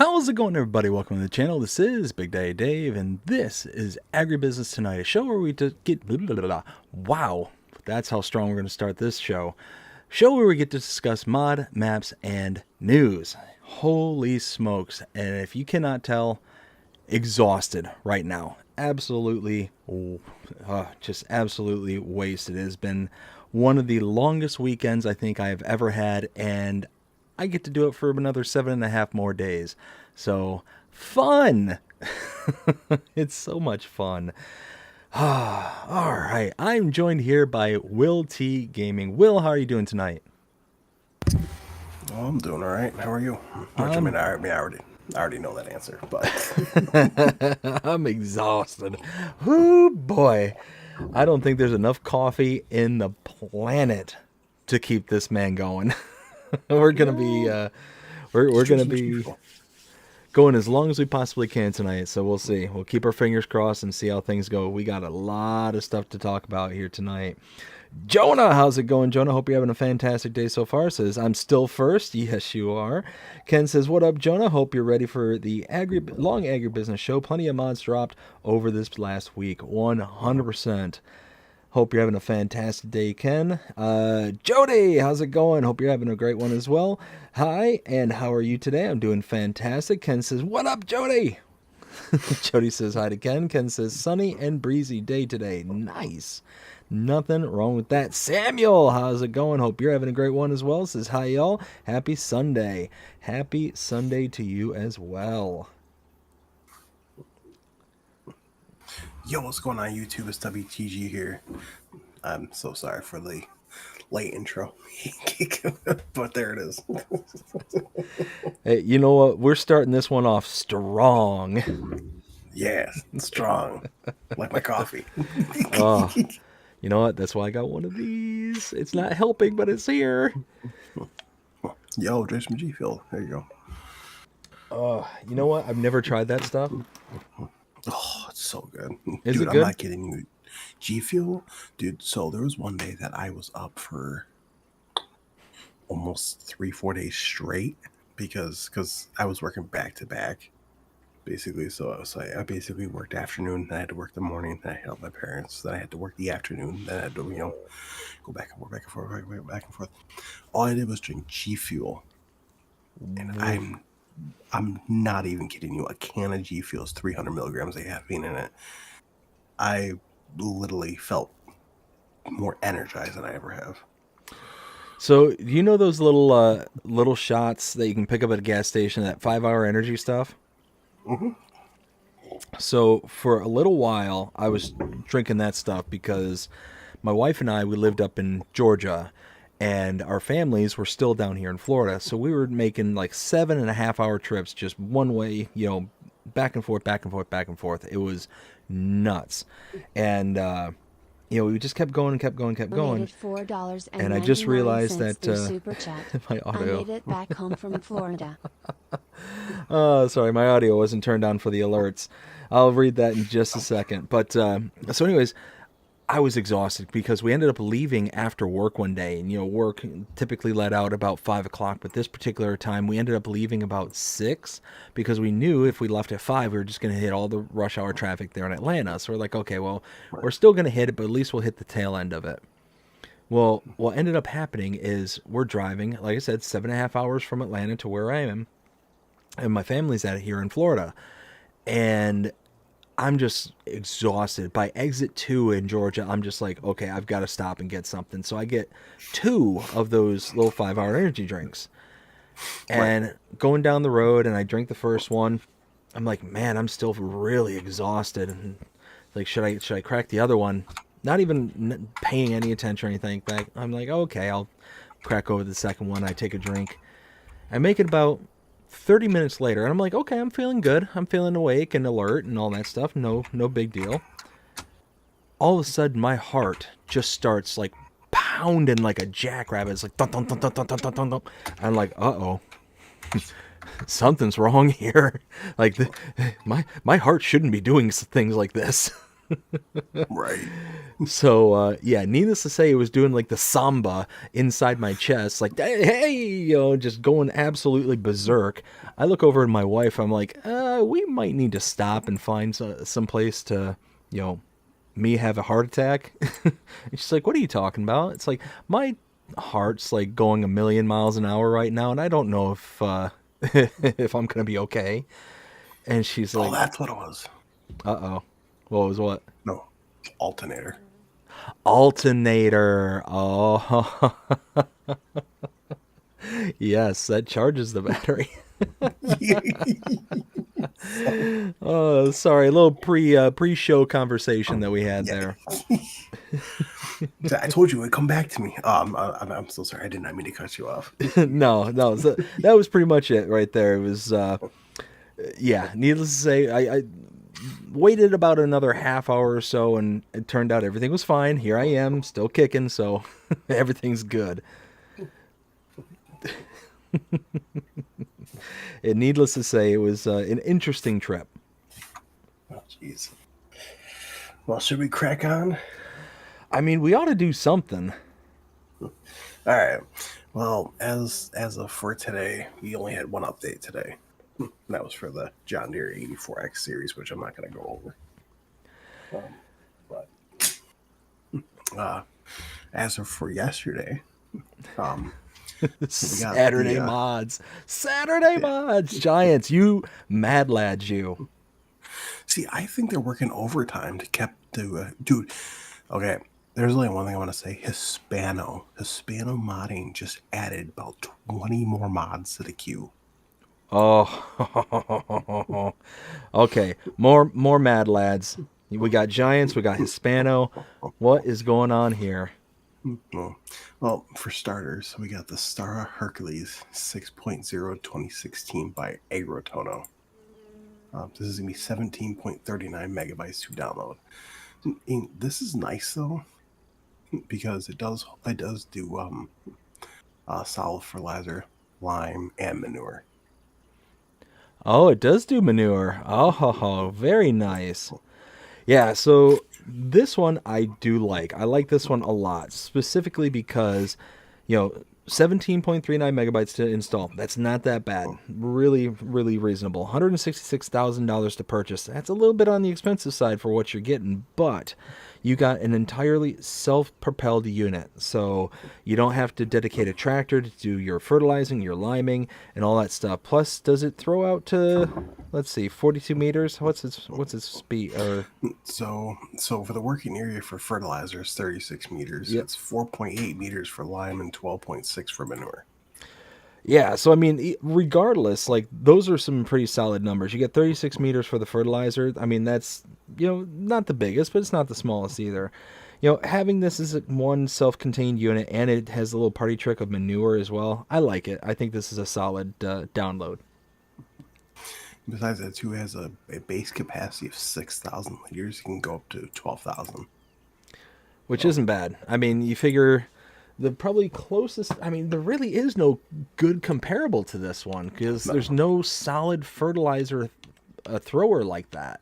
How's it going, everybody? Welcome to the channel. This is Big Daddy Dave, and this is AgriBusiness Tonight, a show where we get wow, that's how strong we're going to start this show. Show where we get to discuss mod, maps, and news. Holy smokes! And if you cannot tell, exhausted right now. Absolutely, just absolutely wasted. It has been one of the longest weekends I think I have ever had, and I get to do it for another 7.5 more days. So fun. It's so much fun. All right. I'm joined here by WillTGaming. Will, how are you doing tonight? Oh, I'm doing all right. How are you? I already know that answer, but I'm exhausted. Ooh, boy. I don't think there's enough coffee in the planet to keep this man going. We're gonna be we're gonna be going as long as we possibly can tonight, so we'll see. We'll keep our fingers crossed and see how things go. We got a lot of stuff to talk about here tonight. Jonah, how's it going, Jonah? Hope you're having a fantastic day so far. Says, I'm still first. Yes, you are. Ken says, what up, Jonah? Hope you're ready for the long agribusiness show. Plenty of mods dropped over this last week. 100%. Hope you're having a fantastic day, Ken. Jody, how's it going? Hope you're having a great one as well. Hi, and how are you today? I'm doing fantastic. Ken says, what up, Jody? Jody says hi to Ken. Ken says, sunny and breezy day today. Nice. Nothing wrong with that. Samuel, how's it going? Hope you're having a great one as well. Says hi, y'all. Happy Sunday. Happy Sunday to you as well. yo, what's going on YouTube? It's WTG here. I'm so sorry for the late intro, but there it is. Hey, you know what? We're starting this one off strong. Yes, strong, like my coffee. Oh, you know what? That's why I got one of these. It's not helping, but it's here. Yo, Jason G Field. There you go. You know what? I've never tried that stuff. Oh, it's so good. Is Dude, it good? I'm not kidding you. G Fuel, dude. So there was one day that I was up for almost 3-4 days straight because I was working back to back, basically. So I was like, I basically worked afternoon, then I had to work the morning, then I helped my parents, then I had to work the afternoon, then I had to, go back and forth, back and forth, back and forth. All I did was drink G Fuel, and I'm not even kidding you. A can of G Fuel is 300 milligrams of caffeine in it. I literally felt more energized than I ever have. So, do you know those little shots that you can pick up at a gas station, that 5-hour energy stuff? Mm-hmm. So, for a little while, I was drinking that stuff because my wife and I, we lived up in Georgia, and our families were still down here in Florida. So we were making like 7.5-hour trips just one way, back and forth, back and forth, back and forth. It was nuts. And, we just kept going and kept going, kept going. And I just realized that super chat. my audio. I made it back home from Florida. Oh, sorry, my audio wasn't turned on for the alerts. I'll read that in just a second. But so anyways, I was exhausted because we ended up leaving after work one day, and work typically let out about 5 o'clock, but this particular time we ended up leaving about 6 because we knew if we left at 5 we were just going to hit all the rush hour traffic there in Atlanta. So we're like, okay, well, we're still going to hit it, but at least we'll hit the tail end of it. Well, what ended up happening is we're driving, like I said, 7.5 hours from Atlanta to where I am, and my family's at here in Florida, and I'm just exhausted. By exit 2 in Georgia, I'm just like, okay, I've got to stop and get something. So I get 2 of those little 5-hour energy drinks. And going down the road, and I drink the first one. I'm like, man, I'm still really exhausted. And like, should I crack the other one? Not even paying any attention or anything. But I'm like, okay, I'll crack over the second one. I take a drink. I make it about 30 minutes later, and I'm like, okay, I'm feeling good. I'm feeling awake and alert and all that stuff. No big deal. All of a sudden, my heart just starts like pounding like a jackrabbit. It's like dun dun dun dun dun dun dun dun dun. I'm like, uh-oh. Something's wrong here. Like my heart shouldn't be doing things like this. Right. So yeah, needless to say, it was doing like the samba inside my chest, like hey, just going absolutely berserk. I look over at my wife. I'm like, we might need to stop and find some place to, you know, me have a heart attack. And she's like, what are you talking about? It's like my heart's like going a million miles an hour right now, and I don't know if if I'm gonna be okay. And she's Oh, like, that's what it was. uh-oh, what was what? No, alternator. Alternator. Oh, yes, that charges the battery. Oh, sorry, a little pre-show conversation that we had Yeah. there. I told you it would come back to me. I'm so sorry. I did not mean to cut you off. No, so that was pretty much it right there. It was, yeah, needless to say, I waited about another half hour or so, and it turned out everything was fine. Here I am, still kicking, so everything's good. And needless to say, it was an interesting trip. Oh, jeez. Well, should we crack on? I mean, we ought to do something. All right. Well, as of for today, we only had one update today. That was for the John Deere 84X series, which I'm not going to go over. But as of for yesterday, Saturday mods. Saturday mods. Giants, you mad lads, you. see, I think they're working overtime dude. Okay, there's only one thing I want to say. Hispano modding just added about 20 more mods to the queue. Oh, okay. More mad lads. We got Giants. We got Hispano. What is going on here? Well, for starters, we got the Star Hercules 6.0 2016 by Agrotono. This is going to be 17.39 megabytes to download. And this is nice, though, because it does do solid fertilizer, lime, and manure. Oh, it does do manure. Oh, very nice. Yeah, so this one I do like. I like this one a lot, specifically because, 17.39 megabytes to install. That's not that bad. Really, really reasonable. $166,000 to purchase. That's a little bit on the expensive side for what you're getting, but you got an entirely self-propelled unit. So you don't have to dedicate a tractor to do your fertilizing, your liming, and all that stuff. Plus, does it throw out to, let's see, 42 meters? What's its speed? So for the working area for fertilizer, it's 36 meters. Yep. It's 4.8 meters for lime and 12.6 for manure. Yeah, so I mean, regardless, like those are some pretty solid numbers. You get 36 meters for the fertilizer. I mean, that's, not the biggest, but it's not the smallest either. Having this as one self-contained unit, and it has a little party trick of manure as well. I like it. I think this is a solid download. Besides that, too, it has a base capacity of 6,000 liters. You can go up to 12,000. Which isn't bad. I mean, you figure the probably closest, I mean, there really is no good comparable to this one because there's no solid fertilizer thrower like that.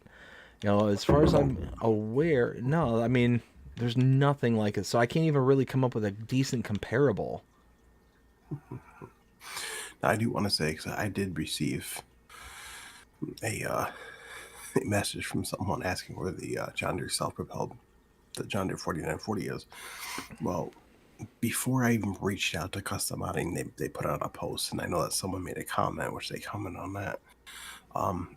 As far as I'm aware, no, I mean, there's nothing like it. So I can't even really come up with a decent comparable. Now, I do want to say, because I did receive a message from someone asking where the John Deere self-propelled, the John Deere 4940 is. Well, before I even reached out to Custom Modding, they put out a post, and I know that someone made a comment, which they commented on that.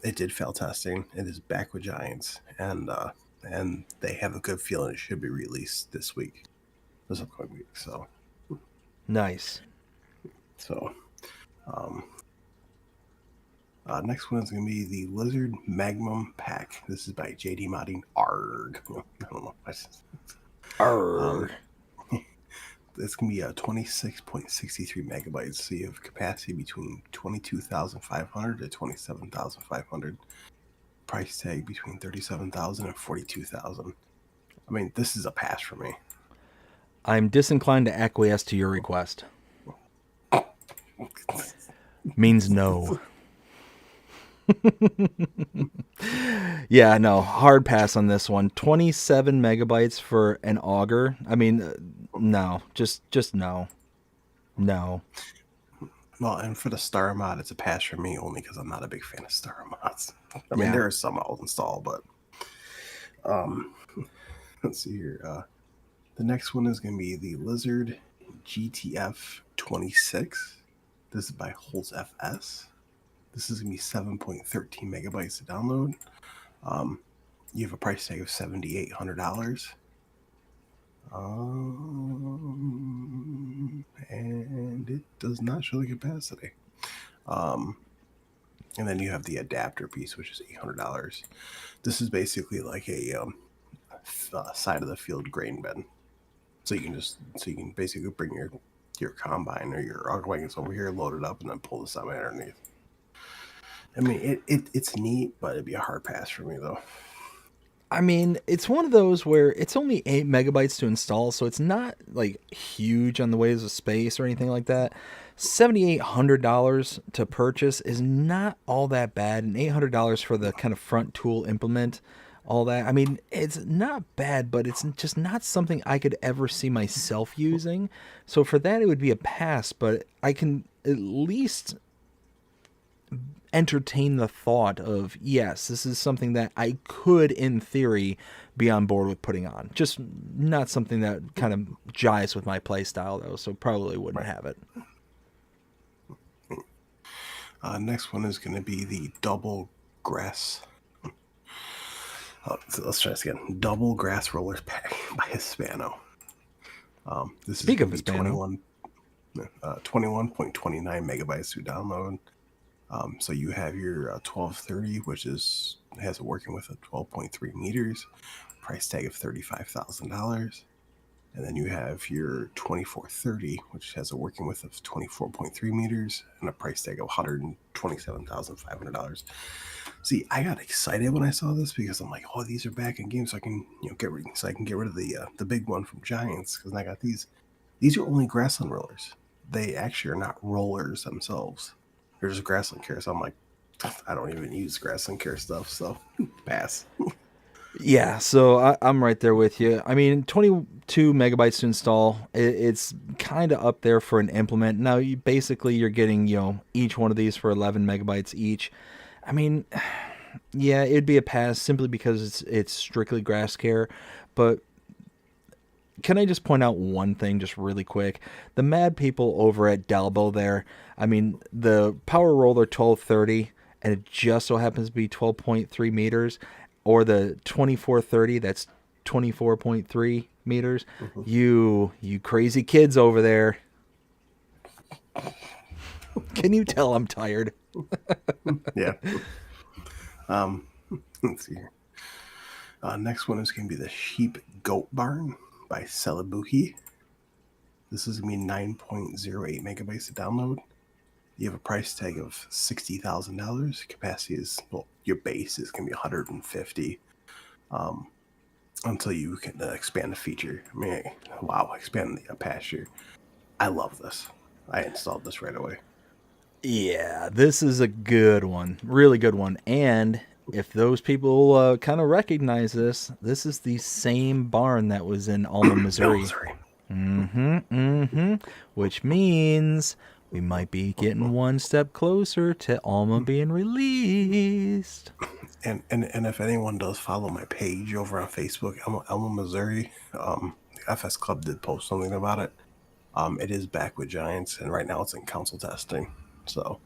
It did fail testing. It is back with Giants, and they have a good feeling it should be released this upcoming week. So nice. So, next one is going to be the Lizard Magnum Pack. This is by JD Modding. Arg. I don't know. Arg. It's going to be 26.63 megabytes. So you have capacity between 22,500 to 27,500. Price tag between 37,000 and 42,000. I mean, this is a pass for me. I'm disinclined to acquiesce to your request. Means no. Yeah, no, hard pass on this one. 27 megabytes for an auger. I mean, no, just no, no. Well, and for the star mod, it's a pass for me only because I'm not a big fan of star mods. I mean, Yeah, there are some I'll install, but um, let's see here. The next one is going to be the Lizard GTF 26. This is by Holtz FS. This is going to be 7.13 megabytes to download. You have a price tag of $7,800. And it does not show the capacity. And then you have the adapter piece, which is $800. This is basically like a side of the field grain bin. So you can basically bring your combine or your auger wagons over here, load it up, and then pull the semi underneath. I mean, it's neat, but it'd be a hard pass for me though. I mean, it's one of those where it's only 8 megabytes to install, so it's not like huge on the ways of space or anything like that. $7,800 to purchase is not all that bad, and $800 for the kind of front tool implement, all that. I mean, it's not bad, but it's just not something I could ever see myself using. So for that, it would be a pass, but I can at least entertain the thought of, yes, this is something that I could, in theory, be on board with putting on. Just not something that kind of jives with my play style, though, so probably wouldn't have it. Next one is going to be the double grass. So let's try this again. Double grass rollers pack by Hispano. This Speak is of Hispano. 21.29 megabytes to download. So you have your 1230, which has a working width of 12.3 meters, price tag of $35,000. And then you have your 2430, which has a working width of 24.3 meters and a price tag of $127,500. See, I got excited when I saw this because I'm like, oh, these are back in games, so I can get rid of the big one from Giants, because I got these. These are only grassland rollers. They actually are not rollers themselves. They're just grassland care. So I'm like, I don't even use grassland care stuff, so pass. Yeah, so I'm right there with you. I mean, 22 megabytes to install. It's kind of up there for an implement. Now, you're getting, each one of these for 11 megabytes each. I mean, yeah, it'd be a pass simply because it's strictly grass care. But can I just point out one thing just really quick? The mad people over at Dalbo there, I mean, the Power Roller 1230, and it just so happens to be 12.3 meters, or the 2430, that's 24.3 meters. Mm-hmm. You crazy kids over there. Can you tell I'm tired? Yeah. Let's see here. Next one is going to be the Sheep Goat Barn by Celebuhi. This is going to be 9.08 megabytes to download. You have a price tag of $60,000. Capacity is, well, your base is going to be 150 until you can expand the feature. I mean, wow, expand the pasture. I love this. I installed this right away. Yeah, this is a good one. Really good one. And if those people kind of recognize this, this is the same barn that was in Alma, Missouri. Which means we might be getting one step closer to Alma being released. And if anyone does follow my page over on Facebook, Alma, Missouri, the FS Club did post something about it. It is back with Giants, and right now it's in council testing. So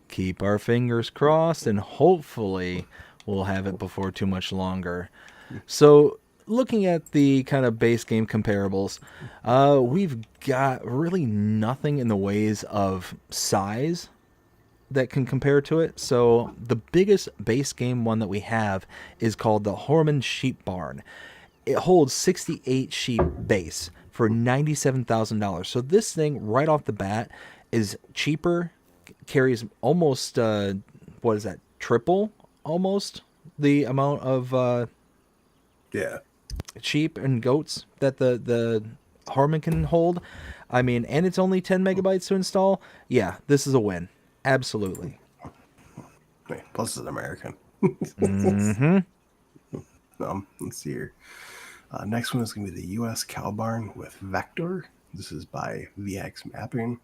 keep our fingers crossed, and hopefully we'll have it before too much longer. So looking at the kind of base game comparables, we've got really nothing in the ways of size that can compare to it. So the biggest base game one that we have is called the Horman Sheep Barn. It holds 68 sheep base for $97,000. So this thing right off the bat is cheaper, carries almost triple almost the amount of sheep and goats that the Harman can hold. I mean, and it's only 10 megabytes to install. Yeah, this is a win. Absolutely. Plus it's American. Mm-hmm. Let's see here. Next one is going to be the U.S. Cow Barn with Vector. This is by VX Mapping.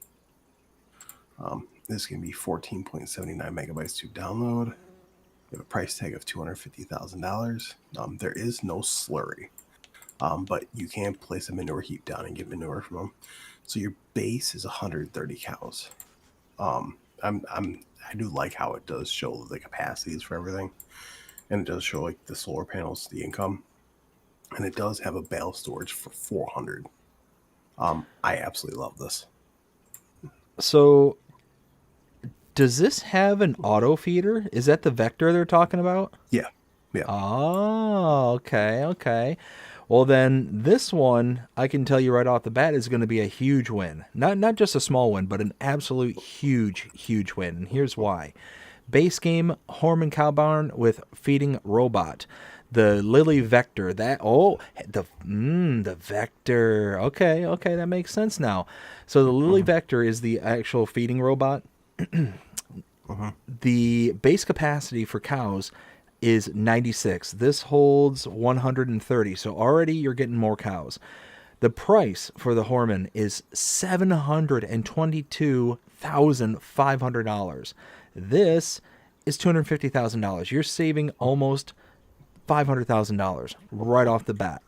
This is going to be 14.79 megabytes to download. You have a price tag of $250,000. There is no slurry, but you can place a manure heap down and get manure from them. So your base is 130 cows. I do like how it does show the capacities for everything, and it does show like the solar panels, the income, and it does have a bale storage for 400. I absolutely love this. So, does this have an auto feeder? Is that the Vector they're talking about? Yeah. Oh, okay. Well, then this one, I can tell you right off the bat, is going to be a huge win. Not just a small win, but an absolute huge win. And here's why. Base game Horman Cow Barn with feeding robot. The Lily Vector. The Vector. Okay, that makes sense now. So the Lily Vector is the actual feeding robot. The base capacity for cows is 96. This holds 130. So already you're getting more cows. The price for the Horman is $722,500. This is $250,000. You're saving almost $500,000 right off the bat.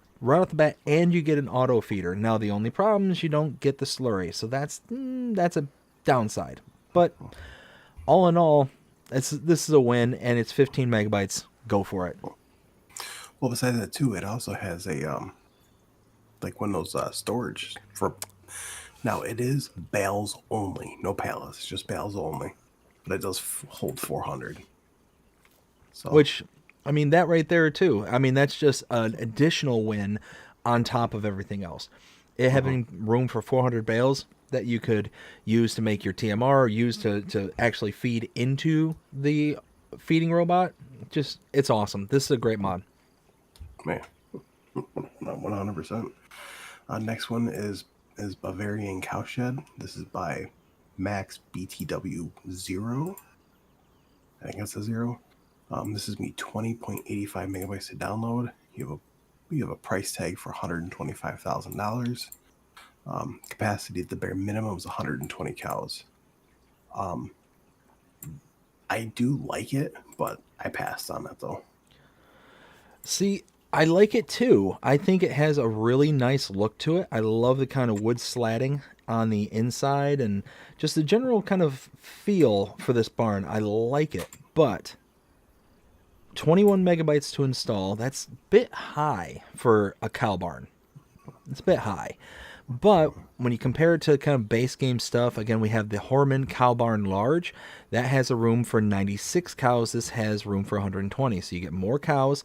And you get an auto feeder. Now the only problem is you don't get the slurry, so that's a downside. But all in all, this is a win, and it's 15 megabytes. Go for it. Well, besides that too, it also has a like one of those storage for. Now it is bales only, no pallets, just bales only, but it does hold 400. So Which, I mean, that right there too. I mean, that's just an additional win on top of everything else. It having room for 400 bales that you could use to make your TMR, or use to actually feed into the feeding robot. Just, it's awesome. This is a great mod. Man, 100%. Next one is Bavarian Cowshed. This is by Max BTW 0. I think that's a 0. This is me 20.85 megabytes to download. You have a price tag for $125,000. Capacity at the bare minimum is 120 cows. I do like it, but I passed on it though. See, I like it too. I think it has a really nice look to it. I love the kind of wood slatting on the inside and just the general kind of feel for this barn. I like it, but 21 megabytes to install, that's a bit high for a cow barn. It's a bit high. But when you compare it to kind of base game stuff, again, we have the Horman Cow Barn Large. That has a room for 96 cows. This has room for 120. So you get more cows.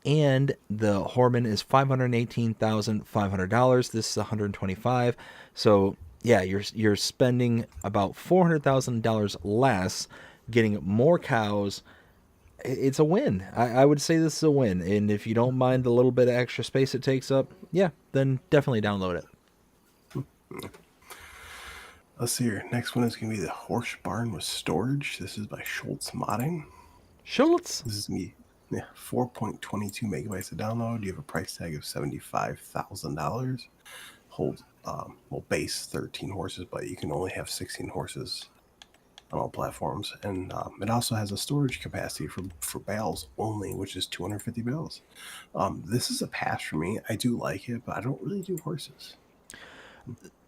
And the Horman is $518,500. This is $125. So yeah, you're spending about $400,000 less, getting more cows. It's a win. I would say this is a win. And if you don't mind the little bit of extra space it takes up, yeah, then definitely download it. Let's see here. Next one is going to be the Horse Barn with storage. This is by Schultz Modding. Schultz? This is me. Yeah, 4.22 megabytes to download. You have a price tag of $75,000. Hold, base 13 horses, but you can only have 16 horses on all platforms. And it also has a storage capacity for bales only, which is 250 bales. This is a pass for me. I do like it, but I don't really do horses.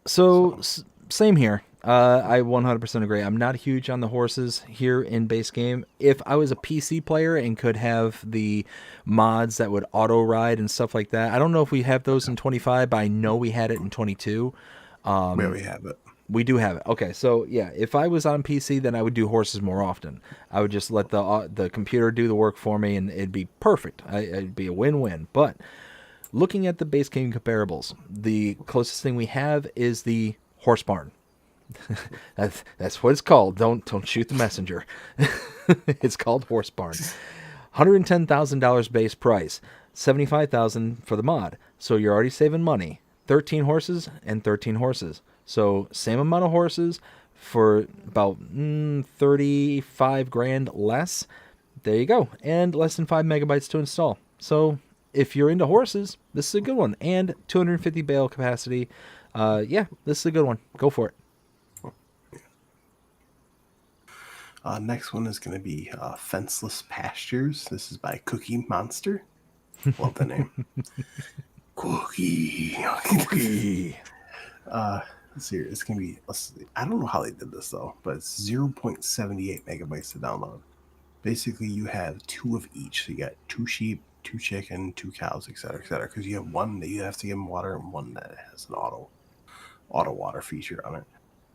So same here. I 100% agree. I'm not huge on the horses here in base game. If I was a PC player and could have the mods that would auto ride and stuff like that, I don't know if we have those in 25, but I know we had it in 22. Yeah, we have it. We do have it. Okay, so yeah, if I was on PC, then I would do horses more often. I would just let the computer do the work for me, and it'd be perfect. It'd be a win-win. But looking at the base game comparables, the closest thing we have is the horse barn. That's what it's called. Don't shoot the messenger. It's called horse barn. $110,000 base price, $75,000 for the mod. So you're already saving money. 13 horses and 13 horses. So same amount of horses for about 35 grand less. There you go. And less than 5 megabytes to install. So if you're into horses, this is a good one. And 250 bale capacity. Yeah, this is a good one. Go for it. Next one is going to be Fenceless Pastures. This is by Cookie Monster. Love the name. Cookie. Cookie. Let's see here. It's going to be, I don't know how they did this though, but it's 0.78 megabytes to download. Basically, you have 2 of each. So you got 2 sheep, 2 chicken, 2 cows, etc., etc. Because you have one that you have to give them water and one that has an auto water feature on it.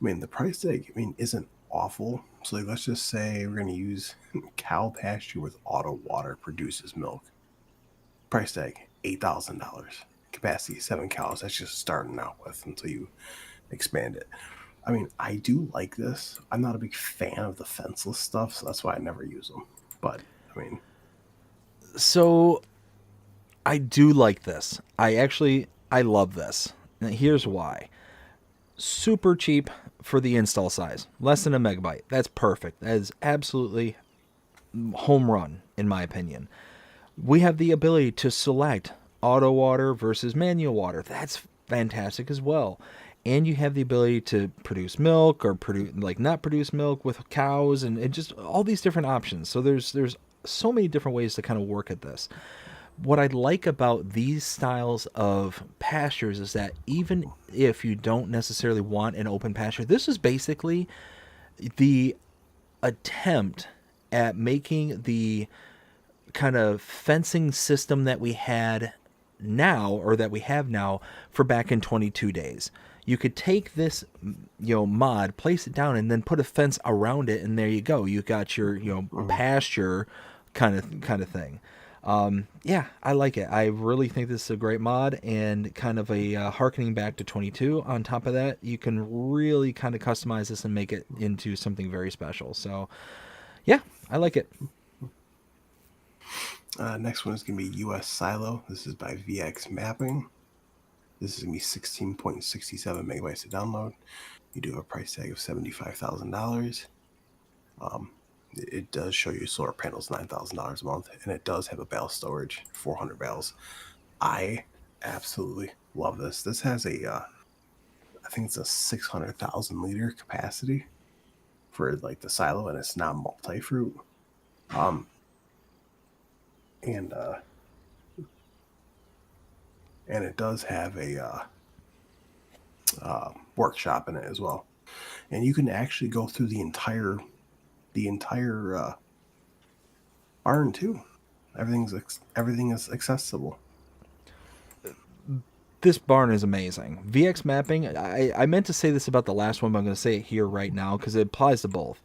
I mean, the price tag, isn't awful. So like, let's just say we're going to use cow pasture with auto water produces milk. Price tag, $8,000. Capacity, 7 cows. That's just starting out with until you expand it. I mean, I do like this. I'm not a big fan of the fenceless stuff, so that's why I never use them. But, I mean... So, I do like this. I love this. And here's why. Super cheap for the install size. Less than a megabyte. That's perfect. That is absolutely home run, in my opinion. We have the ability to select auto water versus manual water. That's fantastic as well. And you have the ability to produce milk or not produce milk with cows and just all these different options. So there's so many different ways to kind of work at this. What I like about these styles of pastures is that even if you don't necessarily want an open pasture, this is basically the attempt at making the kind of fencing system that we had now, or that we have now, for back in 22 days. You could take this, mod, place it down, and then put a fence around it, and there you go. You got your, pasture kind of thing. Yeah, I like it. I really think this is a great mod, and kind of a harkening back to 22. On top of that, you can really kind of customize this and make it into something very special. So, yeah, I like it. Next one is going to be US Silo. This is by VX Mapping. This is going to be 16.67 megabytes to download. You do have a price tag of $75,000. It does show you solar panels, $9,000 a month, and it does have a bale storage, 400 bales. I absolutely love this. This has I think it's a 600,000 liter capacity for like the silo, and it's not multi-fruit. And it does have a workshop in it as well, and you can actually go through the entire barn too. Everything is accessible. This barn is amazing. VX mapping, I meant to say this about the last one, but I'm going to say it here right now because it applies to both.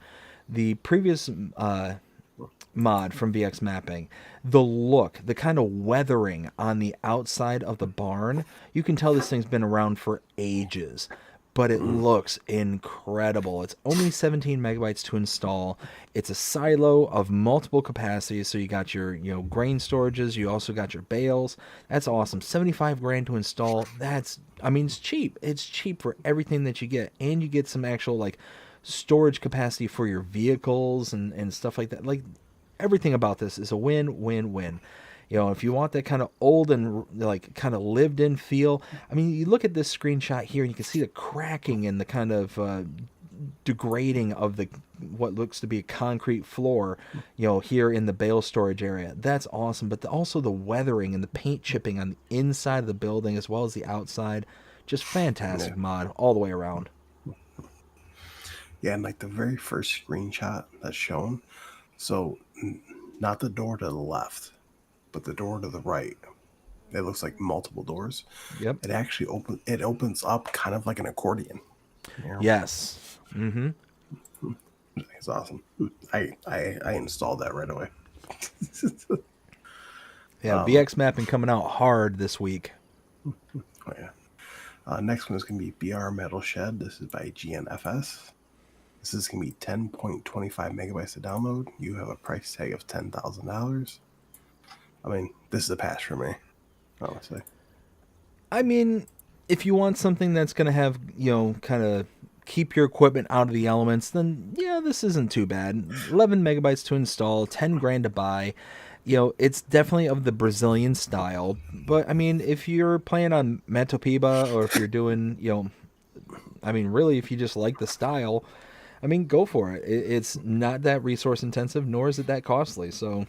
The previous mod from VX mapping, the look, the kind of weathering on the outside of the barn, you can tell this thing's been around for ages, but it looks incredible. It's only 17 megabytes to install. It's a silo of multiple capacities, so you got your grain storages, you also got your bales. That's awesome. 75 grand to install. It's cheap. It's cheap for everything that you get, and you get some actual storage capacity for your vehicles and stuff like that. Everything about this is a win-win-win. If you want that kind of old and kind of lived in feel, you look at this screenshot here and you can see the cracking and the kind of degrading of what looks to be a concrete floor, here in the bale storage area. That's awesome. But also the weathering and the paint chipping on the inside of the building as well as the outside, just fantastic mod all the way around. Yeah, and the very first screenshot that's shown, so not the door to the left, but the door to the right. It looks like multiple doors. Yep. It actually opens up kind of like an accordion. Yes. Mm-hmm. It's awesome. I installed that right away. Yeah, VX mapping coming out hard this week. Oh yeah. Next one is going to be BR Metal Shed. This is by GNFS. This is going to be 10.25 megabytes to download. You have a price tag of $10,000. This is a pass for me, honestly. If you want something that's going to have, kind of keep your equipment out of the elements, then yeah, this isn't too bad. 11 megabytes to install, 10 grand to buy. It's definitely of the Brazilian style. But I mean, if you're playing on Matopiba, or if you're doing, really, if you just like the style, I mean, go for it. It's not that resource intensive, nor is it that costly. So,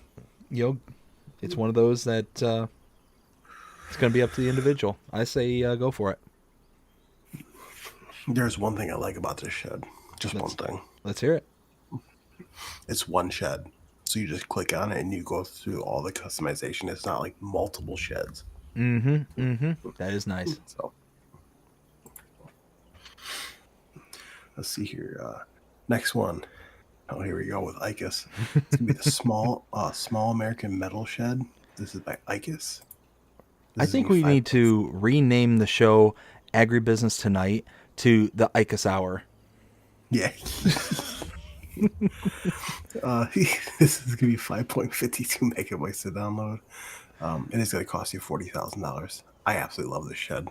it's one of those that it's going to be up to the individual. I say go for it. There's one thing I like about this shed. Just one thing. Let's hear it. It's one shed. So you just click on it and you go through all the customization. It's not like multiple sheds. That is nice. So let's see here. Next one. Oh, here we go with ICUS. It's gonna be the small American metal shed. This is by ICUS. I think we need to rename the show AgriBusiness Tonight to the ICUS Hour. Yeah. This is gonna be 5.52 megabytes to download, and it's gonna cost you $40,000. I absolutely love this shed.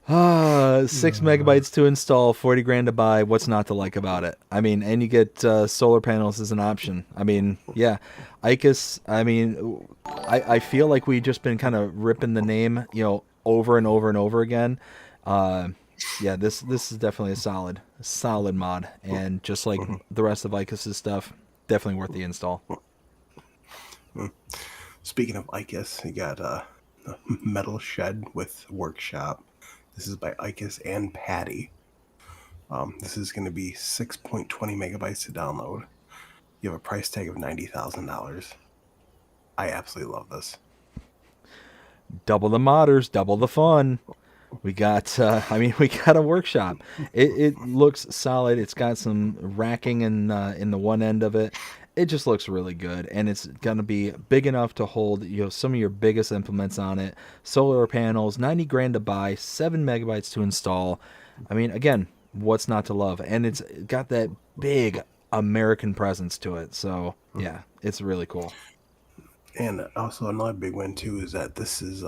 6 megabytes to install, 40 grand to buy. What's not to like about it? I mean, and you get solar panels as an option. I mean, yeah, ICUS. I mean, I feel like we've just been kind of ripping the name, over and over and over again. Yeah, this is definitely a solid mod, and just like the rest of ICUS's stuff, definitely worth the install. Speaking of ICUS, you got a metal shed with workshop. This is by ICUS and Patty. This is going to be 6.20 megabytes to download. You have a price tag of $90,000. I absolutely love this. Double the modders, double the fun. We got, we got a workshop. It looks solid. It's got some racking in the one end of it. It just looks really good, and it's going to be big enough to hold some of your biggest implements on it. Solar panels, 90 grand to buy, 7 megabytes to install. I mean, again, what's not to love? And it's got that big American presence to it. So yeah, it's really cool. And also another big one too is that this is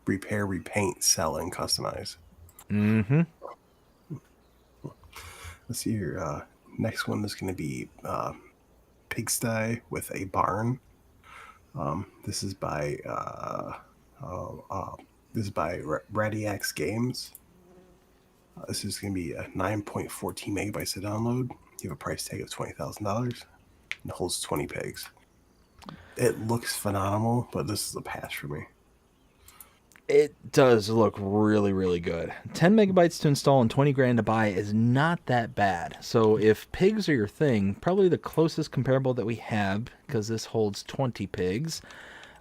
repair, repaint, sell, and customize. Let's see here. Next one is going to be pigsty with a barn. This is by Radiax Games. This is going to be a 9.14 megabytes to download. You have a price tag of $20,000 and it holds 20 pigs. It looks phenomenal, but this is a pass for me. It does look really, really good. 10 megabytes to install and 20 grand to buy is not that bad. So if pigs are your thing, probably the closest comparable that we have, because this holds 20 pigs,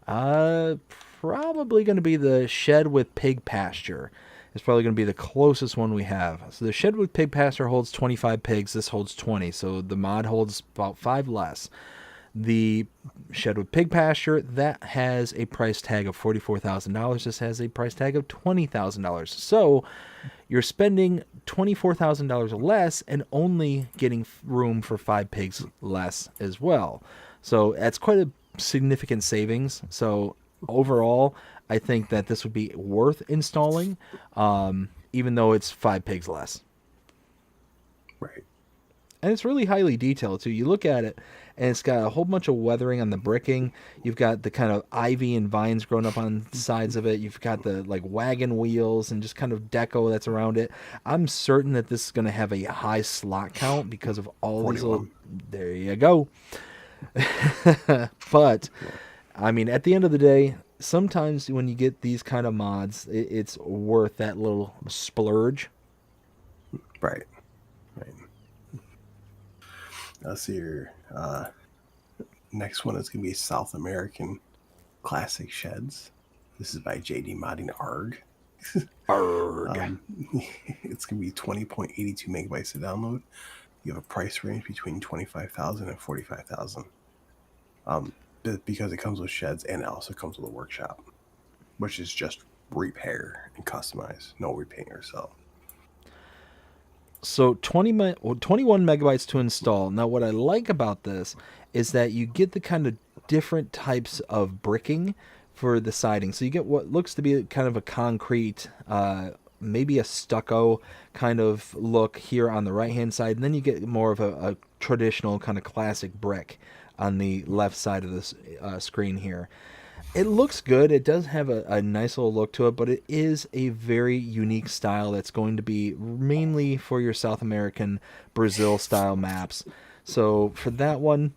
probably going to be the shed with pig pasture. It's probably going to be the closest one we have. So the shed with pig pasture holds 25 pigs. This holds 20. So the mod holds about 5 less. The shed with pig pasture, that has a price tag of $44,000. This has a price tag of $20,000. So you're spending $24,000 less and only getting room for 5 pigs less as well. So that's quite a significant savings. So overall, I think that this would be worth installing, even though it's 5 pigs less. Right. And it's really highly detailed too. You look at it, and it's got a whole bunch of weathering on the bricking. You've got the kind of ivy and vines growing up on the sides of it. You've got the like wagon wheels and just kind of deco that's around it. I'm certain that this is going to have a high slot count because of all 41. these little... There you go. But, I mean, at the end of the day, sometimes when you get these kind of mods, it's worth that little splurge. Right. Let's see here. Next one is going to be South American Classic Sheds. This is by JD Modding ARG. Arg. It's going to be 20.82 megabytes to download. You have a price range between $25,000 and $45,000. Because it comes with sheds and it also comes with a workshop, which is just repair and customize, no repaint or sell. So 21 megabytes to install. Now, what I like about this is that you get the kind of different types of bricking for the siding. So you get what looks to be kind of a concrete maybe a stucco kind of look here on the right hand side, and then you get more of a traditional kind of classic brick on the left side of this screen here. It looks good. It does have a nice little look to it, but it is a very unique style that's going to be mainly for your South American Brazil style maps. So for that one,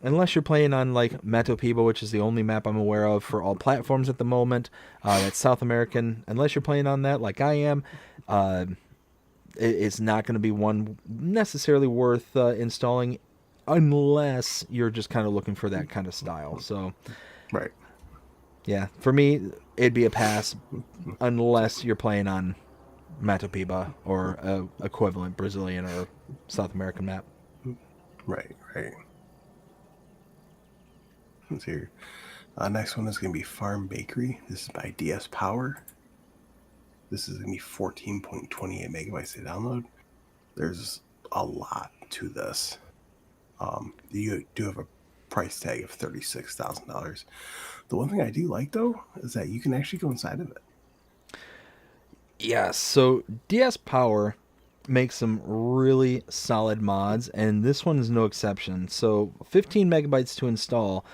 unless you're playing on like Matopiba, which is the only map I'm aware of for all platforms at the moment, that's South American. Unless you're playing on that like I am, it's not going to be one necessarily worth installing unless you're just kind of looking for that kind of style. So Right. yeah, for me, it'd be a pass unless you're playing on Matopiba or a equivalent Brazilian or South American map. Right. Right. Let's see here. Next one is going to be Farm Bakery. This is by DS Power. This is going to be 14.28 megabytes to download. There's a lot to this. You do have a price tag of $36,000. The one thing I do like, though, is that you can actually go inside of it. Yeah, so DS Power makes some really solid mods, and this one is no exception. So 15 megabytes to install,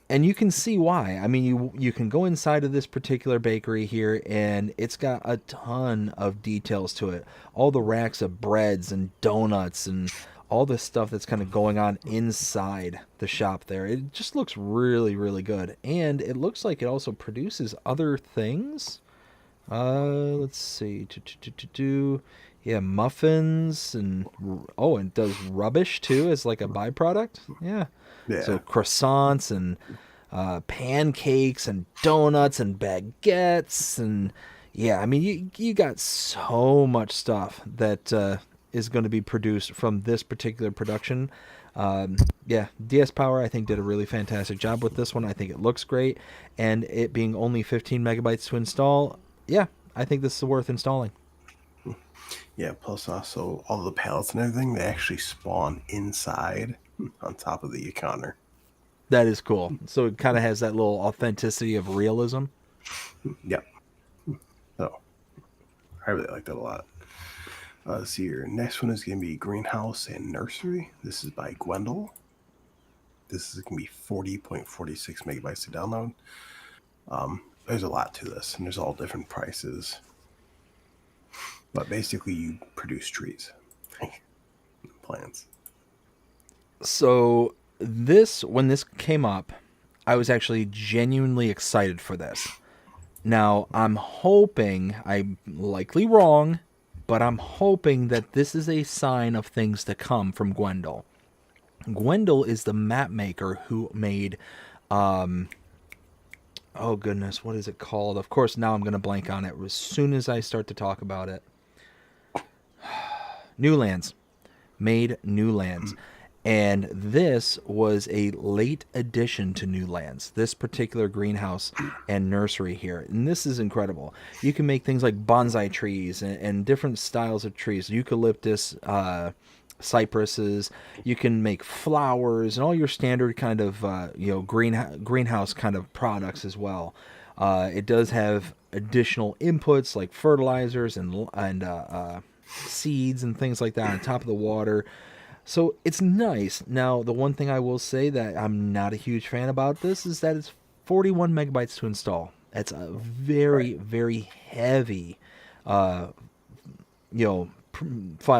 and you can see why. I mean, you can go inside of this particular bakery here, and it's got a ton of details to it. All the racks of breads and donuts and all the stuff that's kind of going on inside the shop there. It just looks really, really good. And it looks like it also produces other things. Let's see. Yeah, muffins and and does rubbish too as like a byproduct. Yeah. Yeah. So croissants and pancakes and donuts and baguettes and yeah, I mean you got so much stuff that is going to be produced from this particular production. Yeah, DS Power I think did a really fantastic job with this one. I think it looks great, and it being only 15 megabytes to install, yeah, I think this is worth installing. Yeah, plus also all the pallets and everything, they actually spawn inside on top of the counter. That is cool. So it kind of has that little authenticity of realism. Yep. So I really like that a lot. Let's see here. Next one is going to be Greenhouse and Nursery. This is by Gwendol. This is going to be 40.46 megabytes to download. There's a lot to this, and there's all different prices. But basically, you produce trees, plants. So when this came up, I was actually genuinely excited for this. Now, I'm hoping, I'm likely wrong, but I'm hoping that this is a sign of things to come from Gwendol. Gwendol is the map maker who made, oh goodness, what is it called? Of course, now I'm going to blank on it as soon as I start to talk about it. Newlands. Made Newlands. And this was a late addition to Newlands, this particular greenhouse and nursery here. And this is incredible. You can make things like bonsai trees and different styles of trees, eucalyptus, cypresses. You can make flowers and all your standard kind of greenhouse kind of products as well. It does have additional inputs like fertilizers and seeds and things like that on top of the water. So it's nice. Now, the one thing I will say that I'm not a huge fan about this is that it's 41 megabytes to install. It's a very, very heavy, file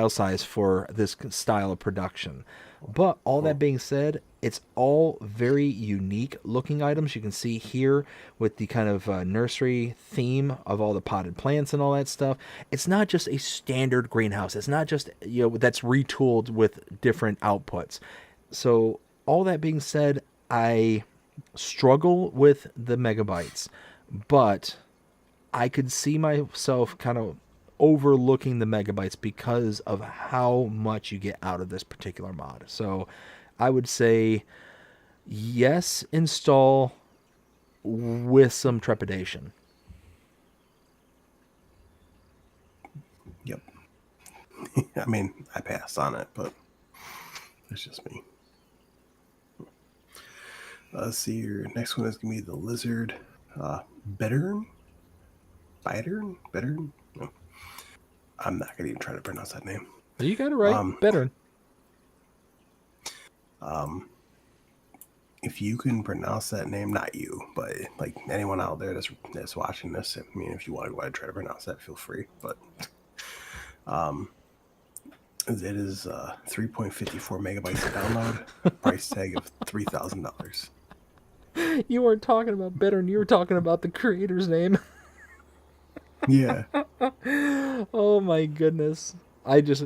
size for this style of production. But all that being said, it's all very unique looking items. You can see here with the kind of nursery theme of all the potted plants and all that stuff. It's not just a standard greenhouse. It's not just, that's retooled with different outputs. So all that being said, I struggle with the megabytes, but I could see myself kind of overlooking the megabytes because of how much you get out of this particular mod. So I would say yes, install with some trepidation. Yep. I mean, I passed on it, but it's just me. Let's see here. Next one is going to be the Lizard Bittern. No. I'm not gonna even try to pronounce that name. You got it right. Better. If you can pronounce that name, not you, but like anyone out there that's watching this, I mean, if you want to go ahead and try to pronounce that, feel free. But it is 3.54 megabytes to download. Price tag of $3,000. You weren't talking about better, and you were talking about the creator's name. Yeah. Oh my goodness. I just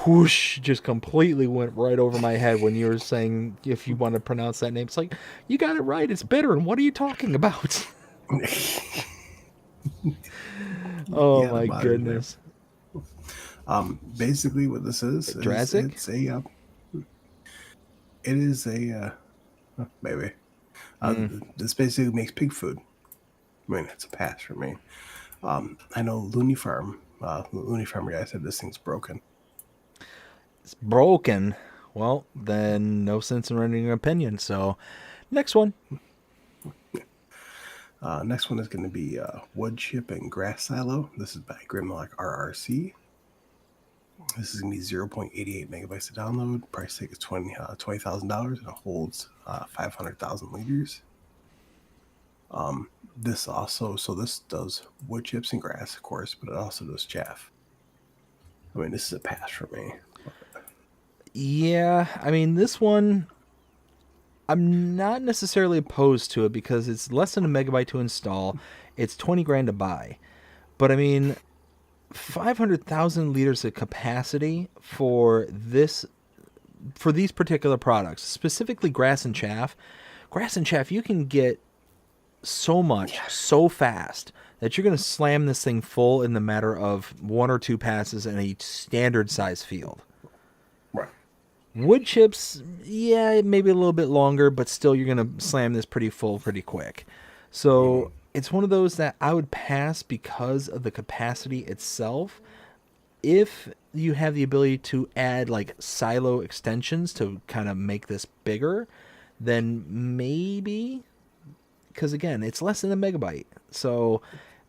whoosh just completely went right over my head when you were saying if you want to pronounce that name. It's like, you got it right, it's bitter, and what are you talking about? Oh Yeah, my goodness. Basically what this is Drazic? it is a maybe. This basically makes pig food. I mean, it's a pass for me. I know Looney Farm guy said this thing's broken. It's broken. Well, then no sense in rendering an opinion. So, next one. Next one is going to be Wood Chip and Grass Silo. This is by Grimlock RRC. This is going to be 0.88 megabytes to download. Price tag is $20,000 and it holds 500,000 liters. This does wood chips and grass, of course, but it also does chaff. I mean, this is a pass for me. Yeah, I mean, this one, I'm not necessarily opposed to it because it's less than a megabyte to install. It's 20 grand to buy. But I mean, 500,000 liters of capacity for these particular products, specifically grass and chaff. Grass and chaff, you can get so much so fast that you're going to slam this thing full in the matter of 1 or 2 passes in a standard size field. Right. Wood chips, yeah, maybe a little bit longer, but still you're going to slam this pretty full pretty quick. So it's one of those that I would pass because of the capacity itself. If you have the ability to add like silo extensions to kind of make this bigger, then maybe, because again, it's less than a megabyte. So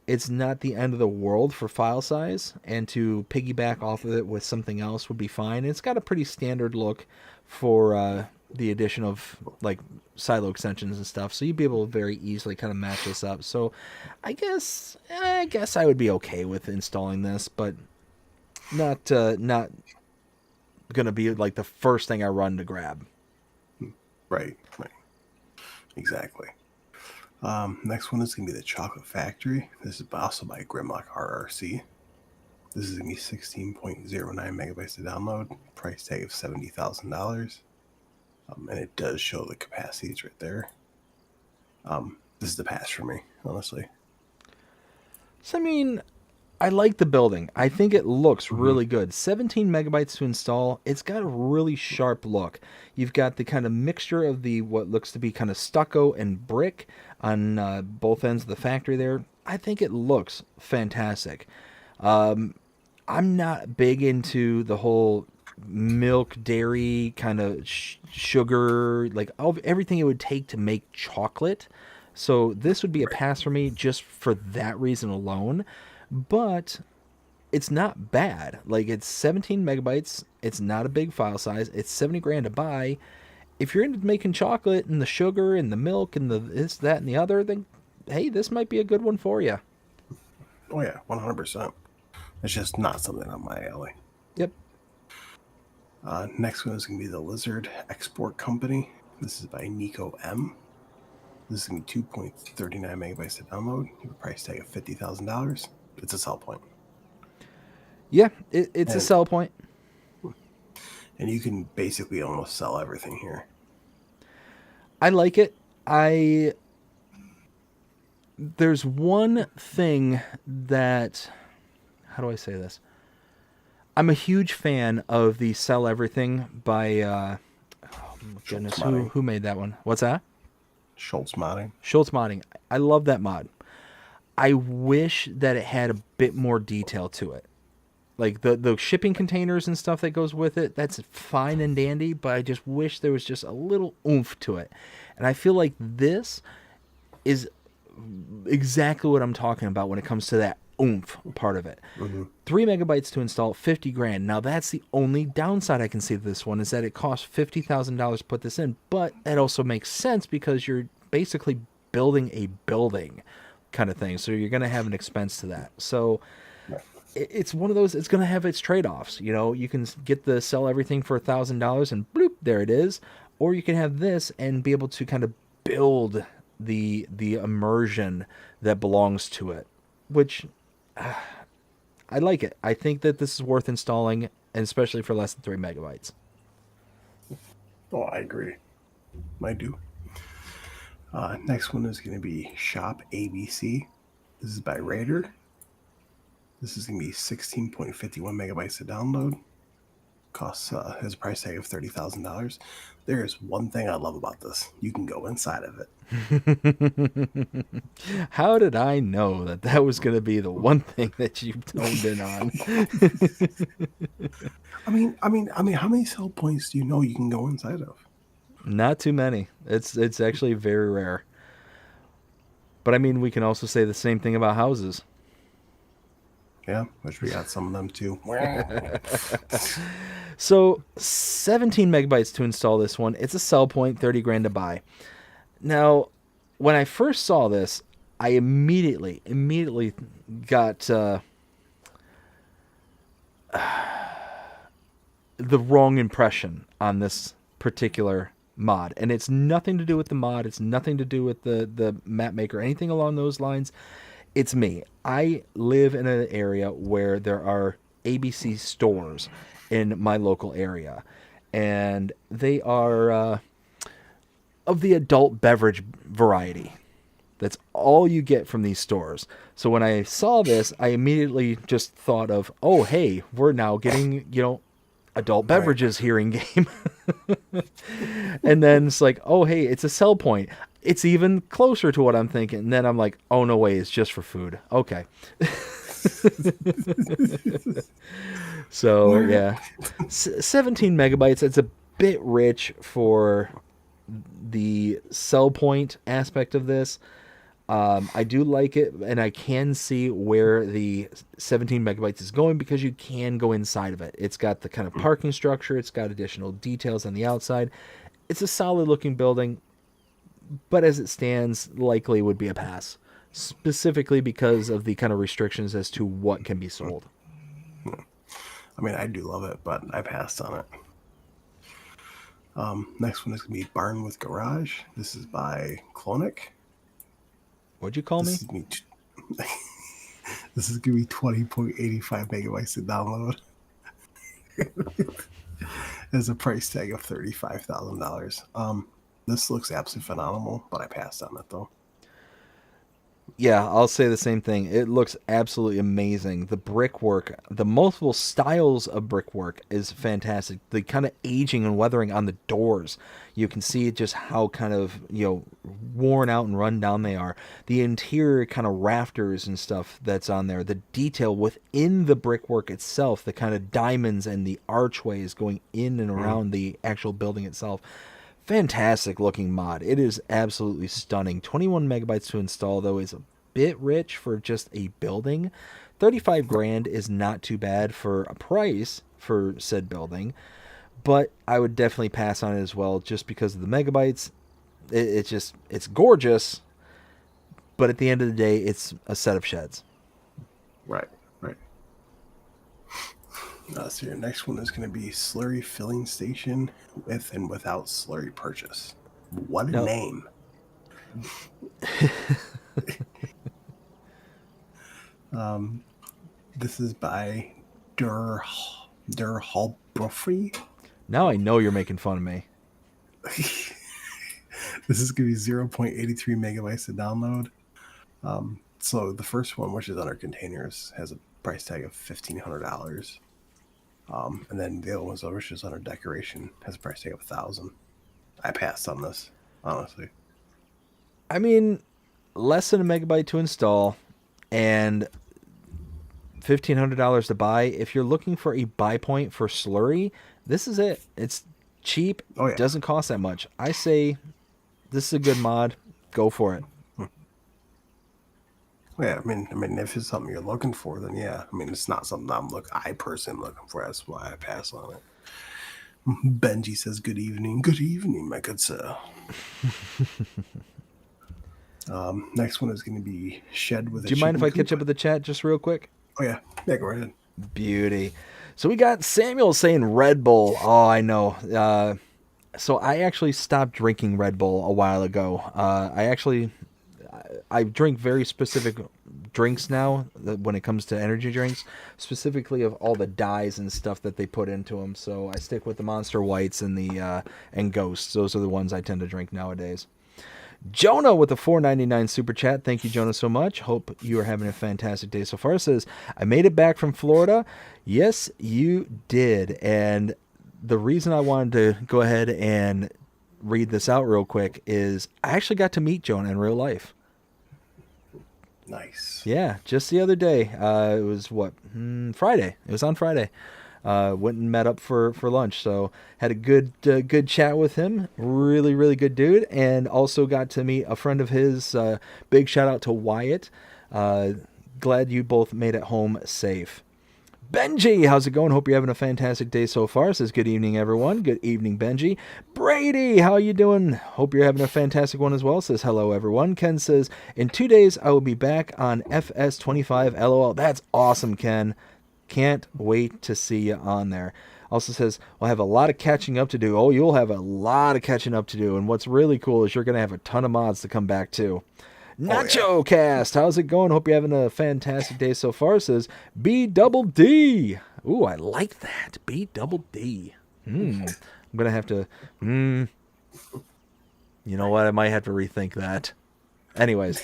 it's not the end of the world for file size, and to piggyback off of it with something else would be fine. It's got a pretty standard look for the addition of like silo extensions and stuff, so you'd be able to very easily kind of match this up. So I guess I would be okay with installing this, but not gonna be like the first thing I run to grab. Right. Exactly. Next one is going to be the Chocolate Factory. This is also by Grimlock RRC. This is going to be 16.09 megabytes to download. Price tag of $70,000. And it does show the capacities right there. This is the pass for me, honestly. So, I mean, I like the building. I think it looks really good. 17 megabytes to install. It's got a really sharp look. You've got the kind of mixture of the what looks to be kind of stucco and brick on both ends of the factory there. I think it looks fantastic. I'm not big into the whole milk, dairy, kind of sugar, like everything it would take to make chocolate. So this would be a pass for me just for that reason alone. But it's not bad. Like, it's 17 megabytes. It's not a big file size. It's 70 grand to buy. If you're into making chocolate and the sugar and the milk and the this, that, and the other, then hey, this might be a good one for you. Oh yeah, 100%. It's just not something on my alley. Yep. Next one is going to be the Lizard Export Company. This is by Nico M. This is going to be 2.39 megabytes to download. You have a price tag of $50,000. It's a sell point. Yeah, it's a sell point. And you can basically almost sell everything here. I like it. There's one thing that, how do I say this? I'm a huge fan of the Sell Everything by, oh goodness, who made that one? What's that? Schultz Modding. Schultz Modding. I love that mod. I wish that it had a bit more detail to it. Like the shipping containers and stuff that goes with it, that's fine and dandy, but I just wish there was just a little oomph to it. And I feel like this is exactly what I'm talking about when it comes to that oomph part of it. Mm-hmm. 3 megabytes to install, 50 grand. Now that's the only downside I can see to this one, is that it costs $50,000 to put this in, but it also makes sense because you're basically building a building kind of thing. So you're going to have an expense to that. So Right. it's one of those, it's going to have its trade-offs. You know, you can get the sell everything for $1,000 and bloop, there it is. Or you can have this and be able to kind of build the immersion that belongs to it, which I like it. I think that this is worth installing, and especially for less than 3 megabytes. Oh, I agree. I do. Next one is going to be Shop ABC. This is by Raider. This is going to be 16.51 megabytes to download. Costs has a price tag of $30,000. There is one thing I love about this: you can go inside of it. How did I know that that was going to be the one thing that you toned in on? I mean, how many sell points do you know you can go inside of? Not too many. It's actually very rare. But I mean, we can also say the same thing about houses. Yeah, which we got some of them too. So 17 megabytes to install this one. It's a sell point, 30 grand to buy. Now, when I first saw this, I immediately got the wrong impression on this particular mod. And it's nothing to do with the mod. It's nothing to do with the map maker, anything along those lines. It's me. I live in an area where there are ABC stores in my local area. And they are of the adult beverage variety. That's all you get from these stores. So when I saw this, I immediately just thought of, oh, hey, we're now getting, adult beverages here in game. And then it's like, oh, hey, it's a sell point. It's even closer to what I'm thinking. And then I'm like, oh, no way, it's just for food. Okay. So, yeah. 17 megabytes, it's a bit rich for the sell point aspect of this. I do like it, and I can see where the 17 megabytes is going because you can go inside of it. It's got the kind of parking structure. It's got additional details on the outside. It's a solid looking building, but as it stands, likely would be a pass, specifically because of the kind of restrictions as to what can be sold. I mean, I do love it, but I passed on it. Next one is going to be Barn with Garage. This is by Clonic. What'd you call me? This is going to be 20.85 megabytes to download. There's a price tag of $35,000. This looks absolutely phenomenal, but I passed on it though. Yeah, I'll say the same thing. It looks absolutely amazing. The brickwork, the multiple styles of brickwork is fantastic. The kind of aging and weathering on the doors, you can see just how kind of, worn out and run down they are. The interior kind of rafters and stuff that's on there. The detail within the brickwork itself, the kind of diamonds and the archways going in and around the actual building itself. Fantastic looking mod. It is absolutely stunning. 21 megabytes to install, though, is a bit rich for just a building. 35 grand is not too bad for a price for said building, but I would definitely pass on it as well just because of the megabytes. It's gorgeous, but at the end of the day, it's a set of sheds. Right. So your next one is going to be Slurry Filling Station with and without slurry purchase. What a name. This is by Der Halbrofi. Now I know you're making fun of me. This is going to be 0.83 megabytes to download. So the first one, which is under containers, has a price tag of $1,500. And then the other one's which is under decoration, has a price tag of $1,000. I passed on this, honestly. I mean, less than a megabyte to install and $1,500 to buy. If you're looking for a buy point for slurry, this is it. It's cheap. Oh, yeah. It doesn't cost that much. I say this is a good mod. Go for it. Yeah, I mean, if it's something you're looking for, then yeah. I mean, it's not something I personally am looking for. That's why I pass on it. Benji says, "Good evening, good evening, my good sir." Next one is going to be shed with a Do you mind if chicken I coop. catch up with the chat just real quick? Oh yeah, go right ahead. Beauty. So we got Samuel saying Red Bull. Oh, I know. So I actually stopped drinking Red Bull a while ago. I drink very specific drinks now when it comes to energy drinks, specifically of all the dyes and stuff that they put into them. So I stick with the Monster Whites and the and Ghosts. Those are the ones I tend to drink nowadays. Jonah with a $4.99 super chat. Thank you, Jonah, so much. Hope you are having a fantastic day so far. Says, I made it back from Florida. Yes, you did. And the reason I wanted to go ahead and read this out real quick is I actually got to meet Jonah in real life. Nice. Yeah, just the other day. It was Friday. It was on Friday. Went and met up for lunch. So had a good chat with him. Really, really good dude. And also got to meet a friend of his. Big shout out to Wyatt. Glad you both made it home safe. Benji, how's it going? Hope you're having a fantastic day so far. Says good evening, everyone. Good evening, Benji. Brady, how you doing? Hope you're having a fantastic one as well. Says hello, everyone. Ken says, in 2 days, I will be back on FS25 LOL. That's awesome, Ken. Can't wait to see you on there. Also says, we'll have a lot of catching up to do. Oh, you'll have a lot of catching up to do. And what's really cool is you're going to have a ton of mods to come back to. Nacho Cast, how's it going? Hope you're having a fantastic day so far. Says B double D. Ooh, I like that. B double D. I'm gonna have to. You know what? I might have to rethink that. Anyways.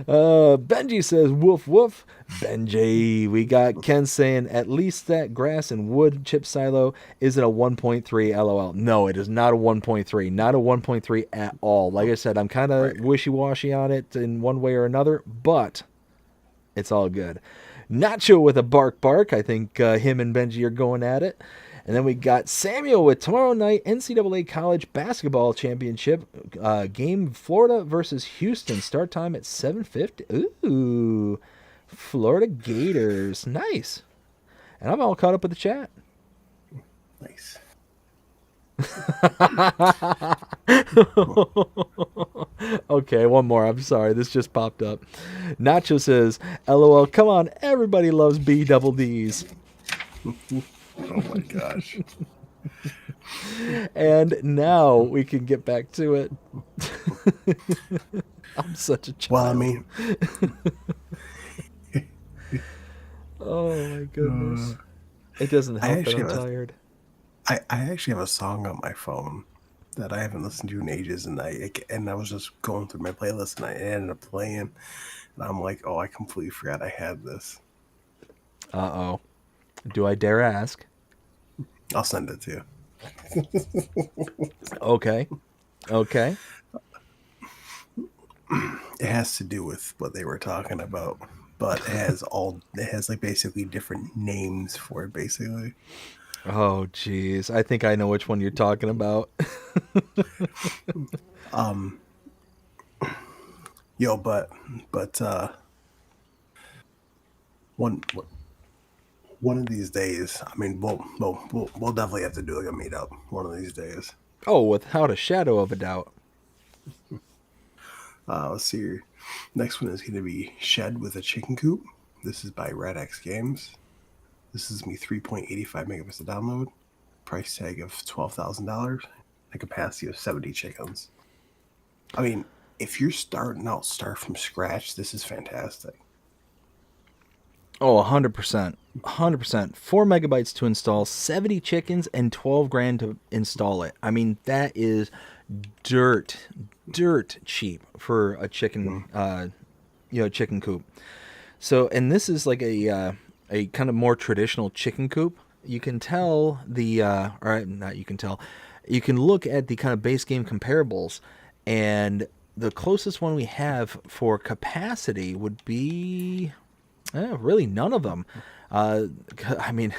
Benji says woof woof. Benji, we got Ken saying at least that grass and wood chip silo isn't a 1.3 LOL. No, it is not a 1.3. Not a 1.3 at all. Like I said, I'm kind of wishy-washy on it in one way or another, but it's all good. Nacho with a bark. I think him and Benji are going at it. And then we got Samuel with tomorrow night NCAA College Basketball Championship game, Florida versus Houston. Start time at 7:50. Ooh, Florida Gators. Nice. And I'm all caught up with the chat. Nice. Okay, one more. I'm sorry. This just popped up. Nacho says, LOL, come on. Everybody loves B double Ds. Oh my gosh. And now we can get back to it. I'm such a child. Well, I mean, oh my goodness. It doesn't help that I'm tired. I actually have a song on my phone that I haven't listened to in ages, and I was just going through my playlist, and I ended up playing, and I'm like, oh, I completely forgot I had this. Uh-oh. Do I dare ask? I'll send it to you. Okay. It has to do with what they were talking about, but it has like basically different names for it, basically. Oh, geez. I think I know which one you're talking about. Yo, but one of these days, I mean, we'll definitely have to do like a meetup one of these days. Oh, without a shadow of a doubt. Let's see here. Next one is going to be Shed with a Chicken Coop. This is by Red X Games. This is me 3.85 megabytes to download. Price tag of $12,000. A capacity of 70 chickens. I mean, if you're start from scratch, this is fantastic. Oh, 100%. 100%. 4 megabytes to install, 70 chickens, and 12 grand to install it. I mean, that is dirt cheap for a chicken, chicken coop. So, and this is like a kind of more traditional chicken coop. You can tell you can look at the kind of base game comparables, and the closest one we have for capacity would be really none of them. I mean,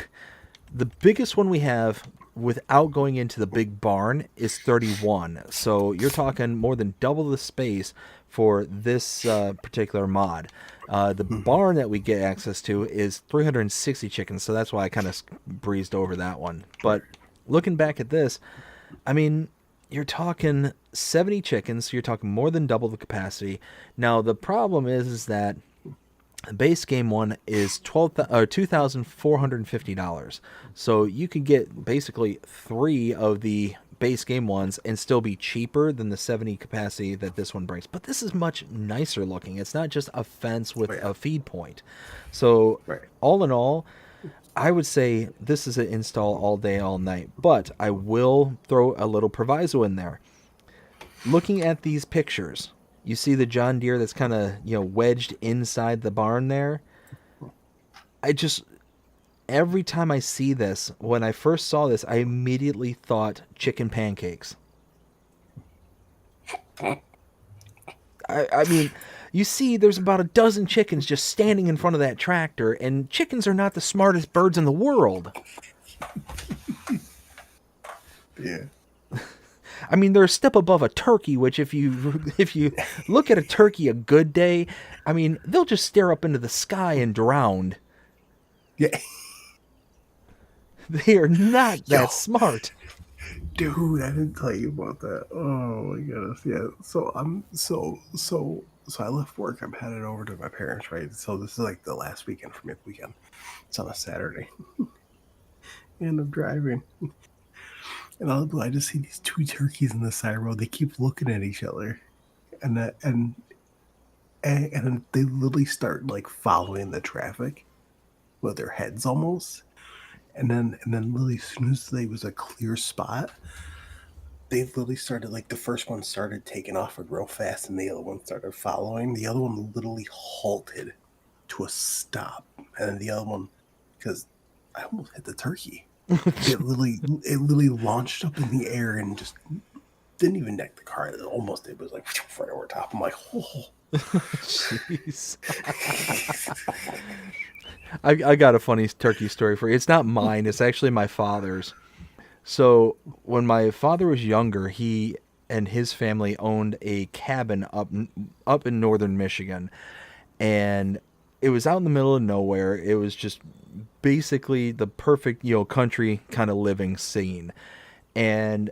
the biggest one we have without going into the big barn is 31. So you're talking more than double the space for this particular mod. The barn that we get access to is 360 chickens, so that's why I kind of breezed over that one. But looking back at this, I mean, you're talking 70 chickens, so you're talking more than double the capacity. Now, the problem is that the base game one is $2,450. So you can get basically 3 of the base game ones and still be cheaper than the 70 capacity that this one brings. But this is much nicer looking. It's not just a fence with a feed point. So all in all, I would say this is an install all day, all night. But I will throw a little proviso in there. Looking at these pictures, you see the John Deere that's kind of, wedged inside the barn there. Every time I see this, when I first saw this, I immediately thought chicken pancakes. I mean, you see there's about a dozen chickens just standing in front of that tractor, and chickens are not the smartest birds in the world. Yeah. I mean, they're a step above a turkey, which if you look at a turkey a good day, I mean, they'll just stare up into the sky and drown. Yeah. They are not that smart. Dude, I didn't tell you about that. Oh my goodness. Yeah. So I left work. I'm headed over to my parents, right? So this is like the last weekend for me. Weekend. It's on a Saturday. And I'm driving. And I just see these 2 turkeys in the side road. They keep looking at each other. And then they literally start like following the traffic with their heads almost. And then literally as soon as there was a clear spot, they literally started, like, the first one started taking off real fast and the other one started following. The other one literally halted to a stop. And then the other one, because I almost hit the turkey. It literally launched up in the air and just didn't even neck the car. It was like right over top. I'm like, oh. Jeez. I got a funny turkey story for you. It's not mine. It's actually my father's. So when my father was younger, he and his family owned a cabin up in northern Michigan, and it was out in the middle of nowhere. It was just basically the perfect, country kind of living scene. And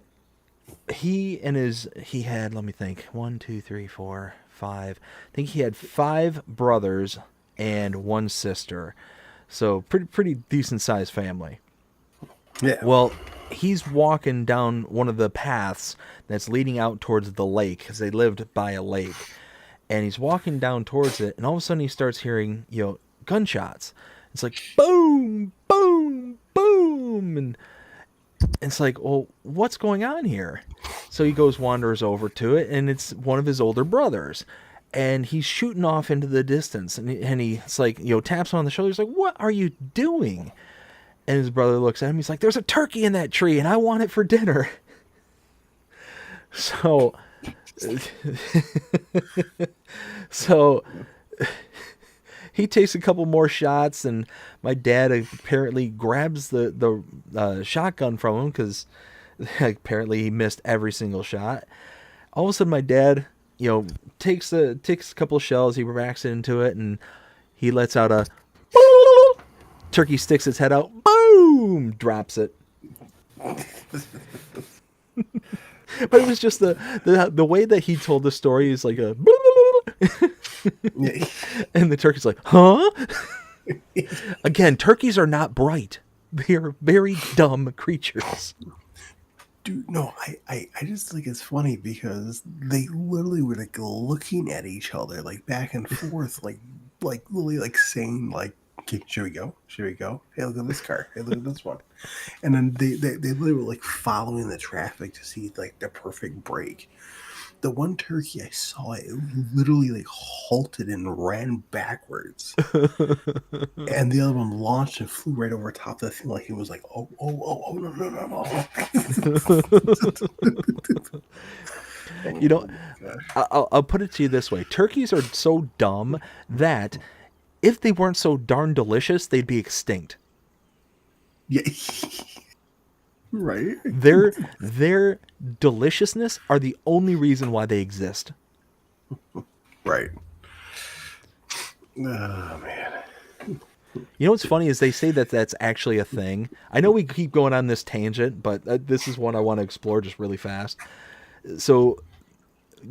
he had, let me think, 1, 2, 3, 4, 5. I think he had 5 brothers and 1 sister. So pretty decent sized family. Yeah. Well, he's walking down one of the paths that's leading out towards the lake, because they lived by a lake. And he's walking down towards it, and all of a sudden he starts hearing, gunshots. It's like, boom, boom, boom. And it's like, well, what's going on here? So he wanders over to it, and it's one of his older brothers. And he's shooting off into the distance. And he's like, taps him on the shoulder. He's like, what are you doing? And his brother looks at him. He's like, there's a turkey in that tree, and I want it for dinner. So he takes a couple more shots, and my dad apparently grabs the shotgun from him, because apparently he missed every single shot. All of a sudden, my dad, takes a couple of shells, he racks it into it, and he lets out a turkey, sticks its head out, boom, drops it. But it was just the way that he told the story is like a and the turkey's like, huh? Again, turkeys are not bright. They are very dumb creatures. Dude, no, I just think it's funny because they literally were like looking at each other, like back and forth, like literally like saying like, okay, should we go? Should we go? Hey, look at this car. Hey, look at this one. And then they literally were like following the traffic to see like the perfect break. The one turkey I saw, it literally like halted and ran backwards. And the other one launched and flew right over top of the thing like it was like, oh, no. I'll put it to you this way. Turkeys are so dumb that if they weren't so darn delicious, they'd be extinct. Yeah. Right. Their deliciousness are the only reason why they exist. Right. Oh man. You know what's funny is they say that that's actually a thing. I know we keep going on this tangent, but this is one I want to explore just really fast. So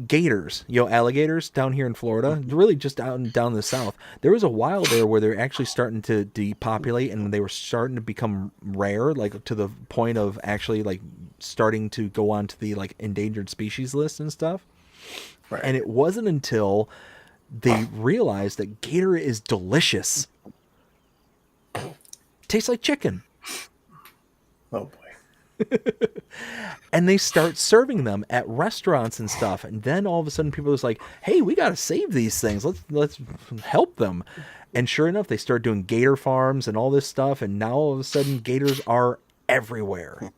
gators, alligators down here in Florida, really just down the south. There was a while there where they're actually starting to depopulate and they were starting to become rare, like to the point of actually like starting to go onto the like endangered species list and stuff. Right. And it wasn't until they realized that gator is delicious. Tastes like chicken. Oh boy. And they start serving them at restaurants and stuff. And then all of a sudden people are just like, hey, we got to save these things. Let's help them. And sure enough, they start doing gator farms and all this stuff. And now all of a sudden gators are everywhere.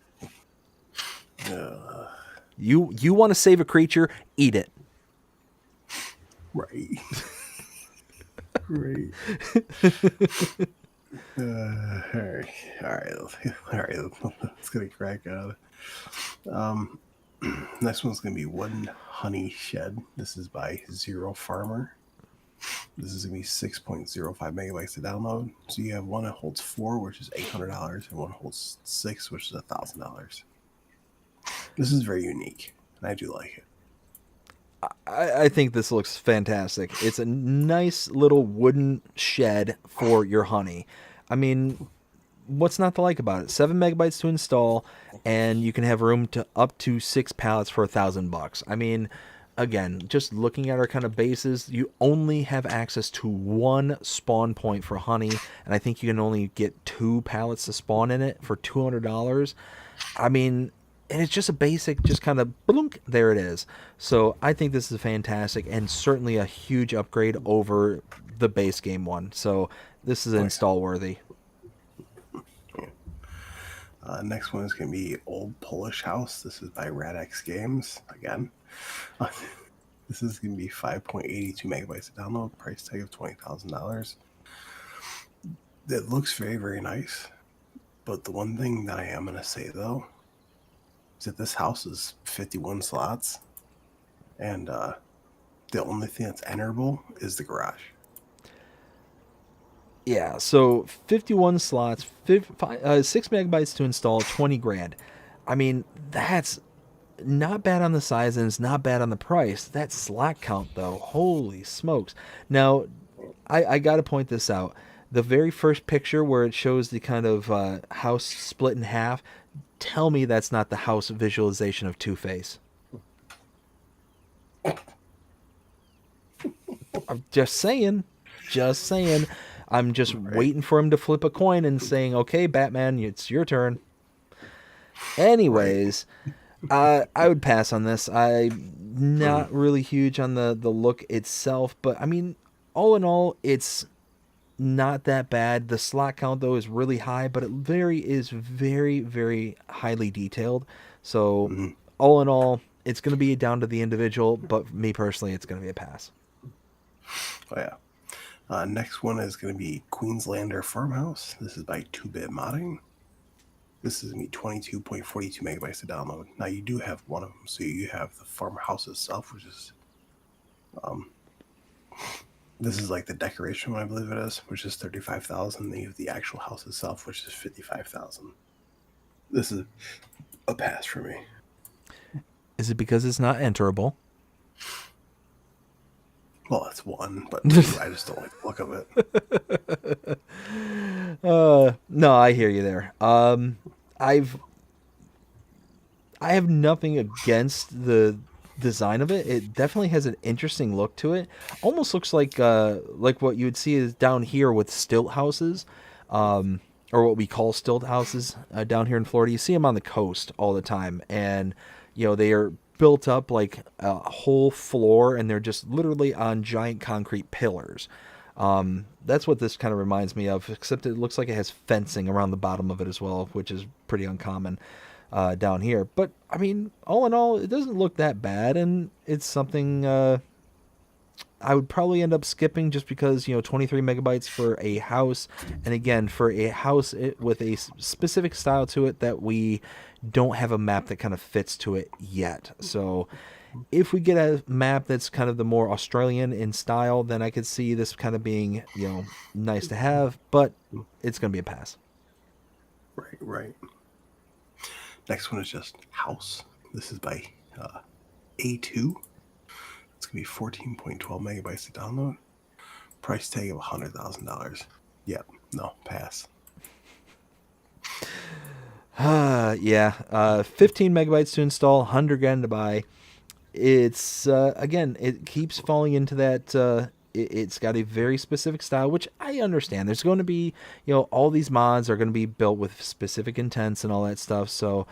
You want to save a creature, eat it. Right. Right. All right. Let's get a crack at it. Next one's gonna be One Honey Shed. This is by Zero Farmer. This is gonna be 6.05 megabytes to download. So you have one that holds 4, which is $800, and one holds 6, which is $1,000. This is very unique, and I do like it. I think this looks fantastic. It's a nice little wooden shed for your honey. I mean, what's not to like about it? 7 megabytes to install, and you can have room to up to 6 pallets for $1,000. I mean, again, just looking at our kind of bases, you only have access to one spawn point for honey, and I think you can only get 2 pallets to spawn in it for $200. I mean, and it's just a basic, just kind of blunk, there it is. So I think this is fantastic and certainly a huge upgrade over the base game one. So this is install worthy. Next one is going to be Old Polish House. This is by Radx Games again. This is going to be 5.82 megabytes to download. Price tag of $20,000. It looks very, very nice. But the one thing that I am going to say though is that this house is 51 slots, and the only thing that's enterable is the garage. Yeah, so 51 slots, 6 megabytes to install, 20 grand. I mean, that's not bad on the size and it's not bad on the price. That slot count, though, holy smokes. Now, I got to point this out. The very first picture where it shows the kind of house split in half, tell me that's not the house visualization of Two-Face. I'm just saying. I'm just waiting for him to flip a coin and saying, okay, Batman, it's your turn. Anyways, I would pass on this. I'm not really huge on the look itself, but I mean, all in all, it's not that bad. The slot count, though, is really high, but it is very, very highly detailed. So all in all, it's going to be down to the individual, but me personally, it's going to be a pass. Oh, yeah. Next one is going to be Queenslander Farmhouse. This is by 2-Bit Modding. This is going to be 22.42 megabytes to download. Now, you do have one of them. So you have the farmhouse itself, which is... this is like the decoration one, I believe it is, which is $35,000. Then you have the actual house itself, which is $55,000. This is a pass for me. Is it because it's not enterable? Well, that's one, but I just don't like the look of it. No, I hear you there. I have nothing against the design of it. It definitely has an interesting look to it. Almost looks like what you would see is down here with stilt houses, or what we call stilt houses down here in Florida. You see them on the coast all the time, and they are built up like a whole floor, and they're just literally on giant concrete pillars. That's what this kind of reminds me of, except it looks like it has fencing around the bottom of it as well, which is pretty uncommon down here. But I mean, all in all, it doesn't look that bad, and it's something I would probably end up skipping just because 23 megabytes for a house, and again for a house with a specific style to it that we don't have a map that kind of fits to it yet. So If we get a map that's kind of the more Australian in style, then I could see this kind of being, nice to have, but it's going to be a pass. Right, right. Next one is just house. This is by A2. It's gonna be 14.12 megabytes to download. Price tag of $100,000. Yep, no, pass. Yeah. 15 megabytes to install, 100 grand to buy. It's again, it keeps falling into that. It's got a very specific style, which I understand. There's going to be, all these mods are going to be built with specific intents and all that stuff. So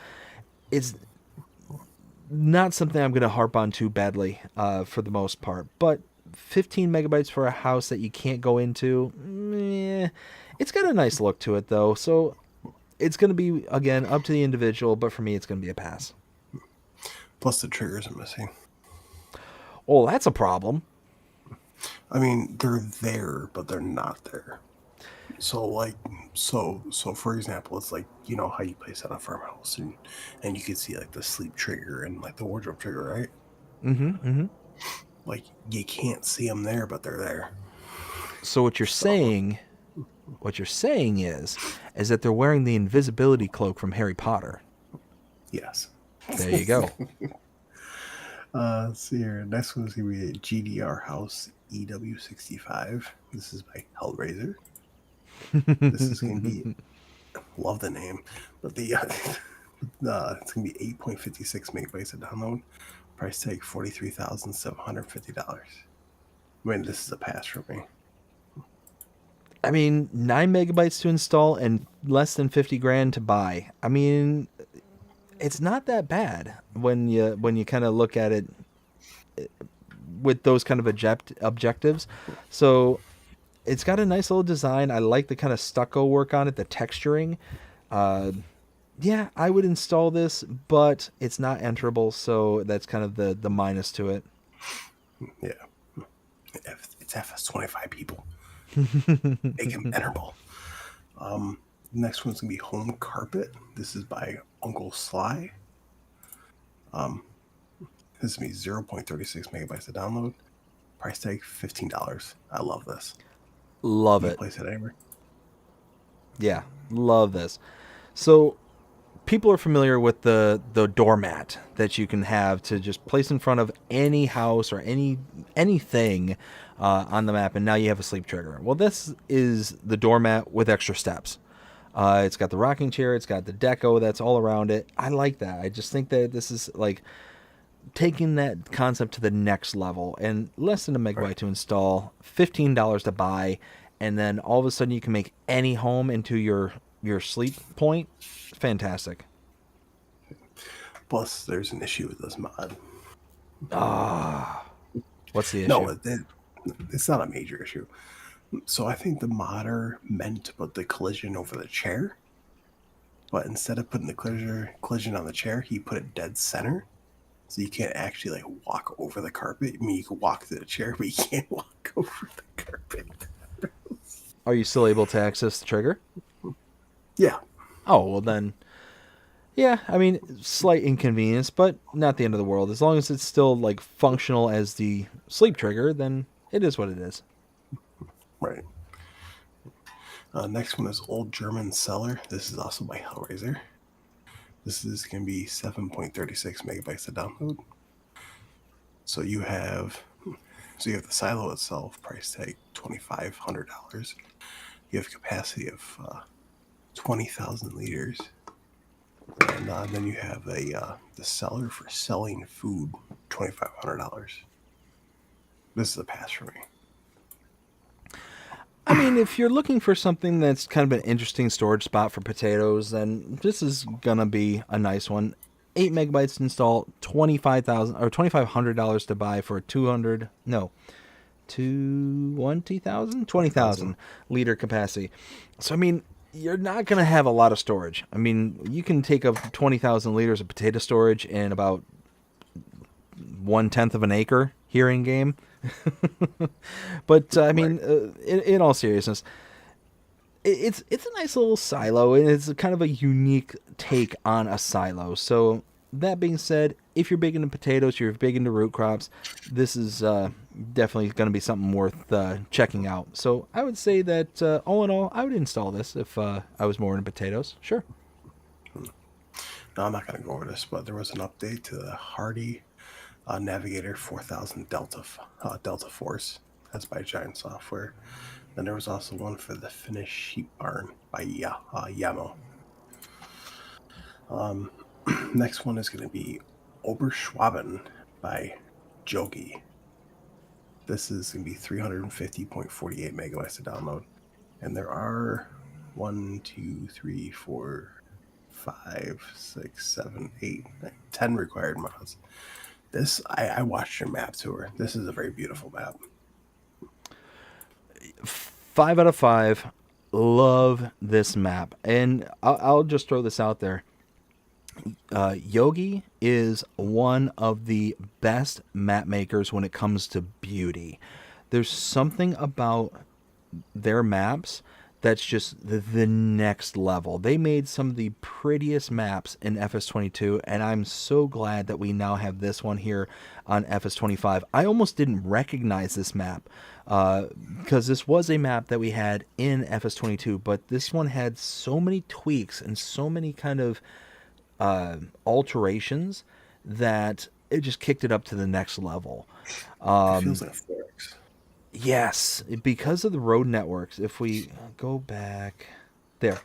it's not something I'm going to harp on too badly for the most part. But 15 megabytes for a house that you can't go into, it's got a nice look to it though. So it's going to be, again, up to the individual. But for me, it's going to be a pass. Plus the triggers are missing. Oh, that's a problem. I mean, they're there, but they're not there. So for example, it's like, how you place on a farmhouse and you can see like the sleep trigger and like the wardrobe trigger, right? Mm-hmm. Like you can't see them there, but they're there. So what you're saying is that they're wearing the invisibility cloak from Harry Potter. Yes. There you go. Let's see here. Next one is gonna be a GDR House EW65. This is by Hellraiser. This is gonna be, love the name, but it's gonna be 8.56 megabytes to download. Price tag $43,750. I mean, this is a pass for me. I mean, 9 megabytes to install and less than 50 grand to buy. I mean, it's not that bad when you kind of look at it with those kind of objectives. So it's got a nice little design. I like the kind of stucco work on it, the texturing. Yeah, I would install this, but it's not enterable, so that's kind of the minus to it. Yeah. It's FS25 people. Make him enterable. Next one's gonna be Home Carpet. This is by Uncle Sly. This is gonna be 0.36 megabytes to download. Price tag $15. I love this. Love You it. place it anywhere. Yeah, love this. So people are familiar with the doormat that you can have to just place in front of any house or anything on the map, and now you have a sleep trigger. Well, this is the doormat with extra steps. It's got the rocking chair, it's got the deco that's all around it. I like that. I just think that this is like taking that concept to the next level, and less than a megabyte to install, $15 to buy, and then all of a sudden you can make any home into your sleep point. Fantastic. Plus, there's an issue with this mod. What's the issue? No, it's not a major issue. So I think the modder meant to put the collision over the chair, but instead of putting the collision on the chair, he put it dead center. So you can't actually like walk over the carpet. I mean, you can walk through the chair, but you can't walk over the carpet. Are you still able to access the trigger? Yeah. Oh, well then, yeah, I mean, slight inconvenience, but not the end of the world. As long as it's still like functional as the sleep trigger, then it is what it is. Right. Next one is Old German Cellar. This is also by Hellraiser. This is going to be 7.36 megabytes to download. So you have the silo itself, price tag $2,500. You have capacity of 20,000 liters. And then you have the cellar for selling food, $2,500. This is a pass for me. I mean, if you're looking for something that's kind of an interesting storage spot for potatoes, then this is gonna be a nice one. 8 megabytes to install, $2,500 to buy for 20,000 liter capacity. So I mean, you're not gonna have a lot of storage. I mean, you can take up 20,000 liters of potato storage in about 1/10 of an acre here in game. But I mean, in all seriousness, it's a nice little silo, and it's kind of a unique take on a silo. So that being said, if you're big into potatoes, you're big into root crops, this is definitely going to be something worth checking out. So I would say that all in all, I would install this if I was more into potatoes. Sure. No, I'm not going to go over this, but there was an update to the Hardy Navigator 4000 Delta Force. That's by Giant Software. Then there was also one for the Finnish Sheep Barn by Yamo. Next one is going to be Oberschwaben by Jogi. This is going to be 350.48 megabytes to download. And there are 1, 2, 3, 4, 5, 6, 7, 8, 9, 10 required mods. This, I watched your map tour. This is a very beautiful map. 5 out of 5. Love this map. And I'll just throw this out there. Yogi is one of the best map makers when it comes to beauty. There's something about their maps that's just the next level. They made some of the prettiest maps in FS22, and I'm so glad that we now have this one here on FS25. I almost didn't recognize this map because this was a map that we had in FS22, but this one had so many tweaks and so many kind of alterations that it just kicked it up to the next level. It feels like a Forex. Yes, because of the road networks. If we go back there,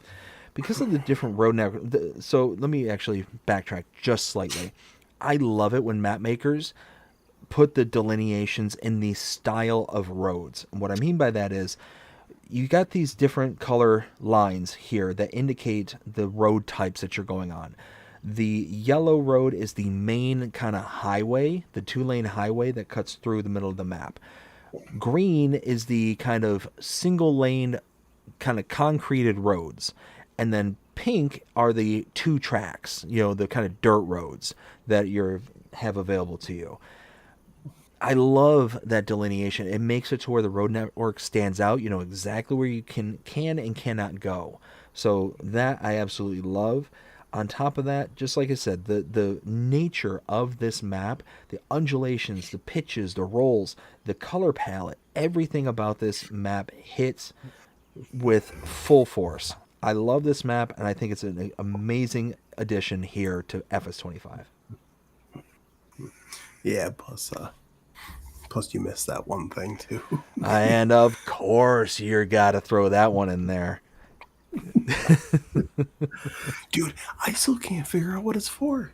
because of the different road networks. So let me actually backtrack just slightly. I love it when map makers put the delineations in the style of roads. And what I mean by that is you got these different color lines here that indicate the road types that you're going on. The yellow road is the main kind of highway, the 2-lane highway that cuts through the middle of the map. Green is the kind of single lane, kind of concreted roads. And then pink are the 2 tracks, the kind of dirt roads that you have available to you. I love that delineation. It makes it to where the road network stands out. You know exactly where you can and cannot go. So that I absolutely love. On top of that, just like I said, the nature of this map, the undulations, the pitches, the rolls, the color palette, everything about this map hits with full force. I love this map, and I think it's an amazing addition here to FS25. Yeah, plus you missed that one thing too. And of course, you got to throw that one in there. Dude, I still can't figure out what it's for.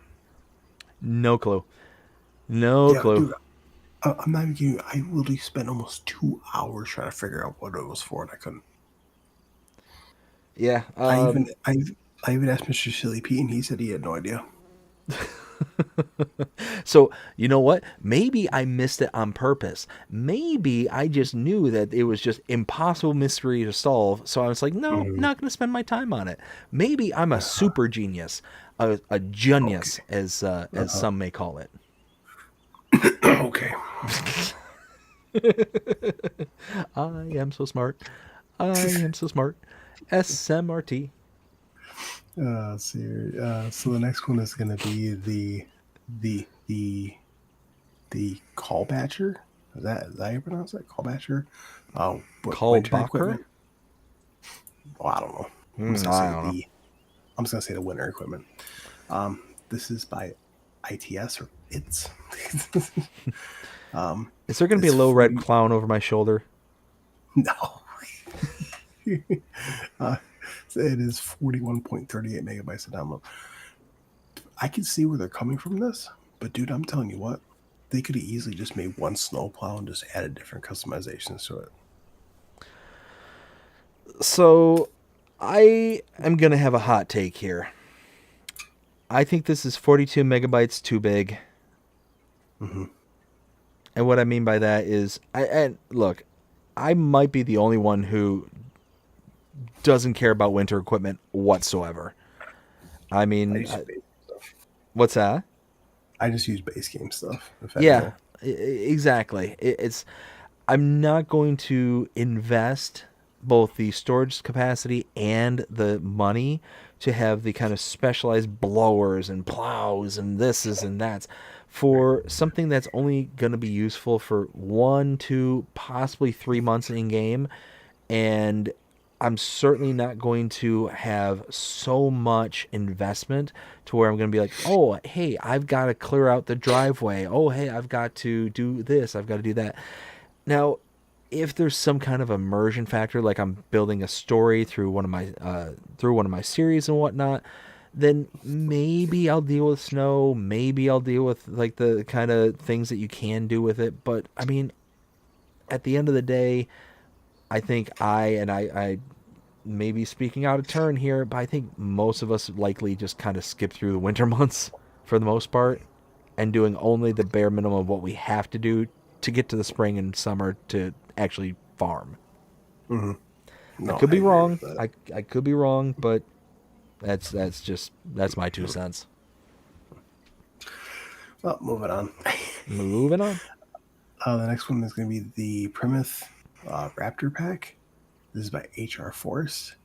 No clue. No clue. Dude, I'm not even kidding you. I literally spent almost 2 hours trying to figure out what it was for, and I couldn't. Yeah. I even asked Mr. Silly Pete, and he said he had no idea. So, you know what? Maybe I missed it on purpose. Maybe I just knew that it was just impossible mystery to solve. So I was like, no, I'm not going to spend my time on it. Maybe I'm a super genius, a genius, as some may call it. Okay. I am so smart. I am so smart. SMRT. Let's see here. So the next one is going to be the call batcher. Is that how you pronounce that? Call batcher? Call backer? Oh, I don't know. I'm just gonna say the winter equipment. This is by ITS or ITS. Is there going to be a little red clown over my shoulder? No. It is 41.38 megabytes to download. I can see where they're coming from this, but dude, I'm telling you what, they could have easily just made one snowplow and just added different customizations to it. So I am going to have a hot take here. I think this is 42 megabytes too big. Mm-hmm. And what I mean by that is, look, I might be the only one who doesn't care about winter equipment whatsoever. I mean, what's that? I just use base game stuff. Yeah, exactly. I'm not going to invest both the storage capacity and the money to have the kind of specialized blowers and plows and this is and that's for something that's only going to be useful for 1, 2, possibly 3 months in game. And I'm certainly not going to have so much investment to where I'm going to be like, oh, hey, I've got to clear out the driveway. Oh, hey, I've got to do this. I've got to do that. Now, if there's some kind of immersion factor, like I'm building a story through one of my series and whatnot, then maybe I'll deal with snow. Maybe I'll deal with like the kind of things that you can do with it. But I mean, at the end of the day, I think I may be speaking out of turn here, but I think most of us likely just kind of skip through the winter months for the most part and doing only the bare minimum of what we have to do to get to the spring and summer to actually farm. Hmm. I No, could I be agree with wrong. that. I could be wrong, but that's my 2 cents. Well, moving on. Moving on. The next one is going to be the Plymouth Raptor pack. This is by HR Force.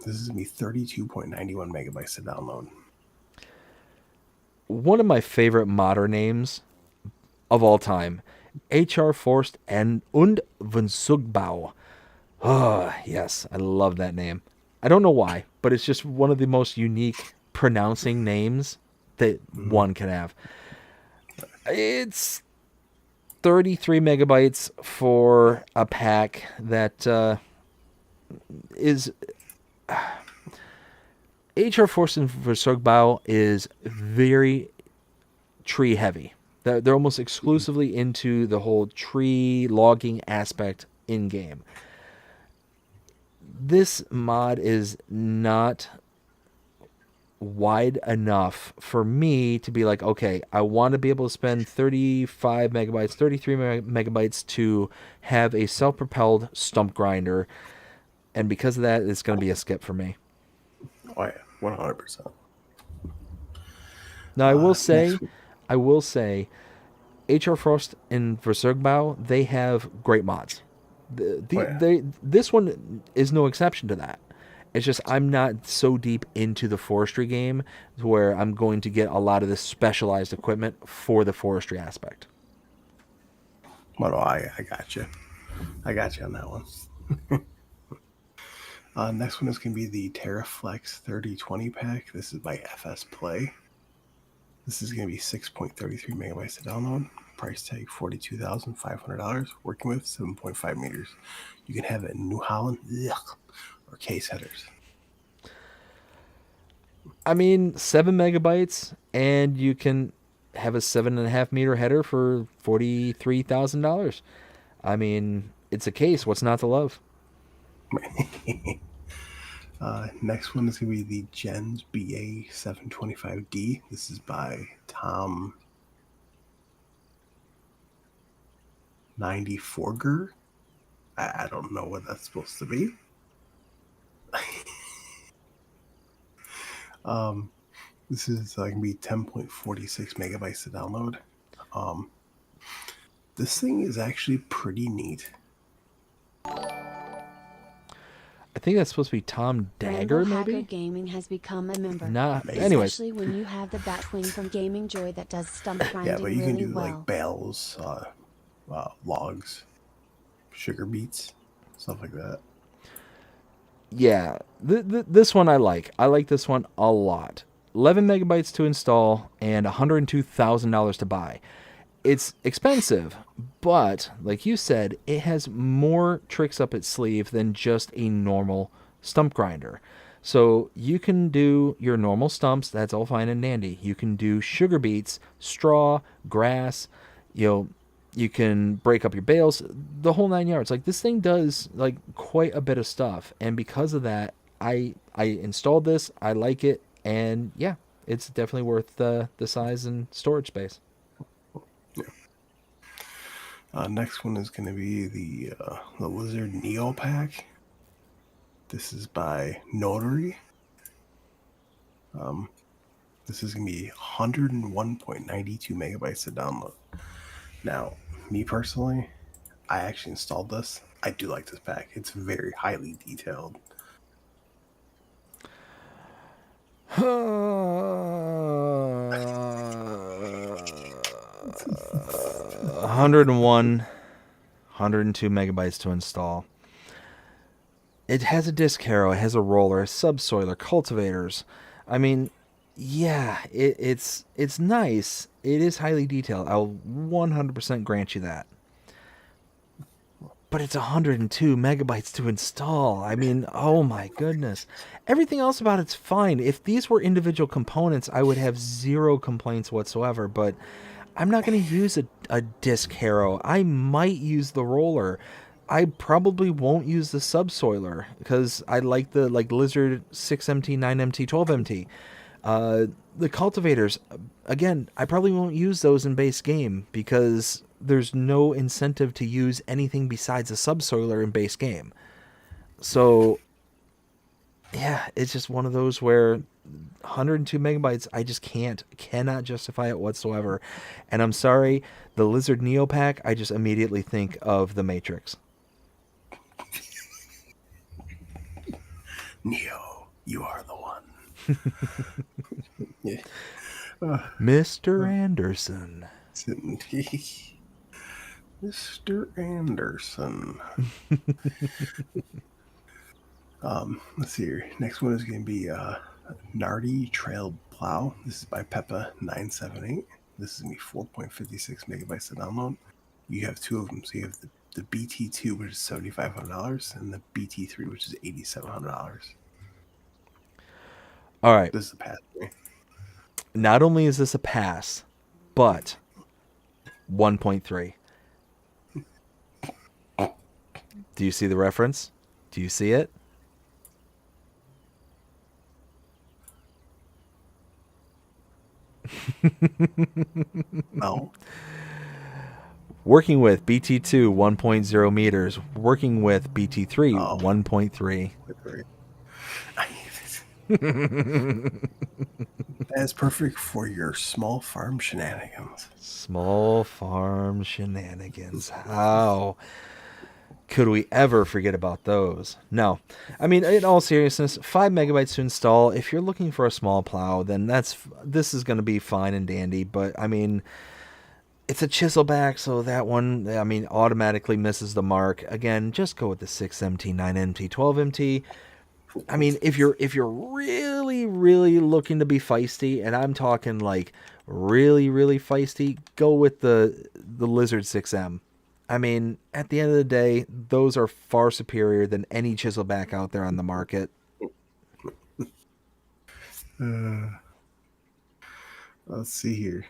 This is going to be 32.91 megabytes to download. One of my favorite modern names of all time, HR Forst und Wunsugbau. Oh, yes, I love that name. I don't know why, but it's just one of the most unique pronouncing names that one can have. It's 33 megabytes for a pack that is HR Forsten for Sogbao is very tree heavy. They're almost exclusively into the whole tree logging aspect in game. This mod is not wide enough for me to be like, okay, I want to be able to spend 35 megabytes, 33 megabytes to have a self-propelled stump grinder. And because of that, it's going to be a skip for me. Oh yeah, 100%. Now, Next, I will say, HR Frost and Versurgbau, they have great mods. oh yeah, This one is no exception to that. It's just I'm not so deep into the forestry game where I'm going to get a lot of this specialized equipment for the forestry aspect. well, no, I got you. I got you on that one. Next one is going to be the Terraflex 3020 pack. This is by FS Play. This is going to be 6.33 megabytes to download. Price tag $42,500. Working with 7.5 meters. You can have it in New Holland or case headers. I mean, 7 megabytes, and you can have a 7.5 meter header for $43,000. I mean, it's a case. What's not to love? Next one is going to be the Gens BA 725D. This is by Tom 94ger. I don't know what that's supposed to be. This is going to be 10.46 megabytes to download. This thing is actually pretty neat. I think that's supposed to be Tom Dagger, Rainbow maybe? Hacker Gaming has become a member. Nah, Maybe. anyways. Especially when you have the Batwing from Gaming Joy that does stump grinding Yeah, but you can really do well. like bales, logs, sugar beets, stuff like that. Yeah, this one I like. I like this one a lot. 11 megabytes to install and $102,000 to buy. It's expensive, but like you said, it has more tricks up its sleeve than just a normal stump grinder. So you can do your normal stumps, that's all fine and dandy. You can do sugar beets, straw, grass, you can break up your bales, the whole 9 yards. Like this thing does like quite a bit of stuff, and because of that, I installed this. I like it, and yeah, it's definitely worth the size and storage space. Next one is going to be the Lizard Neo pack. This is by Notary. This is going to be 101.92 megabytes to download. Now, me personally, I actually installed this. I do like this pack. It's very highly detailed. $101, 102 megabytes to install. It has a disc harrow, it has a roller, a subsoiler, cultivators. I mean, yeah, it's nice. It is highly detailed. I'll 100% grant you that. But it's 102 megabytes to install. I mean, oh my goodness. Everything else about it's fine. If these were individual components, I would have zero complaints whatsoever. But I'm not going to use a disc harrow. I might use the roller. I probably won't use the subsoiler because I like the Lizard 6MT, 9MT, 12MT. The cultivators, again, I probably won't use those in base game because there's no incentive to use anything besides a subsoiler in base game. So, yeah, it's just one of those where 102 megabytes, I just cannot justify it whatsoever. And I'm sorry, the Lizard Neo pack, I just immediately think of the Matrix. Neo, you are the one. Yeah. Mr. Anderson. Mr. Anderson. Let's see here. Next one is going to be Nardi Trail Plow. This is by Peppa978. This is going to be 4.56 megabytes to download. You have two of them. So you have the BT2, which is $7,500, and the BT3, which is $8,700. All right. This is a pass for me. Not only is this a pass, but 1.3. Do you see the reference? Do you see it? No. Working with BT2 1.0 meters, working with BT3 Oh. 1.3. That's perfect for your small farm shenanigans. Small farm shenanigans. How could we ever forget about those? No. I mean, in all seriousness, 5 megabytes to install. If you're looking for a small plow, then this is going to be fine and dandy. But, I mean, it's a chiselback, so that one, I mean, automatically misses the mark. Again, just go with the 6MT, 9MT, 12MT. I mean, if you're really, really looking to be feisty, and I'm talking like really, really feisty, go with the Lizard 6M. I mean, at the end of the day, those are far superior than any chiselback out there on the market. Let's see here.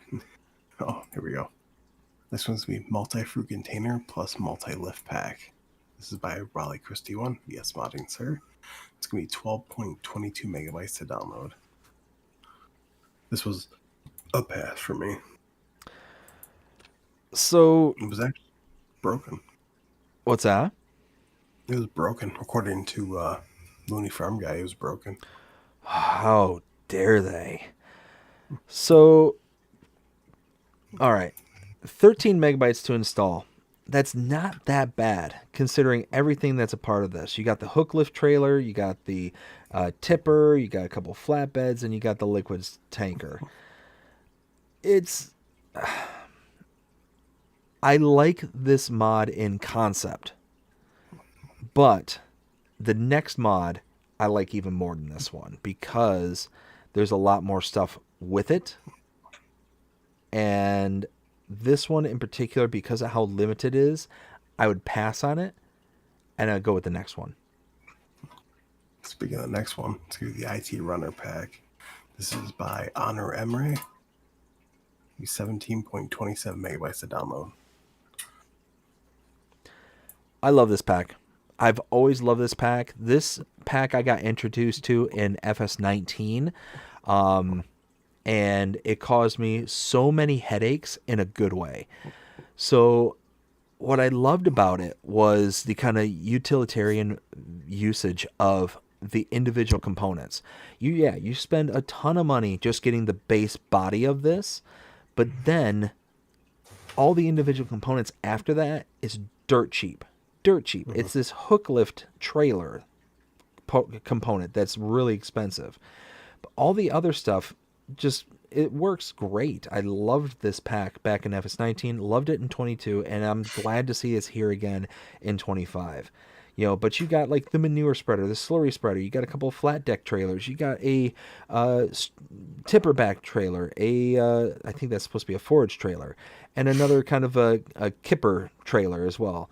Oh, here we go. This one's going to be multi-fruit container plus multi-lift pack. This is by Raleigh Christie one. Yes, modding, sir. It's going to be 12.22 megabytes to download. This was a pass for me. So it was actually broken. What's that? It was broken. According to Looney Farm Guy, it was broken. How dare they? So, all right. 13 megabytes to install. That's not that bad, considering everything that's a part of this. You got the hook lift trailer, you got the tipper, you got a couple flatbeds, and you got the liquids tanker. It's... I like this mod in concept, but the next mod I like even more than this one because there's a lot more stuff with it. And this one in particular, because of how limited it is, I would pass on it and I'd go with the next one. Speaking of the next one, it's going to be the IT Runner Pack. This is by Honor Emre. 17.27 megabytes to download. I love this pack. I've always loved this pack. This pack I got introduced to in FS19. And it caused me so many headaches in a good way. So what I loved about it was the kind of utilitarian usage of the individual components. You spend a ton of money just getting the base body of this, but then all the individual components after that is dirt cheap. Mm-hmm. It's this hook lift trailer component that's really expensive. But all the other stuff, just it works great. I loved this pack back in FS19, loved it in 22, and I'm glad to see it's here again in 25. But you got like the manure spreader, the slurry spreader. You got a couple of flat deck trailers. You got a tipper back trailer. I think that's supposed to be a forage trailer, and another kind of a kipper trailer as well.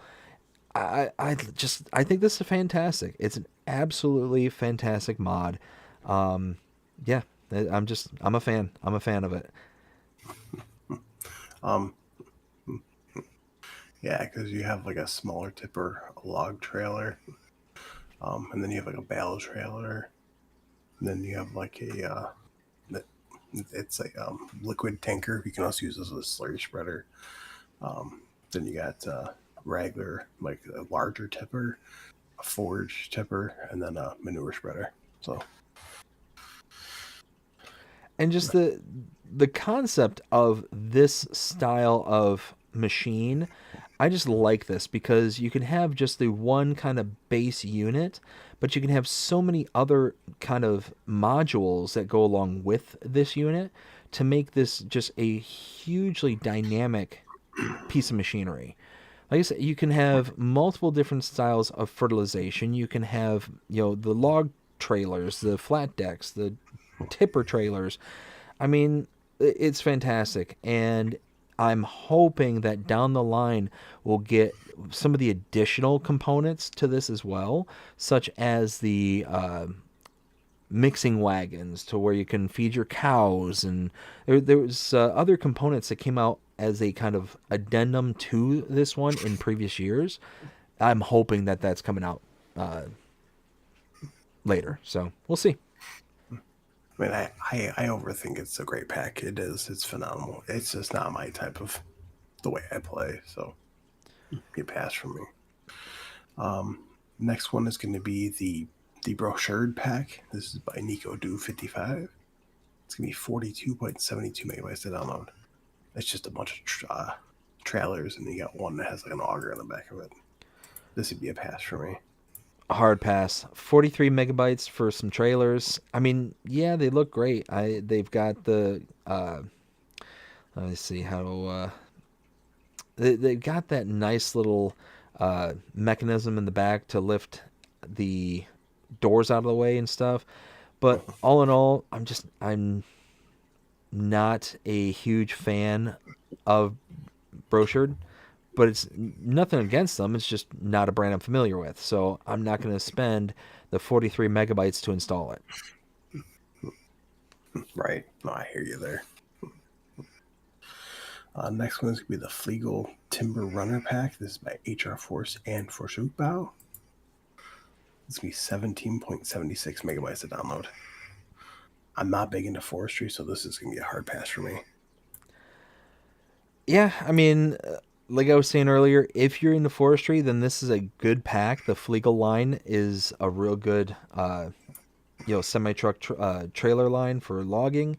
I think this is fantastic. It's an absolutely fantastic mod. Yeah, I'm a fan. I'm a fan of it. Um, yeah, because you have like a smaller tipper, a log trailer, and then you have like a bale trailer, and then you have like it's a liquid tanker. You can also use this as a slurry spreader. Then you got regular, like a larger tipper, a forage tipper, and then a manure spreader. So, And just the concept of this style of machine, I just like this because you can have just the one kind of base unit, but you can have so many other kind of modules that go along with this unit to make this just a hugely dynamic piece of machinery. Like I said, you can have multiple different styles of fertilization. You can have, the log trailers, the flat decks, the tipper trailers. I mean, it's fantastic. And I'm hoping that down the line we'll get some of the additional components to this as well, such as the mixing wagons to where you can feed your cows, and there was other components that came out as a kind of addendum to this one in previous years. I'm hoping that that's coming out later, so we'll see. I mean, I overthink it's a great pack. It is. It's phenomenal. It's just not my type of the way I play. So, get passed from me. Next one is going to be the brochured pack. This is by Nico Do 55. It's going to be 42.72 megabytes to download. It's just a bunch of trailers, and you got one that has like an auger in the back of it. This would be a pass for me. Hard pass. 43 megabytes for some trailers. I mean, yeah, they look great. They've got the let me see how they've got that nice little mechanism in the back to lift the doors out of the way and stuff. But all in all, I'm not a huge fan of brochured, but it's nothing against them. It's just not a brand I'm familiar with. So I'm not going to spend the 43 megabytes to install it. Right. No, I hear you there. Next one is going to be the Flegel Timber Runner Pack. This is by HR Force and Forschuchbau. It's going to be 17.76 megabytes to download. I'm not big into forestry, so this is going to be a hard pass for me. Yeah, I mean, like I was saying earlier, if you're into forestry, then this is a good pack. The Flegel line is a real good, semi-truck trailer line for logging.